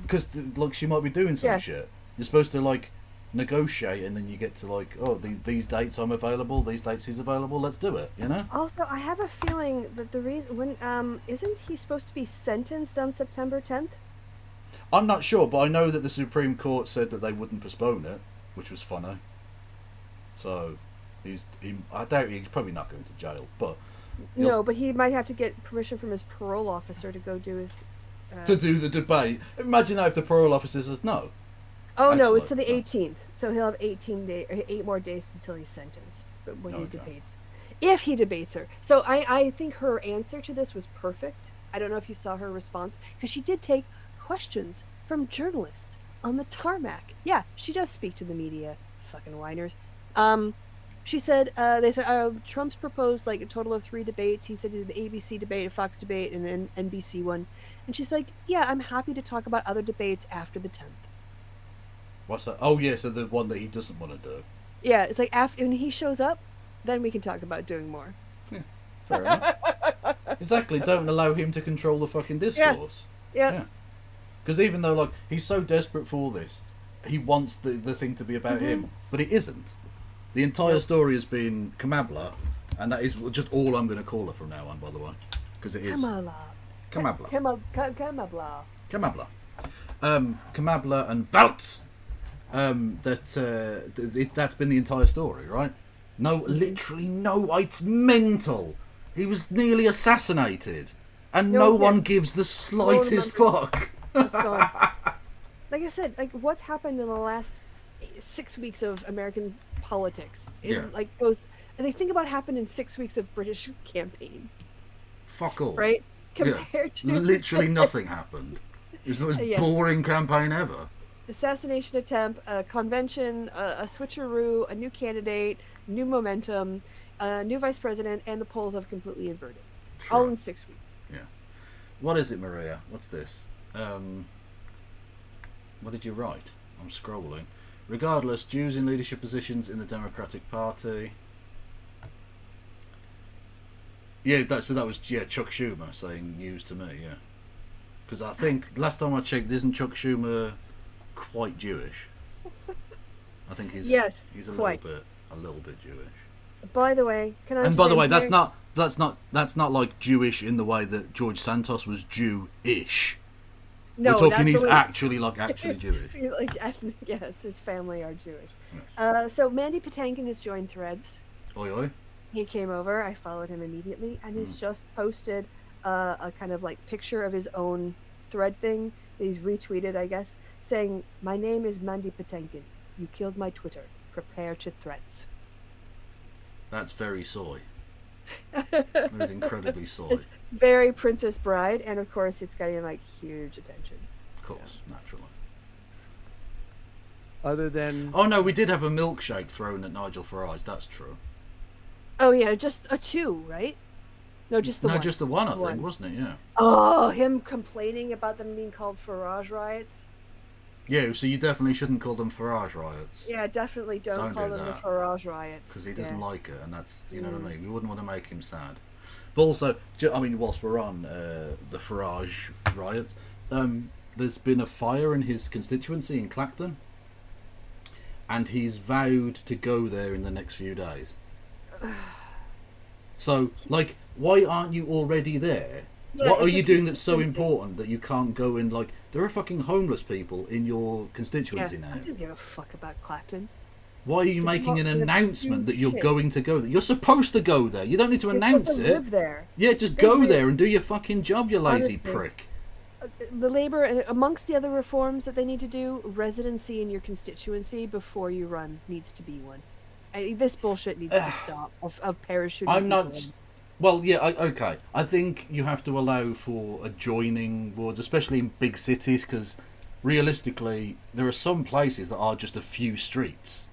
S2: Because, like, she might be doing some
S3: Yeah.
S2: shit. You're supposed to, like, negotiate, and then you get to, like, oh, these dates I'm available, these dates he's available, let's do it, you know?
S3: Also, I have a feeling that the reason when isn't he supposed to be sentenced on September 10th?
S2: I'm not sure, but I know that the Supreme Court said that they wouldn't postpone it, which was funny. So, I doubt he's probably not going to jail, but...
S3: No, but he might have to get permission from his parole officer to go do his...
S2: to do the debate. Imagine that if the parole officer says no.
S3: Oh no, it's to
S2: Excellent.
S3: the 18th, so he'll have 8 more days until he's sentenced. when he debates. If he debates her. So I think her answer to this was perfect. I don't know if you saw her response, because she did take questions from journalists on the tarmac. Yeah, she does speak to the media. Fucking whiners. She said, they said, Trump's proposed like a total of 3 debates. He said he did the ABC debate, a Fox debate, and an NBC one. And she's like, yeah, I'm happy to talk about other debates after the 10th.
S2: What's that? Oh, yeah, so the one that he doesn't want to do.
S3: Yeah, it's like after when he shows up, then we can talk about doing more.
S2: Yeah, fair enough. Exactly, don't allow him to control the fucking discourse.
S3: Yeah.
S2: Because even though, like, he's so desperate for this, he wants the thing to be about him, but it isn't. The entire story has been Kamala, and that is just all I'm going to call her from now on, by the way. Because it is... Kamala.
S3: Kamala.
S2: Kamala and Walz. That's been the entire story, right? No, literally no, it's mental. He was nearly assassinated, and no one gives the slightest fuck.
S3: It's gone. Like I said, like what's happened in the last 6 weeks of American politics is like goes. And they think about what happened in 6 weeks of British campaign.
S2: Fuck all.
S3: Right? Compared to
S2: literally nothing happened. It was the most boring campaign ever.
S3: Assassination attempt, a convention, a switcheroo, a new candidate, new momentum, a new vice president, and the polls have completely inverted. True. All in 6 weeks.
S2: Yeah. What is it, Maria? What's this? What did you write? I'm scrolling. Regardless, Jews in leadership positions in the Democratic Party. Yeah, that was Chuck Schumer saying news to me, yeah. Because I think last time I checked, isn't Chuck Schumer quite Jewish? I think he's a little bit Jewish.
S3: By the way, can I?
S2: And by the way, that's not like Jewish in the way that George Santos was Jewish.
S3: No,
S2: we're talking he's actually Jewish.
S3: Like, yes, his family are Jewish. Yes. So Mandy Patinkin has joined Threads.
S2: Oi oi.
S3: He came over. I followed him immediately, and he's just posted a kind of like picture of his own thread thing. He's retweeted, I guess, saying, "My name is Mandy Patinkin. You killed my Twitter. Prepare to threats."
S2: That's very soy. That is incredibly soy.
S3: It's very Princess Bride, and of course, it's getting like huge attention.
S2: Of course, naturally.
S12: Other than
S2: no, we did have a milkshake thrown at Nigel Farage. That's true.
S3: Oh yeah, just a 2, right? No, just the one.
S2: No, just the one, I think, wasn't it? Yeah.
S3: Oh, him complaining about them being called Farage riots.
S2: Yeah, so you definitely shouldn't call them Farage riots.
S3: Yeah, definitely don't call them the Farage riots.
S2: Because he doesn't like it, and that's, you know what I mean? We wouldn't want to make him sad. But also, I mean, whilst we're on the Farage riots, there's been a fire in his constituency in Clacton, and he's vowed to go there in the next few days. So, like, why aren't you already there? Yeah, what are you doing that's so important that you can't go in? Like, there are fucking homeless people in your constituency now.
S3: I don't give a fuck about Clacton.
S2: Why are you making an announcement that you're going to go there? You're supposed to go there. You don't need to announce it.
S3: Live there.
S2: Yeah, just go there and do your fucking job, you lazy prick.
S3: The labor, amongst the other reforms that they need to do, residency in your constituency before you run needs to be one. This bullshit needs to stop of parachuting.
S2: I'm not. Well, yeah, okay. I think you have to allow for adjoining wards, especially in big cities, because realistically, there are some places that are just a few streets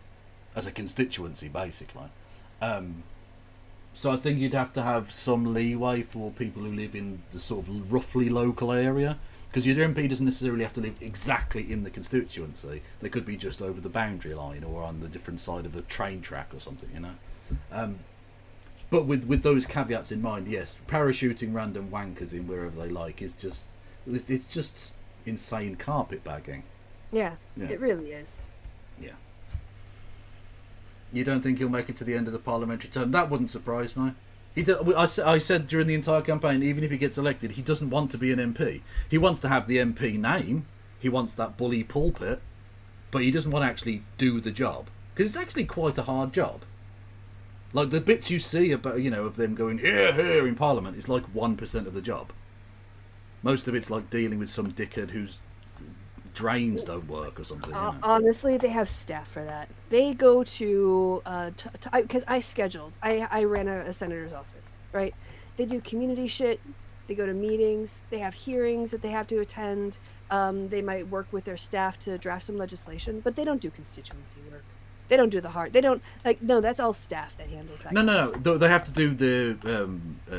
S2: as a constituency, basically. So I think you'd have to have some leeway for people who live in the sort of roughly local area, because your MP doesn't necessarily have to live exactly in the constituency. They could be just over the boundary line or on the different side of a train track or something, you know. But with those caveats in mind, yes, parachuting random wankers in wherever they like is just insane carpetbagging.
S3: Yeah, it really is.
S2: Yeah. You don't think he'll make it to the end of the parliamentary term? That wouldn't surprise me. I said during the entire campaign, even if he gets elected, he doesn't want to be an MP. He wants to have the MP name. He wants that bully pulpit, but he doesn't want to actually do the job, because it's actually quite a hard job. Like, the bits you see about, you know, of them going here in Parliament is like 1% of the job. Most of it's like dealing with some dickhead who's drains don't work or something. You know?
S3: Honestly, they have staff for that. They go to because I scheduled. I ran a senator's office, right? They do community shit. They go to meetings. They have hearings that they have to attend. They might work with their staff to draft some legislation, but they don't do constituency work. They don't do the hard. They don't no. That's all staff that handles that.
S2: No. They have to do the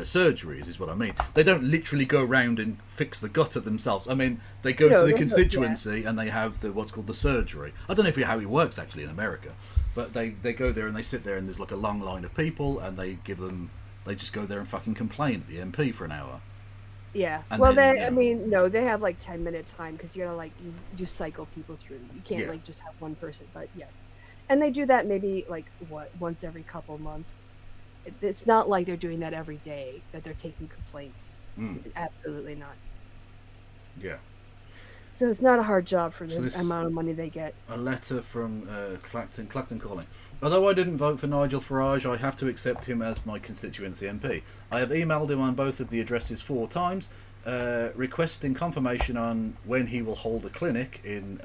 S2: surgeries, is what I mean. They don't literally go around and fix the gutter themselves. I mean, they go to the constituency and they have what's called the surgery. I don't know how it works actually in America, but they go there and they sit there and there's like a long line of people and they just go there and fucking complain at the MP for an hour.
S3: Yeah.
S2: And
S3: well,
S2: then,
S3: they have like 10-minute time because you gotta you cycle people through. You can't just have one person. But yes. And they do that maybe once every couple months. It's not like they're doing that every day, that they're taking complaints. Absolutely not.
S2: Yeah.
S3: So it's not a hard job for the amount of money they get.
S2: A letter from Clacton calling. Although I didn't vote for Nigel Farage, I have to accept him as my constituency MP. I have emailed him on both of the addresses 4 times, requesting confirmation on when he will hold a clinic in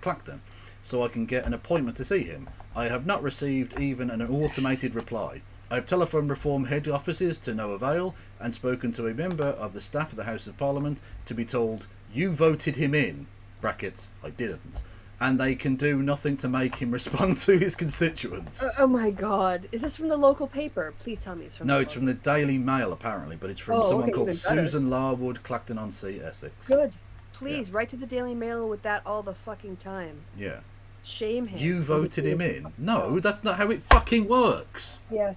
S2: Clacton, so I can get an appointment to see him. I have not received even an automated reply. I have telephoned Reform head offices to no avail and spoken to a member of the staff of the House of Parliament to be told, you voted him in, brackets, I didn't. And they can do nothing to make him respond to his constituents.
S3: Oh my God. Is this from the local paper? Please tell me it's from
S2: it's from the Daily Mail apparently, but it's from someone called Susan Larwood, Clacton-on-Sea, Essex.
S3: Good. Please, write to the Daily Mail with that all the fucking time.
S2: Yeah.
S3: Shame him.
S2: You voted him in? No, that's not how it fucking works.
S3: Yeah.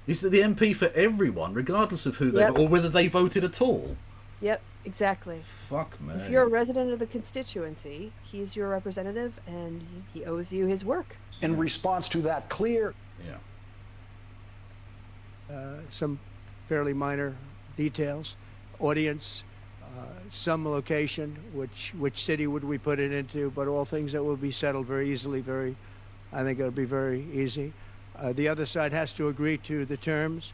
S2: He's the MP for everyone, regardless of who they or whether they voted at all.
S3: Yep, exactly.
S2: Fuck, man.
S3: If you're a resident of the constituency, he's your representative and he owes you his work.
S9: In response to that clear...
S12: Some fairly minor details. Audience, some location, which city would we put it into, but all things that will be settled very easily, I think it'll be very easy. The other side has to agree to the terms.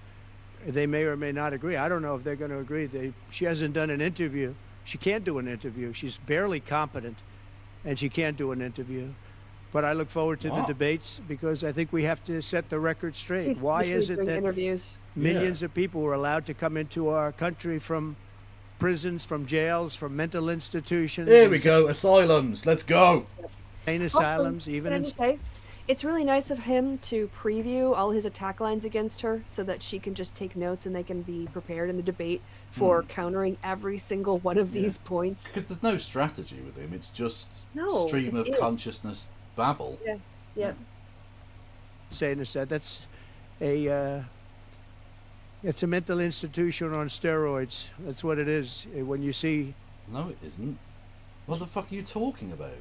S12: They may or may not agree. I don't know if they're going to agree. She hasn't done an interview. She can't do an interview. She's barely competent, and she can't do an interview. But I look forward to the debates because I think we have to set the record straight. Why is it that millions of people were allowed to come into our country from prisons, from jails, from mental institutions?
S2: Here we go, asylums. Let's go.
S12: Asylums, even
S3: can I just say, it's really nice of him to preview all his attack lines against her so that she can just take notes and they can be prepared in the debate for countering every single one of these points.
S2: Because there's no strategy with him. It's just
S3: No,
S2: stream of
S3: it's it.
S2: consciousness babble.
S3: Yeah.
S12: Saying that that's it's a mental institution on steroids. That's what it is. When you see...
S2: No, it isn't. What the fuck are you talking about?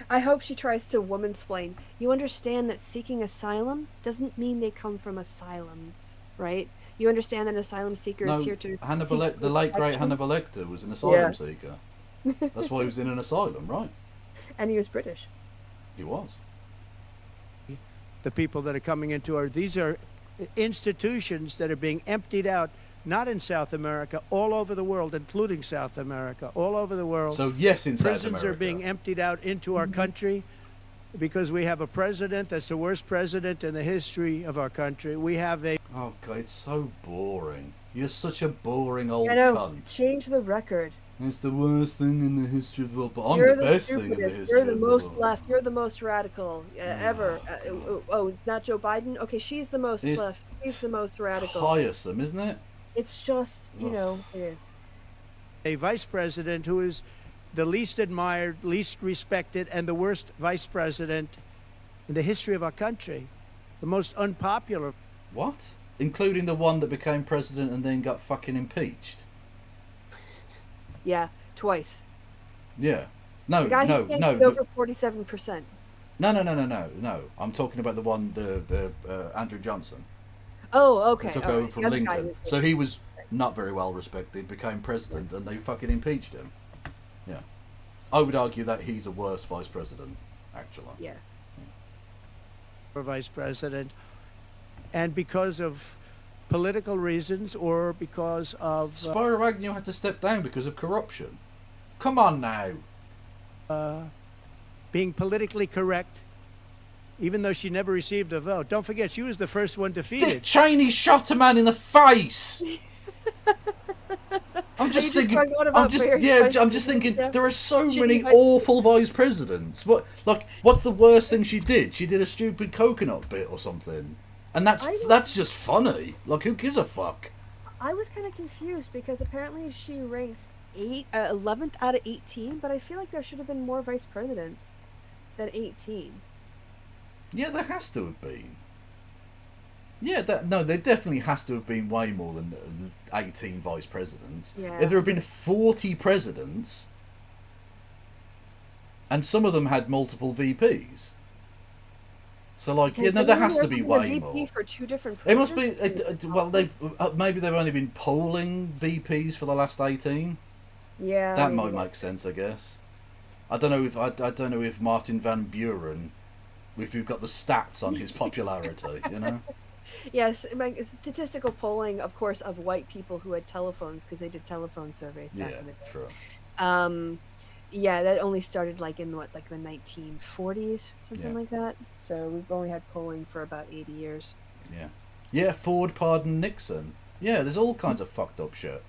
S3: I hope she tries to womansplain. You understand that seeking asylum doesn't mean they come from asylums, right? You understand that an asylum seeker is here to
S2: the late great Hannibal Lecter was an asylum seeker. That's why he was in an asylum, right?
S3: And he was British.
S2: He was.
S12: The people that are coming into these are institutions that are being emptied out, not in South America, all over the world, including South America, all over the world.
S2: So yes, in South America.
S12: Prisons are being emptied out into our country because we have a president that's the worst president in the history of our country. We have a...
S2: Oh, God, it's so boring. You're such a boring old
S3: I know.
S2: cunt.
S3: Change the record.
S2: It's the worst thing in the history of the world, but I'm
S3: You're
S2: the best thing in the history
S3: You're the
S2: of the
S3: most
S2: world.
S3: left. You're the most radical ever. It's not Joe Biden? Okay, she's the most left. He's the most radical.
S2: Tiresome, isn't it?
S3: It's just, it is.
S12: A vice president who is the least admired, least respected, and the worst vice president in the history of our country. The most unpopular.
S2: What? Including the one that became president and then got fucking impeached?
S3: Yeah, twice.
S2: Yeah. No,
S3: the guy
S2: no,
S3: who can't
S2: no.
S3: get over 47%.
S2: No. I'm talking about the one, the Andrew Johnson.
S3: Oh, okay.
S2: Who took
S3: all
S2: over
S3: right.
S2: from
S3: The other guy
S2: Lincoln.
S3: was-
S2: So he was not very well respected, became president, and they fucking impeached him. Yeah. I would argue that he's a worse vice president, actually.
S3: Yeah.
S12: For vice president, and because of political reasons or because of...
S2: Spiro Agnew had to step down because of corruption. Come on now.
S12: Being politically correct, even though she never received a vote. Don't forget, she was the first one defeated.
S2: Dick Cheney shot a man in the face. I'm just thinking. I'm just thinking. There are so many awful vice presidents. What's the worst thing she did? She did a stupid coconut bit or something, and that's just funny. Like, who gives a fuck?
S3: I was kind of confused because apparently she ranks 11th out of 18, but I feel like there should have been more vice presidents than 18.
S2: Yeah, there has to have been. Yeah, there definitely has to have been way more than 18 vice presidents.
S3: Yeah.
S2: If there have been 40 presidents, and some of them had multiple VPs. So, like, there has to be way more.
S3: For two different
S2: it must be. Maybe they've only been polling VPs for the last 18.
S3: Yeah.
S2: That might make sense, I guess. I don't know if Martin Van Buren, if you've got the stats on his popularity, you know.
S3: Yes, statistical polling, of course, of white people who had telephones because they did telephone surveys back in the day.
S2: True.
S3: Yeah, that only started like in the 1940s, something like that. So we've only had polling for about 80 years.
S2: Yeah. Yeah, Ford pardoned Nixon. Yeah, there's all kinds of fucked up shit.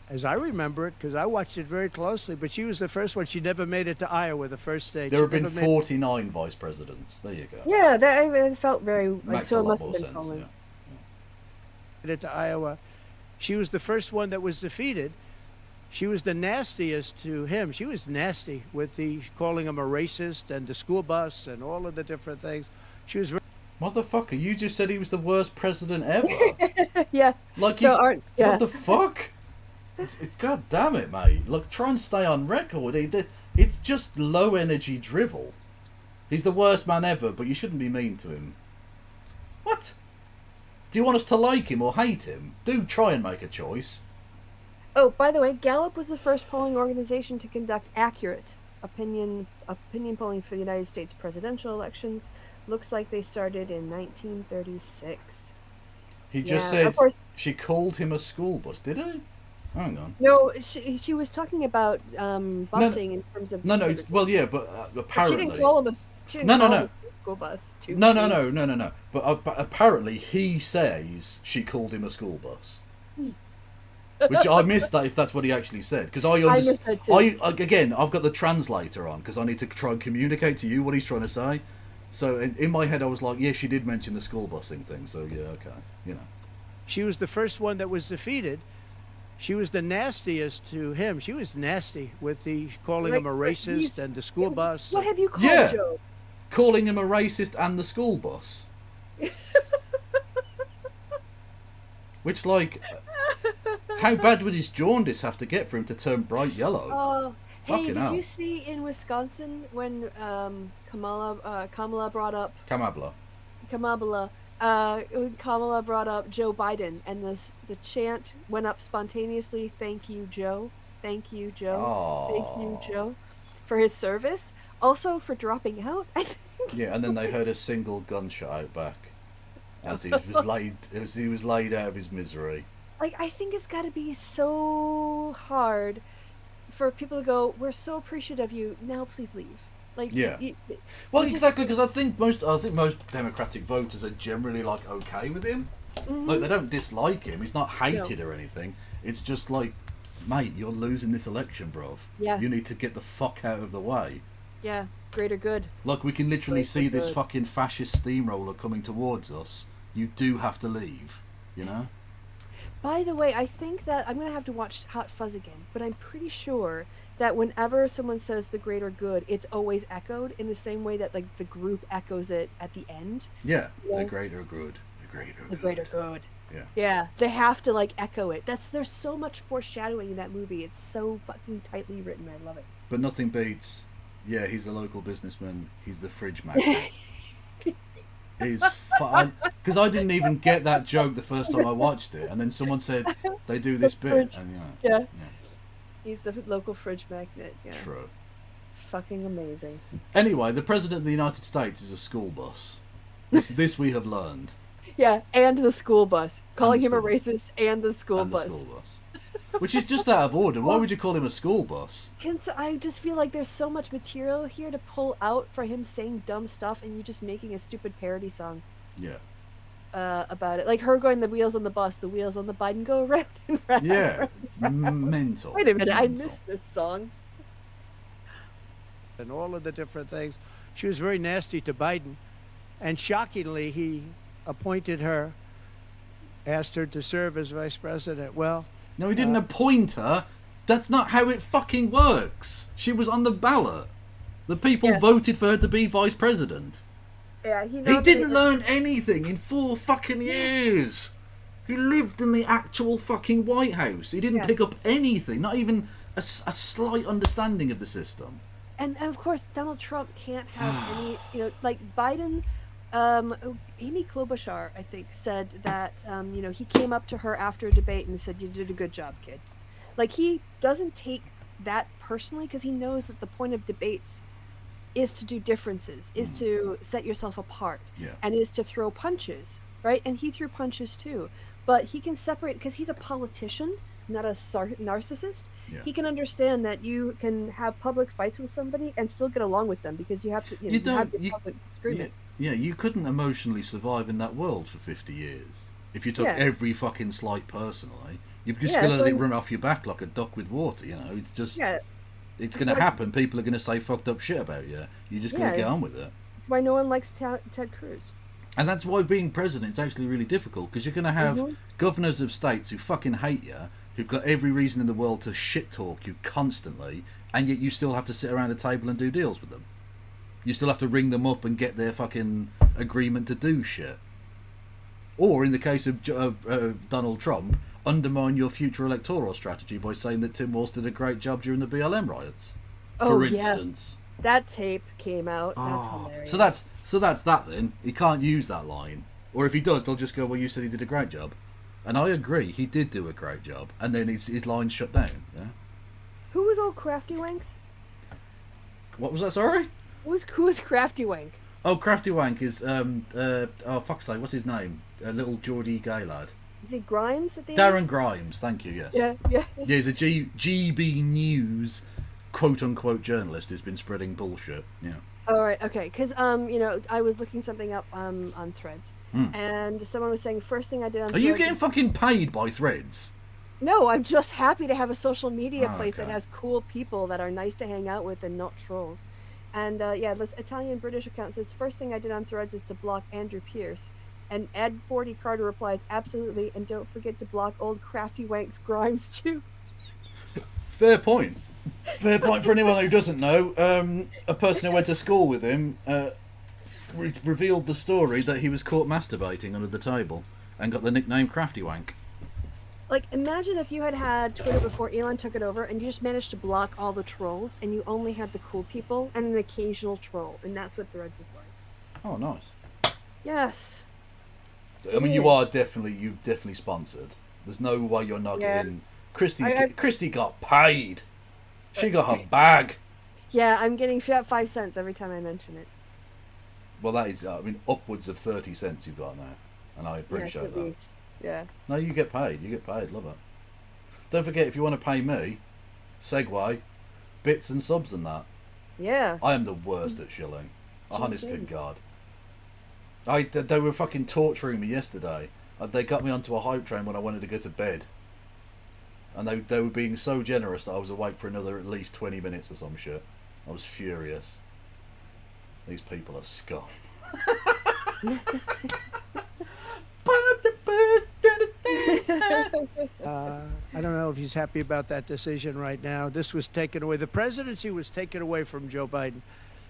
S12: As I remember it, because I watched it very closely, but she was the first one. She never made it to Iowa, the first stage.
S2: There have been 49 vice presidents. There you go.
S3: Yeah, that felt very like so. It must have been
S2: sense,
S3: polling.
S12: Made it to Iowa. She was the first one that was defeated. She was the nastiest to him. She was nasty with calling him a racist and the school bus and all of the different things. She was.
S2: Motherfucker, you just said he was the worst president ever.
S3: Yeah.
S2: Like,
S3: so
S2: what the fuck? God damn it, mate. Look, try and stay on record. It's just low energy drivel. He's the worst man ever, but you shouldn't be mean to him. What? Do you want us to like him or hate him? Do try and make a choice.
S3: Oh, by the way, Gallup was the first polling organization to conduct accurate opinion polling for the United States presidential elections. Looks like they started in 1936.
S2: He just said she called him a school bus, did he? Hang on.
S3: No, she was talking about busing in terms of.
S2: No. Well, yeah, but apparently
S3: She didn't call him a. She didn't call him a school bus.
S2: No. But apparently he says she called him a school bus. Which I missed that if that's what he actually said, because I
S3: missed that too.
S2: Again, I've got the translator on because I need to try and communicate to you what he's trying to say. So in my head I was like, yeah, she did mention the school busing thing. So yeah, okay, you know.
S12: She was the first one that was defeated. She was the nastiest to him. She was nasty with calling him a racist and the school bus.
S3: What have you called Joe?
S2: Calling him a racist and the school bus. Which, like, how bad would his jaundice have to get for him to turn bright yellow?
S3: Oh, hey,
S2: Fucking
S3: did
S2: hell.
S3: you see in Wisconsin when Kamala brought up Kamala brought up Joe Biden, and the chant went up spontaneously, "Thank you, Joe. Thank you, Joe. Thank you, Joe," for his service. Also for dropping out, I think.
S2: Yeah, and then they heard a single gunshot out back as he was laid out of his misery.
S3: Like, I think it's got to be so hard for people to go, "We're so appreciative of you. Now please leave." Like,
S2: yeah. Well, exactly, because I think most Democratic voters are generally like okay with him.
S3: Mm-hmm.
S2: Like, they don't dislike him. He's not hated or anything. It's just like, mate, you're losing this election, bruv.
S3: Yeah.
S2: You need to get the fuck out of the way.
S3: Yeah, greater good.
S2: Like, we can literally see this fucking fascist steamroller coming towards us. You do have to leave, you know?
S3: By the way, I think that I'm going to have to watch Hot Fuzz again, but I'm pretty sure that whenever someone says the greater good, it's always echoed in the same way that, like, the group echoes it at the end.
S2: Yeah,
S3: you know?
S2: The greater good.
S3: The greater good.
S2: Yeah.
S3: Yeah, they have to, like, echo it. There's so much foreshadowing in that movie. It's so fucking tightly written. I love it.
S2: But nothing beats, yeah, he's a local businessman. He's the fridge magnet. He's fun. Because I didn't even get that joke the first time I watched it. And then someone said, they do this bit. And,
S3: yeah. He's the local fridge magnet. Yeah.
S2: True.
S3: Fucking amazing.
S2: Anyway, the President of the United States is a school bus. This we have learned.
S3: Yeah, and the school bus. Calling him a racist and the school bus.
S2: The school bus. Which is just out of order. Why would you call him a school bus?
S3: I just feel like there's so much material here to pull out for him saying dumb stuff, and you just making a stupid parody song.
S2: Yeah.
S3: About it, like her going, the wheels on the bus, the wheels on the Biden go round and round.
S2: Yeah. Mental.
S3: Wait a minute, I
S2: Mental.
S3: missed this song.
S12: And all of the different things. She was very nasty to Biden. And shockingly, he appointed her, asked her to serve as vice president. Well...
S2: No, he didn't appoint her. That's not how it fucking works. She was on the ballot. The people voted for her to be vice president.
S3: Yeah,
S2: He didn't learn anything in 4 fucking years. He lived in the actual fucking White House. He didn't pick up anything, not even a slight understanding of the system.
S3: And of course, Donald Trump can't have any, like Biden, Amy Klobuchar, I think, said that, he came up to her after a debate and said, "You did a good job, kid." Like, he doesn't take that personally because he knows that the point of debates is to do differences, is to set yourself apart, and is to throw punches, right? And he threw punches too. But he can separate, because he's a politician, not a narcissist. He can understand that you can have public fights with somebody and still get along with them because you have to, you have the public disagreements.
S2: Yeah, you couldn't emotionally survive in that world for 50 years. If you took every fucking slight personally, you're just going to let it run off your back like a duck with water, It's just... It's going to happen. People are going to say fucked up shit about you. You're just going to get on with it.
S3: That's why no one likes Ted Cruz.
S2: And that's why being president is actually really difficult, because you're going to have governors of states who fucking hate you, who've got every reason in the world to shit talk you constantly, and yet you still have to sit around a table and do deals with them. You still have to ring them up and get their fucking agreement to do shit. Or in the case of Donald Trump, undermine your future electoral strategy by saying that Tim Walz did a great job during the BLM riots, for instance.
S3: That tape came out. That's hilarious.
S2: So that's that then. He can't use that line. Or if he does, they'll just go, "Well, you said he did a great job." And I agree, he did do a great job. And then his line's shut down. Yeah.
S3: Who was old Crafty Wanks?
S2: What was that, sorry?
S3: Who was Crafty Wank?
S2: Oh, Crafty Wank is, oh, fuck's sake, what's his name? A little Geordie gay lad.
S3: Is it Grimes at the
S2: Darren
S3: end?
S2: Grimes, thank you, yes.
S3: Yeah.
S2: Yeah, he's a GB News quote-unquote journalist who's been spreading bullshit, yeah.
S3: All right, okay, because, I was looking something up on Threads, and someone was saying, first thing I did on Threads...
S2: Are you getting fucking paid by Threads?
S3: No, I'm just happy to have a social media place that has cool people that are nice to hang out with and not trolls. And, this Italian-British account says, first thing I did on Threads is to block Andrew Pierce. And Ed 40 Carter replies, absolutely, and don't forget to block old Crafty Wanks Grimes too.
S2: Fair point. Fair point for anyone who doesn't know. A person who went to school with him revealed the story that he was caught masturbating under the table and got the nickname Crafty Wank.
S3: Like, imagine if you had Twitter before Elon took it over and you just managed to block all the trolls and you only had the cool people and an occasional troll. And that's what Threads is like.
S2: Oh, nice.
S3: Yes.
S2: I mean, you've definitely sponsored. There's no way you're not getting... Christy got paid. She got her bag.
S3: Yeah, I'm getting 5 cents every time I mention it.
S2: Well, that is, upwards of 30 cents you've got now. And I appreciate that.
S3: Yeah.
S2: No, you get paid. You get paid. Love it. Don't forget, if you want to pay me, Segway, bits and subs and that.
S3: Yeah.
S2: I am the worst at shilling. Honest to God. They were fucking torturing me yesterday. They got me onto a hype train when I wanted to go to bed. And they were being so generous that I was awake for another at least 20 minutes or some shit. I was furious. These people are scum.
S12: I don't know if he's happy about that decision right now. This was taken away. The presidency was taken away from Joe Biden.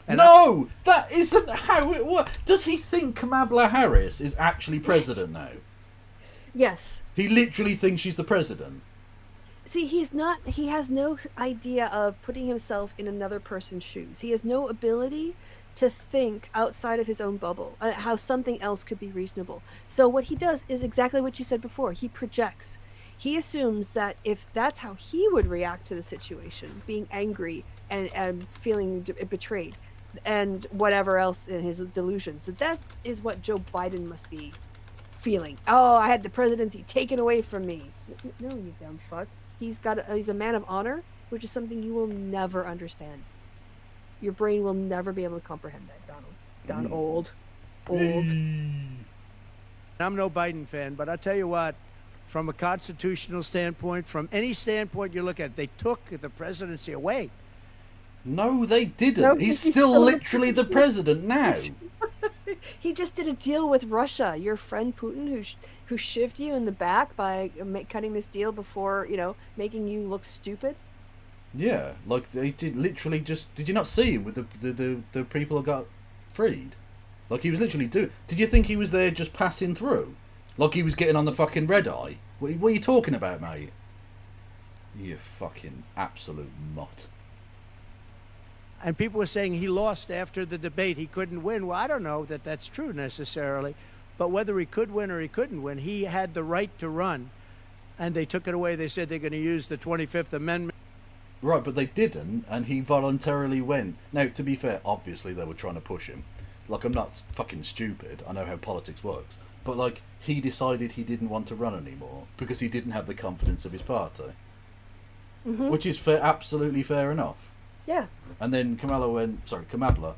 S12: And
S2: that isn't how it works. Does he think Kamala Harris is actually president now?
S3: Yes.
S2: He literally thinks she's the president.
S3: See, he has no idea of putting himself in another person's shoes. He has no ability to think outside of his own bubble, how something else could be reasonable. So what he does is exactly what you said before. He projects. He assumes that if that's how he would react to the situation, being angry and feeling betrayed and whatever else in his delusions, that is what Joe Biden must be feeling. Oh, I had the presidency taken away from me. No, you dumb fuck. He's a man of honor, which is something you will never understand. Your brain will never be able to comprehend that, Donald. Old.
S12: I'm no Biden fan, but I'll tell you what, from a constitutional standpoint, from any standpoint you look at, they took the presidency away.
S2: No, they didn't.
S3: No,
S2: He's
S3: he's
S2: still
S3: still the
S2: literally the president now.
S3: He just did a deal with Russia. Your friend Putin, who shivved you in the back by cutting this deal before, making you look stupid.
S2: Yeah, like they did literally just. Did you not see him with the people who got freed? Like he was literally Did you think he was there just passing through? Like he was getting on the fucking red eye? What are you talking about, mate? You fucking absolute mutt.
S12: And people were saying he lost after the debate. He couldn't win. Well, I don't know that that's true necessarily. But whether he could win or he couldn't win, he had the right to run. And they took it away. They said they're going to use the 25th Amendment.
S2: Right, but they didn't, and he voluntarily went. Now, to be fair, obviously they were trying to push him. Like, I'm not fucking stupid. I know how politics works. But, like, he decided he didn't want to run anymore because he didn't have the confidence of his party.
S3: Mm-hmm.
S2: Which is absolutely fair enough.
S3: Yeah.
S2: And then Kamala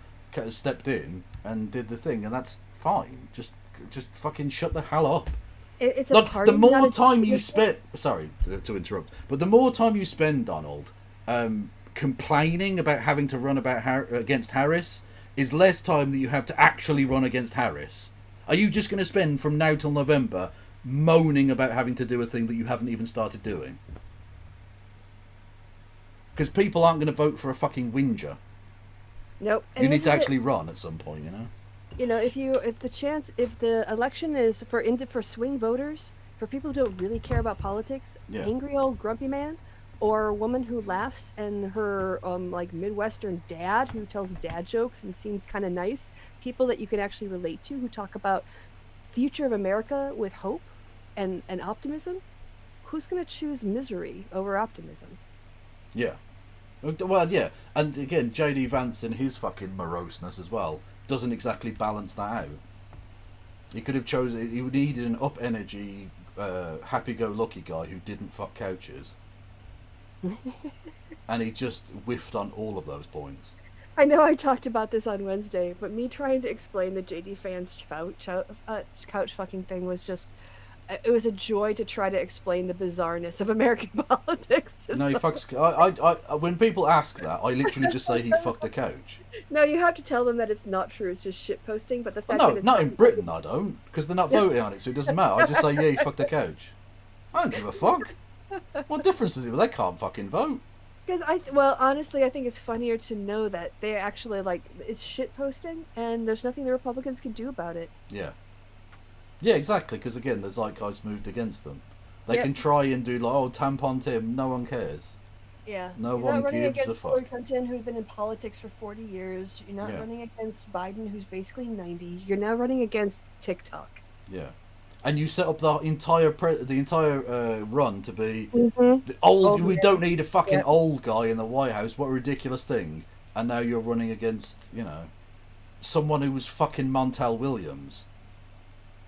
S2: stepped in and did the thing, and that's fine. Just fucking shut the hell up.
S3: It's a
S2: like,
S3: party.
S2: the more time you spend... Sorry to interrupt. But the more time you spend, Donald, complaining about having to run against Harris is less time that you have to actually run against Harris. Are you just going to spend from now till November moaning about having to do a thing that you haven't even started doing? Because people aren't going to vote for a fucking whinger.
S3: Nope.
S2: You need to actually run at some point,
S3: if the election is for swing voters, for people who don't really care about politics, angry old grumpy man, or a woman who laughs and her Midwestern dad who tells dad jokes and seems kind of nice, people that you can actually relate to who talk about future of America with hope and optimism, who's going to choose misery over optimism? Yeah.
S2: Well, yeah. And again, JD Vance and his fucking moroseness as well doesn't exactly balance that out. He could have chosen... He needed an up-energy, happy-go-lucky guy who didn't fuck couches. And he just whiffed on all of those points.
S3: I know I talked about this on Wednesday, but me trying to explain the JD Vance couch fucking thing was just... It was a joy to try to explain the bizarreness of American politics.
S2: No, he fucks... I when people ask that, I literally just say he fucked a couch.
S3: No, you have to tell them that it's not true. It's just shit posting. But the fact
S2: that
S3: it's
S2: not in Britain, I don't, because they're not voting on it, so it doesn't matter. I just say, yeah, he fucked a couch. I don't give a fuck. What difference does it? Well, they can't fucking vote.
S3: Because honestly, I think it's funnier to know that they actually it's shit posting, and there's nothing the Republicans can do about it.
S2: Yeah. Yeah, exactly, because again, the zeitgeist moved against them. They can try and do tampon Tim, no one cares.
S3: Yeah.
S2: No
S3: You're
S2: one
S3: not running
S2: gives a
S3: against
S2: fuck.
S3: Hillary Clinton, who's been in politics for 40 years. You're not running against Biden, who's basically 90. You're now running against TikTok.
S2: Yeah. And you set up the entire run to be the old. We don't need a fucking old guy in the White House. What a ridiculous thing! And now you're running against someone who was fucking Montel Williams.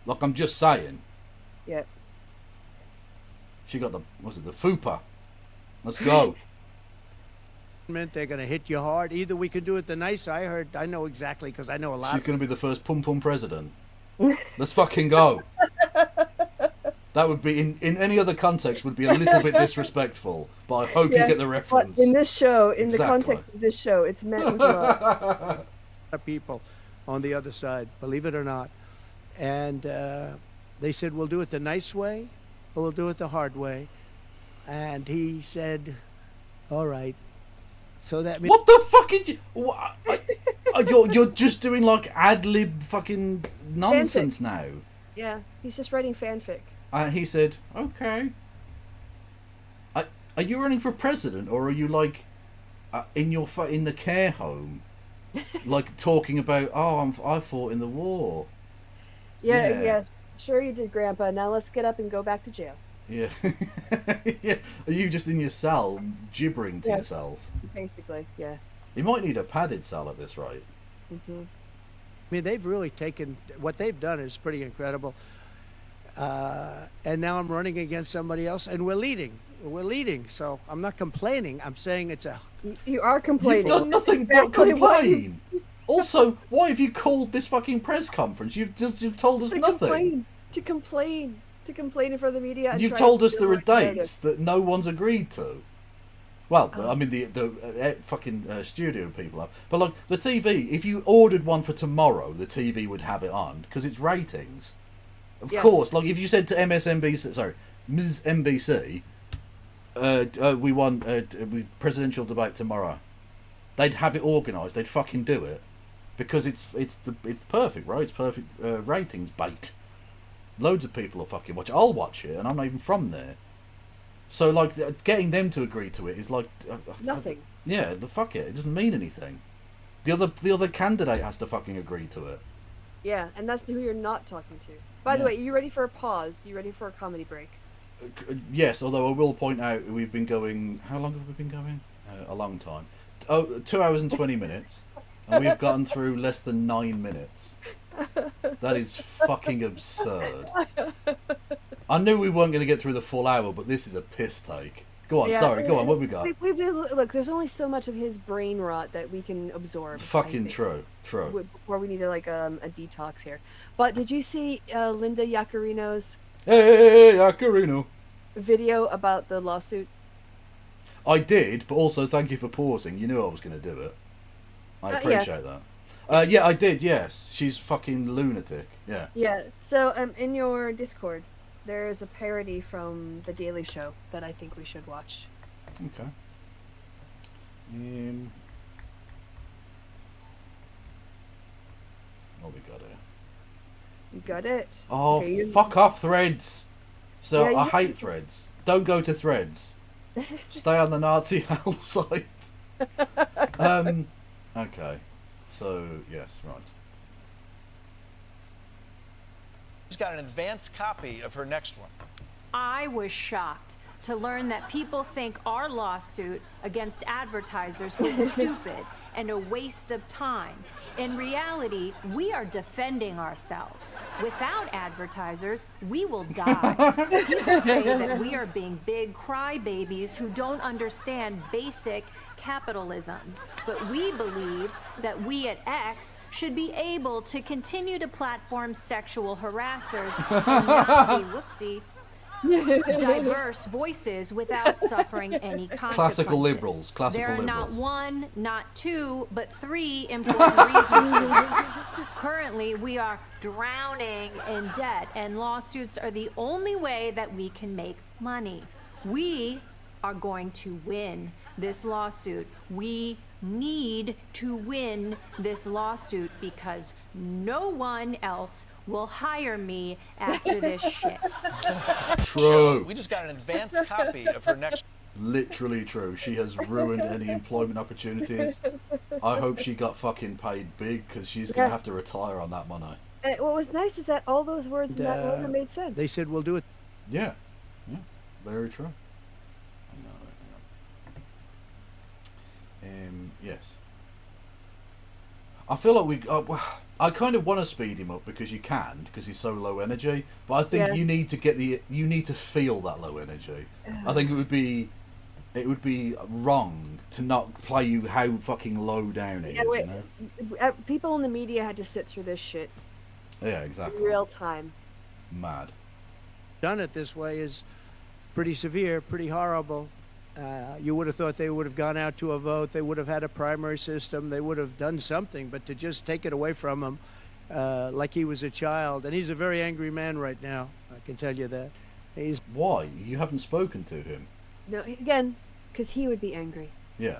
S2: Like, I'm just saying.
S3: Yeah.
S2: She got the FUPA. Let's go.
S12: They're going to hit you hard. Either we could do it the nice. I know exactly because I know a lot.
S2: She's going to be the first pum president. Let's fucking go. That would be in any other context would be a little bit disrespectful, but I hope you get the reference.
S3: But in this show, in the context of this show, it's meant with love.
S12: People on the other side, believe it or not. And they said, we'll do it the nice way or we'll do it the hard way. And he said, all right. So that means...
S2: What the fuck is you... You're just doing like ad-lib fucking nonsense now.
S3: Yeah, he's just writing fanfic.
S2: He said, okay. Are you running for president or are you like in the care home? Like talking about, I fought in the war.
S3: Yeah, yes. Sure you did, Grandpa. Now let's get up and go back to jail.
S2: Yeah. Yeah. Are you just in your cell gibbering to yourself?
S3: Basically, yeah.
S2: You might need a padded cell at this rate.
S12: I mean, they've really taken... What they've done is pretty incredible. And now I'm running against somebody else, and we're leading. we're leading. So I'm not complaining. I'm saying it's a.
S3: You are complaining.
S2: You've done nothing but
S3: Exactly what
S2: complain. Also, why have you called this fucking press conference? You've told us nothing.
S3: To complain in front of the media. And
S2: You
S3: try
S2: told
S3: to
S2: us
S3: build
S2: there are
S3: that narrative.
S2: dates that no one's agreed to. Well, I mean the fucking studio people have. But like the TV, if you ordered one for tomorrow, the TV would have it on because it's ratings. Of course, like if you said to Ms. NBC, we want presidential debate tomorrow, they'd have it organised. They'd fucking do it because it's perfect, right? It's perfect ratings bait. Loads of people will fucking watch it. I'll watch it, and I'm not even from there. So, like, getting them to agree to it is like
S3: nothing.
S2: Yeah, fuck it. It doesn't mean anything. The other candidate has to fucking agree to it.
S3: Yeah, and that's who you're not talking to. By the way, are you ready for a pause? You ready for a comedy break?
S2: Yes, although I will point out we've been going. How long have we been going? A long time. 2 hours and 20 minutes, and we've gotten through less than 9 minutes. That is fucking absurd. I knew we weren't going to get through the full hour, but this is a piss take. Go on, go on, what we got?
S3: Look, there's only so much of his brain rot that we can absorb.
S2: Fucking true.
S3: Before we need a detox here. But did you see Linda Yaccarino's video about the lawsuit?
S2: I did, but also thank you for pausing. You knew I was going to do it. I appreciate that. Yeah, I did, yes. She's fucking lunatic. Yeah. Yeah,
S3: so in your Discord, there is a parody from The Daily Show that I think we should watch.
S2: Okay. What we got here?
S3: You got it?
S2: Oh,
S3: okay,
S2: fuck off Threads! So
S3: Yeah,
S2: I hate Threads. Don't go to Threads. Stay on the Nazi hell site. Okay. So, yes, right.
S10: She's got an advanced copy of her next one.
S11: I was shocked to learn that people think our lawsuit against advertisers was stupid and a waste of time. In reality, we are defending ourselves. Without advertisers, we will die. People say that we are being big crybabies who don't understand basic capitalism. But we believe that we at X should be able to continue to platform sexual harassers and Nazi, diverse voices without suffering any consequences.
S2: Classical liberals.
S11: There are not one, not two, but 3 important reasons for this. Currently, we are drowning in debt, and lawsuits are the only way that we can make money. We are going to win this lawsuit. We need to win this lawsuit because no one else will hire me after this shit.
S2: True.
S10: We just got an advanced copy of her next.
S2: Literally true. She has ruined any employment opportunities. I hope she got fucking paid big because she's going to have to retire on that money.
S3: What was nice is that all those words in that order made sense.
S12: They said we'll do it.
S2: Yeah. Yeah. Very true. Yes. I feel like I kind of want to speed him up because you can, because he's so low energy. But I think you need to feel that low energy. I think it would be wrong to not play you how fucking low down it is. You know?
S3: People in the media had to sit through this shit.
S2: Yeah, exactly.
S3: In real time.
S2: Mad.
S12: Done it this way is pretty severe, pretty horrible. You would have thought they would have gone out to a vote. They would have had a primary system. They would have done something. But to just take it away from him like he was a child. And he's a very angry man right now. I can tell you that.
S2: Why? You haven't spoken to him.
S3: No, again, because he would be angry.
S2: Yeah.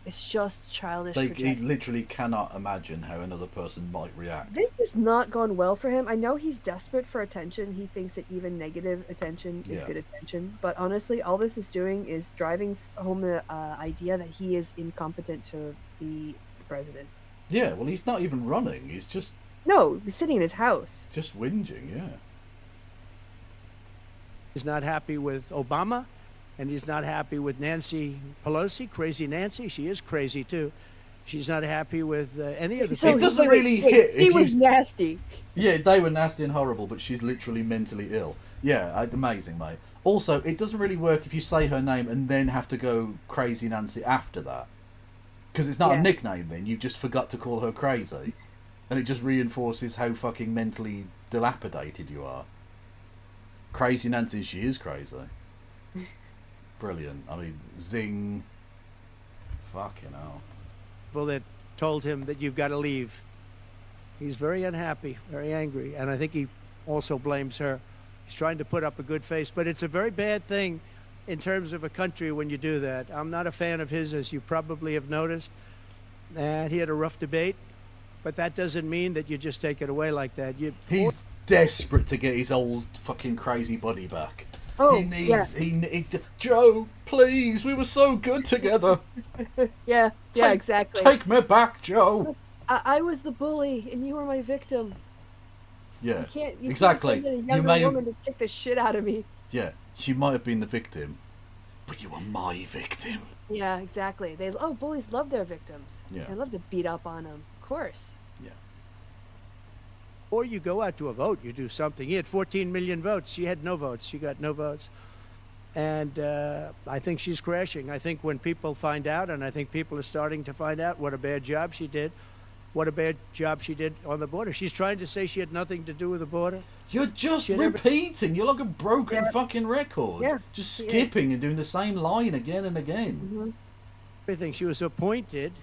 S3: It's just childish.
S2: He literally cannot imagine how another person might react.
S3: This has not gone well for him. I know he's desperate for attention. He thinks that even negative attention is good attention. But honestly, all this is doing is driving home the idea that he is incompetent to be the president.
S2: Yeah, well, he's not even running. He's just...
S3: No, he's sitting in his house.
S2: Just whinging, yeah.
S12: He's not happy with Obama. And he's not happy with Nancy Pelosi, crazy Nancy. She is crazy, too. She's not happy with any of the
S2: people. It doesn't really hit.
S3: He was nasty.
S2: Yeah, they were nasty and horrible, but she's literally mentally ill. Yeah, amazing, mate. Also, it doesn't really work if you say her name and then have to go Crazy Nancy after that. Because it's not a nickname then, you just forgot to call her Crazy. And it just reinforces how fucking mentally dilapidated you are. Crazy Nancy, she is crazy. Brilliant. I mean, zing. Fucking hell.
S12: People that told him that you've got to leave. He's very unhappy, very angry, and I think he also blames her. He's trying to put up a good face, but it's a very bad thing in terms of a country when you do that. I'm not a fan of his, as you probably have noticed, and he had a rough debate, but that doesn't mean that you just take it away like that.
S2: He's desperate to get his old fucking crazy body back.
S3: Oh,
S2: he needs, Joe, please, we were so good together.
S3: Yeah, exactly.
S2: Take me back, Joe.
S3: I was the bully, and you were my victim.
S2: Yeah,
S3: You
S2: exactly.
S3: Can't send a younger woman to kick the shit out of me.
S2: Yeah, she might have been the victim, but you were my victim.
S3: Yeah, exactly. Bullies love their victims.
S2: Yeah.
S3: They love to beat up on them. Of course.
S2: Yeah.
S12: Or you go out to a vote, you do something. He had 14 million votes. She had no votes. She got no votes. And I think she's crashing. I think when people find out, and I think people are starting to find out what a bad job she did, on the border. She's trying to say she had nothing to do with the border.
S2: You're just repeating. You're like a broken fucking record.
S3: Yeah,
S2: just skipping and doing the same line again and again.
S3: Mm-hmm.
S12: Everything. She was appointed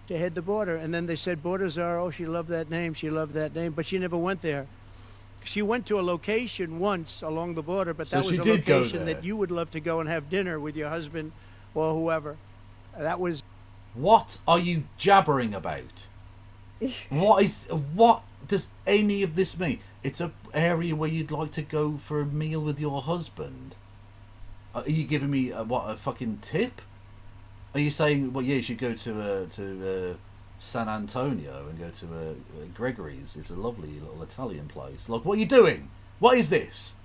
S12: to head the border, and then they said border czar. Oh, she loved that name. She loved that name, but she never went there. She went to a location once along the border, but that was a location that you would love to go and have dinner with your husband or whoever. That was.
S2: What are you jabbering about? What does any of this mean? It's an area where you'd like to go for a meal with your husband. Are you giving me a fucking tip? Are you saying, well, yeah, you should go to San Antonio and go to Gregory's? It's a lovely little Italian place. Like, what are you doing? What is this?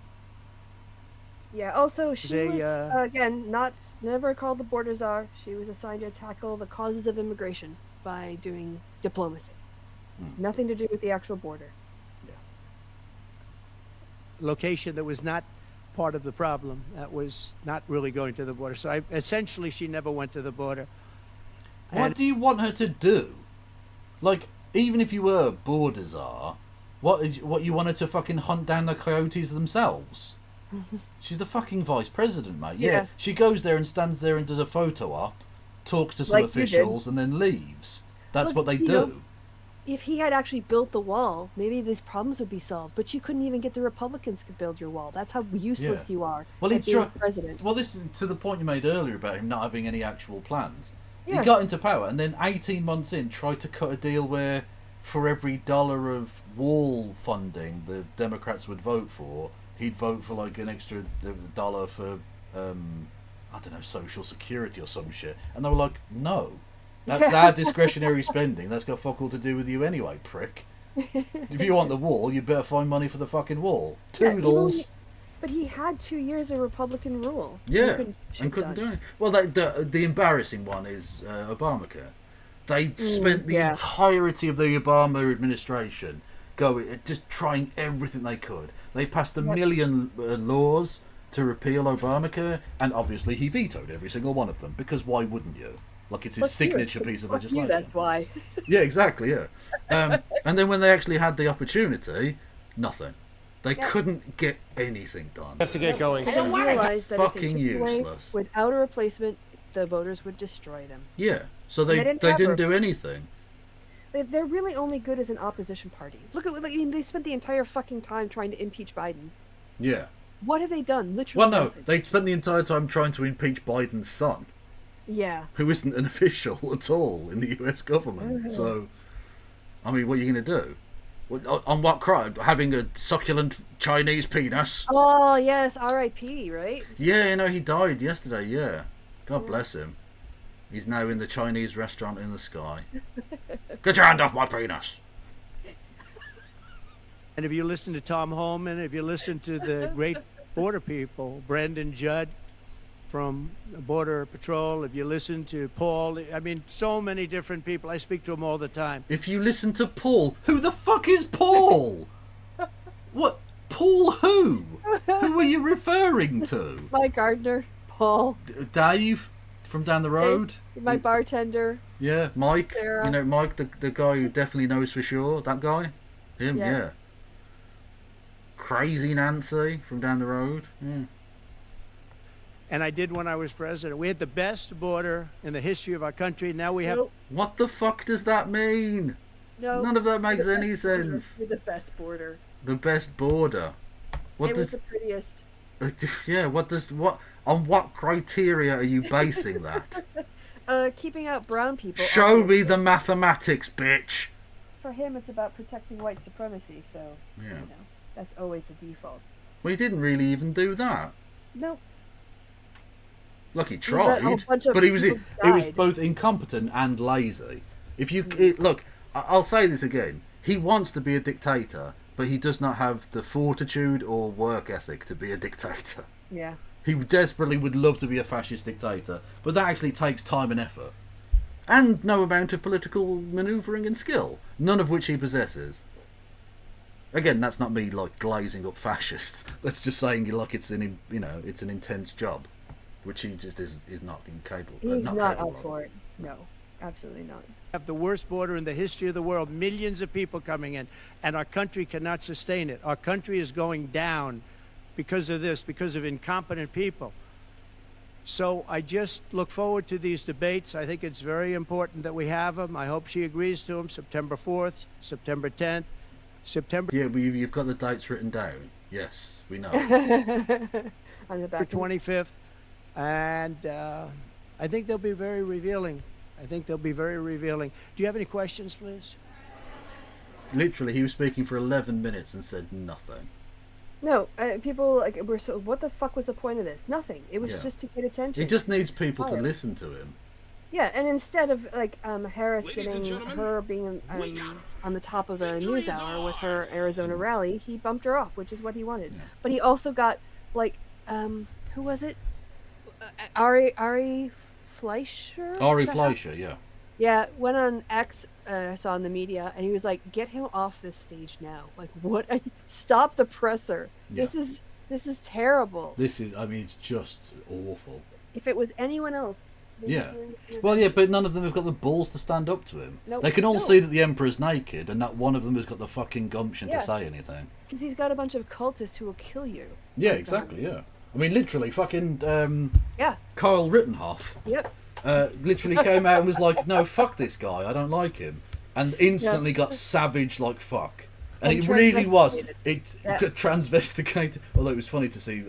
S3: Yeah. Also, she was again never called the border czar. She was assigned to tackle the causes of immigration by doing diplomacy. Nothing to do with the actual border.
S12: Location that was not part of the problem. That was not really going to the border. So essentially, she never went to the border.
S2: What do you want her to do? Like, even if you were border czar, what you want her to fucking hunt down the coyotes themselves? She's the fucking vice president, mate. Yeah, she goes there and stands there and does a photo op, talks to some officials, and then leaves. That's what they do.
S3: If he had actually built the wall, maybe these problems would be solved. But you couldn't even get the Republicans to build your wall. That's how useless you are.
S2: Well,
S3: at being president.
S2: Well, this is to the point you made earlier about him not having any actual plans.
S3: Yeah.
S2: He got into power, and then 18 months in, tried to cut a deal where, for every dollar of wall funding the Democrats would vote for, he'd vote for like an extra dollar for, I don't know, Social Security or some shit. And they were like, no. That's our discretionary spending. That's got fuck all to do with you anyway, prick. If you want the wall, you better find money for the fucking wall. Toodles.
S3: But he had 2 years of Republican rule.
S2: Yeah, and couldn't do it. Well, the embarrassing one is Obamacare. They spent the entirety of the Obama administration just trying everything they could. They passed a million laws to repeal Obamacare, and obviously he vetoed every single one of them, because why wouldn't you? Like, it's his signature piece of legislation.
S3: That's why.
S2: Yeah, exactly, yeah. And then when they actually had the opportunity, nothing. They couldn't get anything done.
S1: Have to get going.
S3: They realized that
S2: fucking
S3: if they took away
S2: useless.
S3: Without a replacement, the voters would destroy them.
S2: Yeah, so they didn't do anything.
S3: They're really only good as an opposition party. They spent the entire fucking time trying to impeach Biden.
S2: Yeah.
S3: What have they done? Literally.
S2: Well, no, they spent the entire time trying to impeach Biden's son.
S3: Yeah.
S2: Who isn't an official at all in the US government. So, I mean, what are you going to do? On what crime? Having a succulent Chinese penis?
S3: Oh, yes, R.I.P., right?
S2: Yeah, he died yesterday, yeah. God bless him. He's now in the Chinese restaurant in the sky. Get your hand off my penis!
S12: And if you listen to Tom Holman, if you listen to the great border people, Brandon Judd from Border Patrol, if you listen to Paul, I mean, so many different people. I speak to them all the time.
S2: If you listen to Paul, who the fuck is Paul? What? Paul who? Who are you referring to?
S3: My gardener, Paul.
S2: Dave from down the road?
S3: My bartender.
S2: Yeah, Mike.
S3: Sarah.
S2: You know, Mike, the guy who definitely knows for sure. That guy? Him, yeah. Crazy Nancy from down the road. Yeah.
S12: And I did when I was president. We had the best border in the history of our country. Now we have...
S2: What the fuck does that mean?
S3: No.
S2: None of that makes any sense.
S3: You're the best border.
S2: The best border. What
S3: it
S2: does...
S3: was the prettiest.
S2: Yeah, on what criteria are you basing that?
S3: Keeping out brown people.
S2: Show me the mathematics, bitch.
S3: For him, it's about protecting white supremacy, so,
S2: Yeah.
S3: you know, that's always the default.
S2: Well, he didn't really even do that.
S3: No.
S2: Look, he tried, but he was both incompetent and lazy. If you look, I'll say this again: he wants to be a dictator, but he does not have the fortitude or work ethic to be a dictator.
S3: Yeah.
S2: He desperately would love to be a fascist dictator, but that actually takes time and effort, and no amount of political manoeuvring and skill, none of which he possesses. Again, that's not me like glazing up fascists. That's just saying like it's an intense job. Which he just is not incapable.
S3: He's not
S2: capable
S3: up
S2: of.
S3: for it. No, absolutely not.
S12: Have the worst border in the history of the world. Millions of people coming in, and our country cannot sustain it. Our country is going down because of this, because of incompetent people. So I just look forward to these debates. I think it's very important that we have them. I hope she agrees to them. September 4th, September 10th, September...
S2: Yeah, but you've got the dates written down. Yes, we know.
S3: On the back.
S12: 25th. And I think they'll be very revealing. Do you have any questions, please?
S2: Literally, he was speaking for 11 minutes and said nothing.
S3: No, people were so. What the fuck was the point of this? Nothing. It was just to get attention.
S2: He just needs people to listen to him.
S3: Yeah, and instead of Harris getting her being on the top of the news hour with her Arizona rally, he bumped her off, which is what he wanted. Yeah. But he also got who was it? Ari Fleischer?
S2: Ari Fleischer, yeah.
S3: Yeah, went on X, saw in the media, and he was like, "Get him off this stage now! Like, what? Stop the presser! Yeah. This is terrible.
S2: It's just awful.
S3: If it was anyone else,
S2: yeah. Well, yeah, but none of them have got the balls to stand up to him.
S3: Nope.
S2: They can all see that the Emperor's naked, and not one of them has got the fucking gumption to say anything.
S3: Because he's got a bunch of cultists who will kill you.
S2: Yeah, exactly. Yeah. I mean, literally, fucking Kyle Rittenhoff.
S3: Yep.
S2: Literally came out and was like, "No, fuck this guy. I don't like him," and instantly got savage like fuck. And it really was. It got transvesticated. Although it was funny to see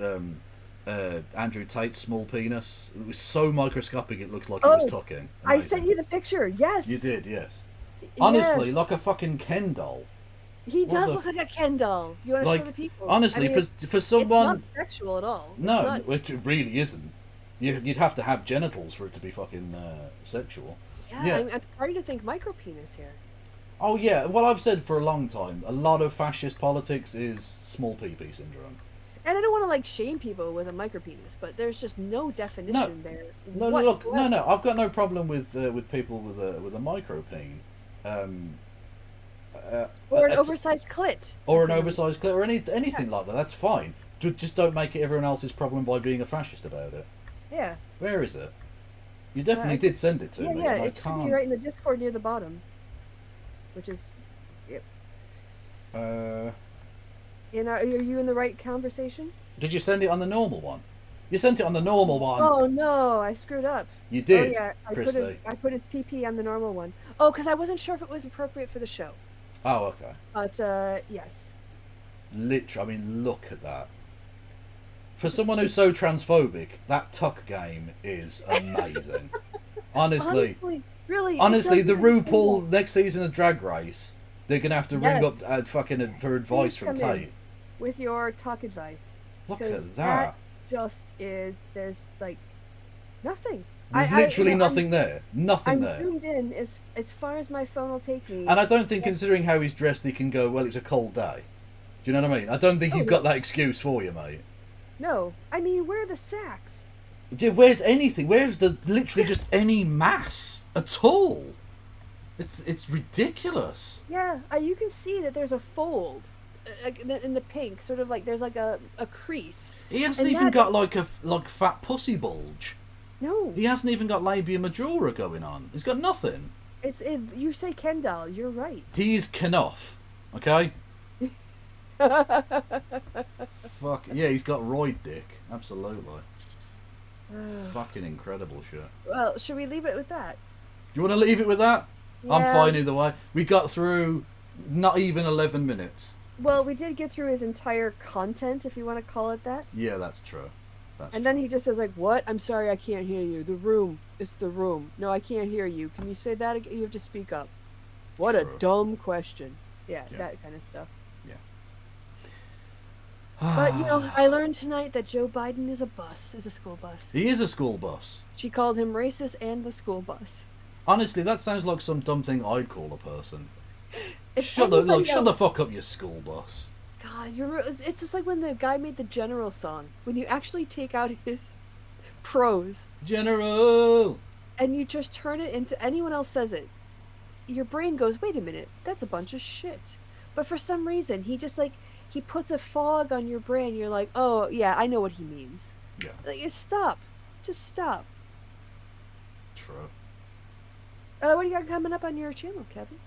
S2: Andrew Tate's small penis. It was so microscopic it looked like he was talking.
S3: I sent you the picture. Yes.
S2: You did. Yes. Honestly, like a fucking Ken doll.
S3: He does look like a Ken doll. You want to show the people?
S2: Honestly, for someone...
S3: It's not sexual at all.
S2: No, it really isn't. You'd have to have genitals for it to be fucking sexual.
S3: Yeah. I'm starting to think micropenis here.
S2: Oh, yeah. Well, I've said for a long time, a lot of fascist politics is small pee-pee syndrome.
S3: And I don't want to, shame people with a micropenis, but there's just no definition there.
S2: No, look, no. I've got no problem with people with a micropeen.
S3: Or an oversized clit.
S2: Or an oversized clit, or anything like that. That's fine. Just don't make it everyone else's problem by being a fascist about it.
S3: Yeah.
S2: Where is it? You definitely did send it to me.
S3: Yeah, it's right in the Discord near the bottom. Which is... Yep. Are you in the right conversation?
S2: Did you send it on the normal one? You sent it on the normal one.
S3: Oh, no, I screwed up.
S2: You did,
S3: yeah, I put his PP on the normal one. Oh, because I wasn't sure if it was appropriate for the show.
S2: Oh, okay.
S3: But, yes.
S2: Literally, I mean, look at that. For someone who's so transphobic, that tuck game is amazing. Honestly,
S3: really.
S2: Honestly, the RuPaul next season of Drag Race, they're going to have to ring up for advice from Tate.
S3: With your talk advice.
S2: Look at that.
S3: Just is, there's nothing.
S2: There's literally nothing there. Nothing there.
S3: I'm zoomed in as far as my phone will take me.
S2: And I don't think, considering how he's dressed, he can go, well, it's a cold day. Do you know what I mean? I don't think you've got that excuse for you, mate.
S3: No. I mean, where are the sacks?
S2: Yeah, where's anything? Where's literally just any mass at all? It's ridiculous.
S3: Yeah, you can see that there's a fold like in the pink, sort of like there's like a crease.
S2: He hasn't even got like a fat pussy bulge.
S3: No.
S2: He hasn't even got labia majora going on. He's got nothing.
S3: You say Kendall, you're right.
S2: He's Kenoff, okay? Fuck yeah, he's got roid dick, absolutely. Fucking incredible shit.
S3: Well, should we leave it with that?
S2: You want to leave it with that?
S3: Yeah.
S2: I'm fine either way. We got through not even 11 minutes.
S3: Well, we did get through his entire content, if you want to call it that.
S2: Yeah, that's true.
S3: And then he just says like, "What? I'm sorry, I can't hear you. The room. It's the room. No, I can't hear you. Can you say that again? You have to speak up." What a dumb question. Yeah, that kind of stuff.
S2: Yeah.
S3: But I learned tonight that Joe Biden is a school bus.
S2: He is a school bus.
S3: She called him racist and the school bus.
S2: Honestly, that sounds like some dumb thing I'd call a person.
S3: If
S2: Shut the fuck up, you school bus.
S3: God, it's just like when the guy made the General song. When you actually take out his prose.
S2: General!
S3: And you just turn it into, anyone else says it, your brain goes, wait a minute, that's a bunch of shit. But for some reason, he just like, he puts a fog on your brain. You're like, oh, yeah, I know what he means.
S2: Yeah.
S3: Like, stop. Just stop.
S2: True.
S3: What do you got coming up on your channel, Kevin?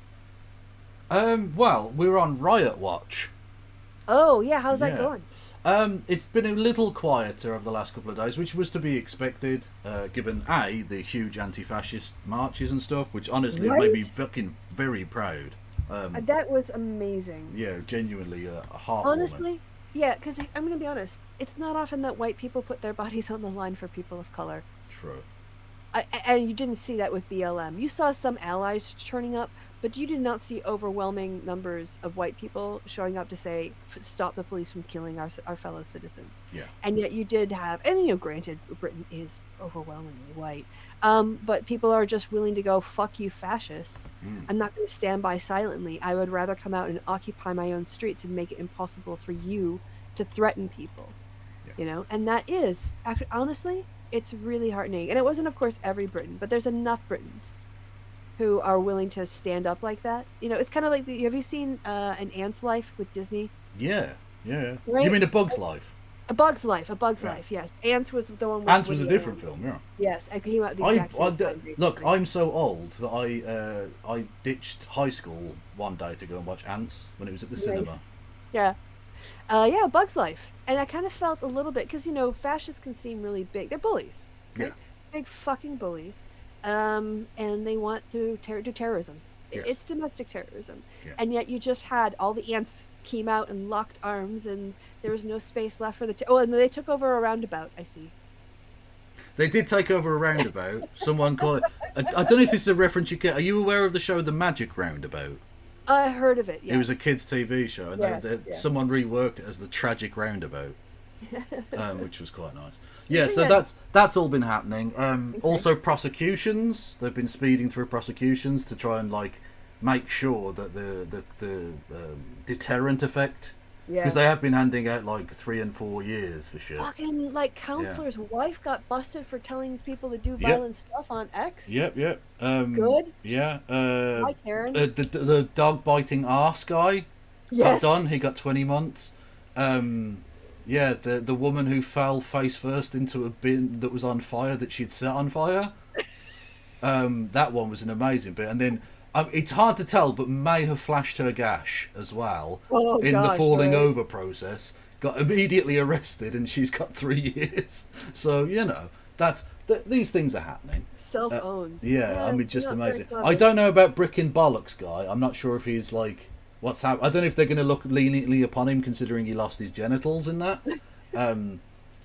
S2: Well, we're on Riot Watch.
S3: Oh, yeah, how's that going?
S2: It's been a little quieter over the last couple of days, which was to be expected, given A, the huge anti-fascist marches and stuff, which honestly made me fucking very proud.
S3: That was amazing.
S2: Yeah, genuinely heartwarming.
S3: Honestly, yeah, because I'm going to be honest, it's not often that white people put their bodies on the line for people of color.
S2: True.
S3: And you didn't see that with BLM. You saw some allies turning up, but you did not see overwhelming numbers of white people showing up to say, stop the police from killing our fellow citizens.
S2: Yeah.
S3: And yet you did have, and granted, Britain is overwhelmingly white, but people are just willing to go, fuck you fascists. I'm not going to stand by silently. I would rather come out and occupy my own streets and make it impossible for you to threaten people. Yeah. And that is, honestly, it's really heartening. And it wasn't, of course, every Briton, but there's enough Britons who are willing to stand up like that. It's kind of like, have you seen An Ant's Life with Disney?
S2: Yeah.
S3: Right?
S2: You mean A Bug's Life?
S3: A Bug's Life, yes. Ants was the one with
S2: Ants was a different film, yeah.
S3: Yes, it came out the exact same time.
S2: Look, I'm so old that I ditched high school one day to go and watch Ants when it was at the cinema.
S3: Yeah. A Bug's Life. And I kind of felt a little bit, because, fascists can seem really big. They're bullies. Right?
S2: Yeah.
S3: Big fucking bullies. And they want to do terrorism.
S2: Yes.
S3: It's domestic terrorism.
S2: Yeah.
S3: And yet you just had all the ants came out and locked arms, and there was no space left for the... and they took over a roundabout, I see.
S2: They did take over a roundabout. Someone called it... I don't know if this is a reference you get. Are you aware of the show The Magic Roundabout?
S3: I heard of it, yes.
S2: It was a kids' TV show, and someone reworked it as the Tragic Roundabout, which was quite nice. Yeah, so that's all been happening. Also, prosecutions. They've been speeding through prosecutions to try and make sure that the deterrent effect. Because they have been handing out 3 and 4 years for shit.
S3: Fucking counselor's wife got busted for telling people to do violent stuff on X.
S2: Yep.
S3: Good.
S2: Yeah.
S3: Hi, Karen.
S2: The dog biting arse guy got done. He got 20 months. Yeah, the woman who fell face first into a bin that was on fire that she'd set on fire. That one was an amazing bit, and then. It's hard to tell, but may have flashed her gash as well the falling over process. Got immediately arrested, and she's got 3 years. So these things are happening.
S3: Self-owned.
S2: I mean, just amazing. I don't know about Brick and Bollocks guy. I'm not sure if he's what's happening. I don't know if they're going to look leniently upon him, considering he lost his genitals in that.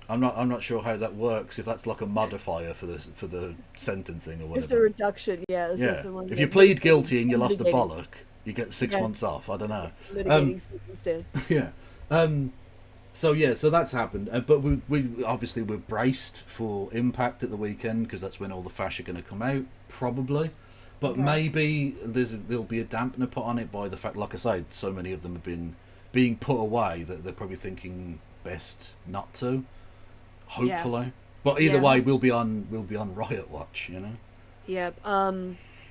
S2: I'm not sure how that works. If that's like a modifier for the sentencing or whatever.
S3: It's a reduction, yeah.
S2: If you plead guilty and you lost a bollock, you get 6 months off. I don't know.
S3: Mitigating circumstance.
S2: Yeah. So that's happened. But we obviously we're braced for impact at the weekend, because that's when all the fash are going to come out, probably. But maybe there'll be a dampener put on it by the fact, like I said, so many of them have been being put away that they're probably thinking best not to. Hopefully, but either way, we'll be on Riot Watch,
S3: Yeah.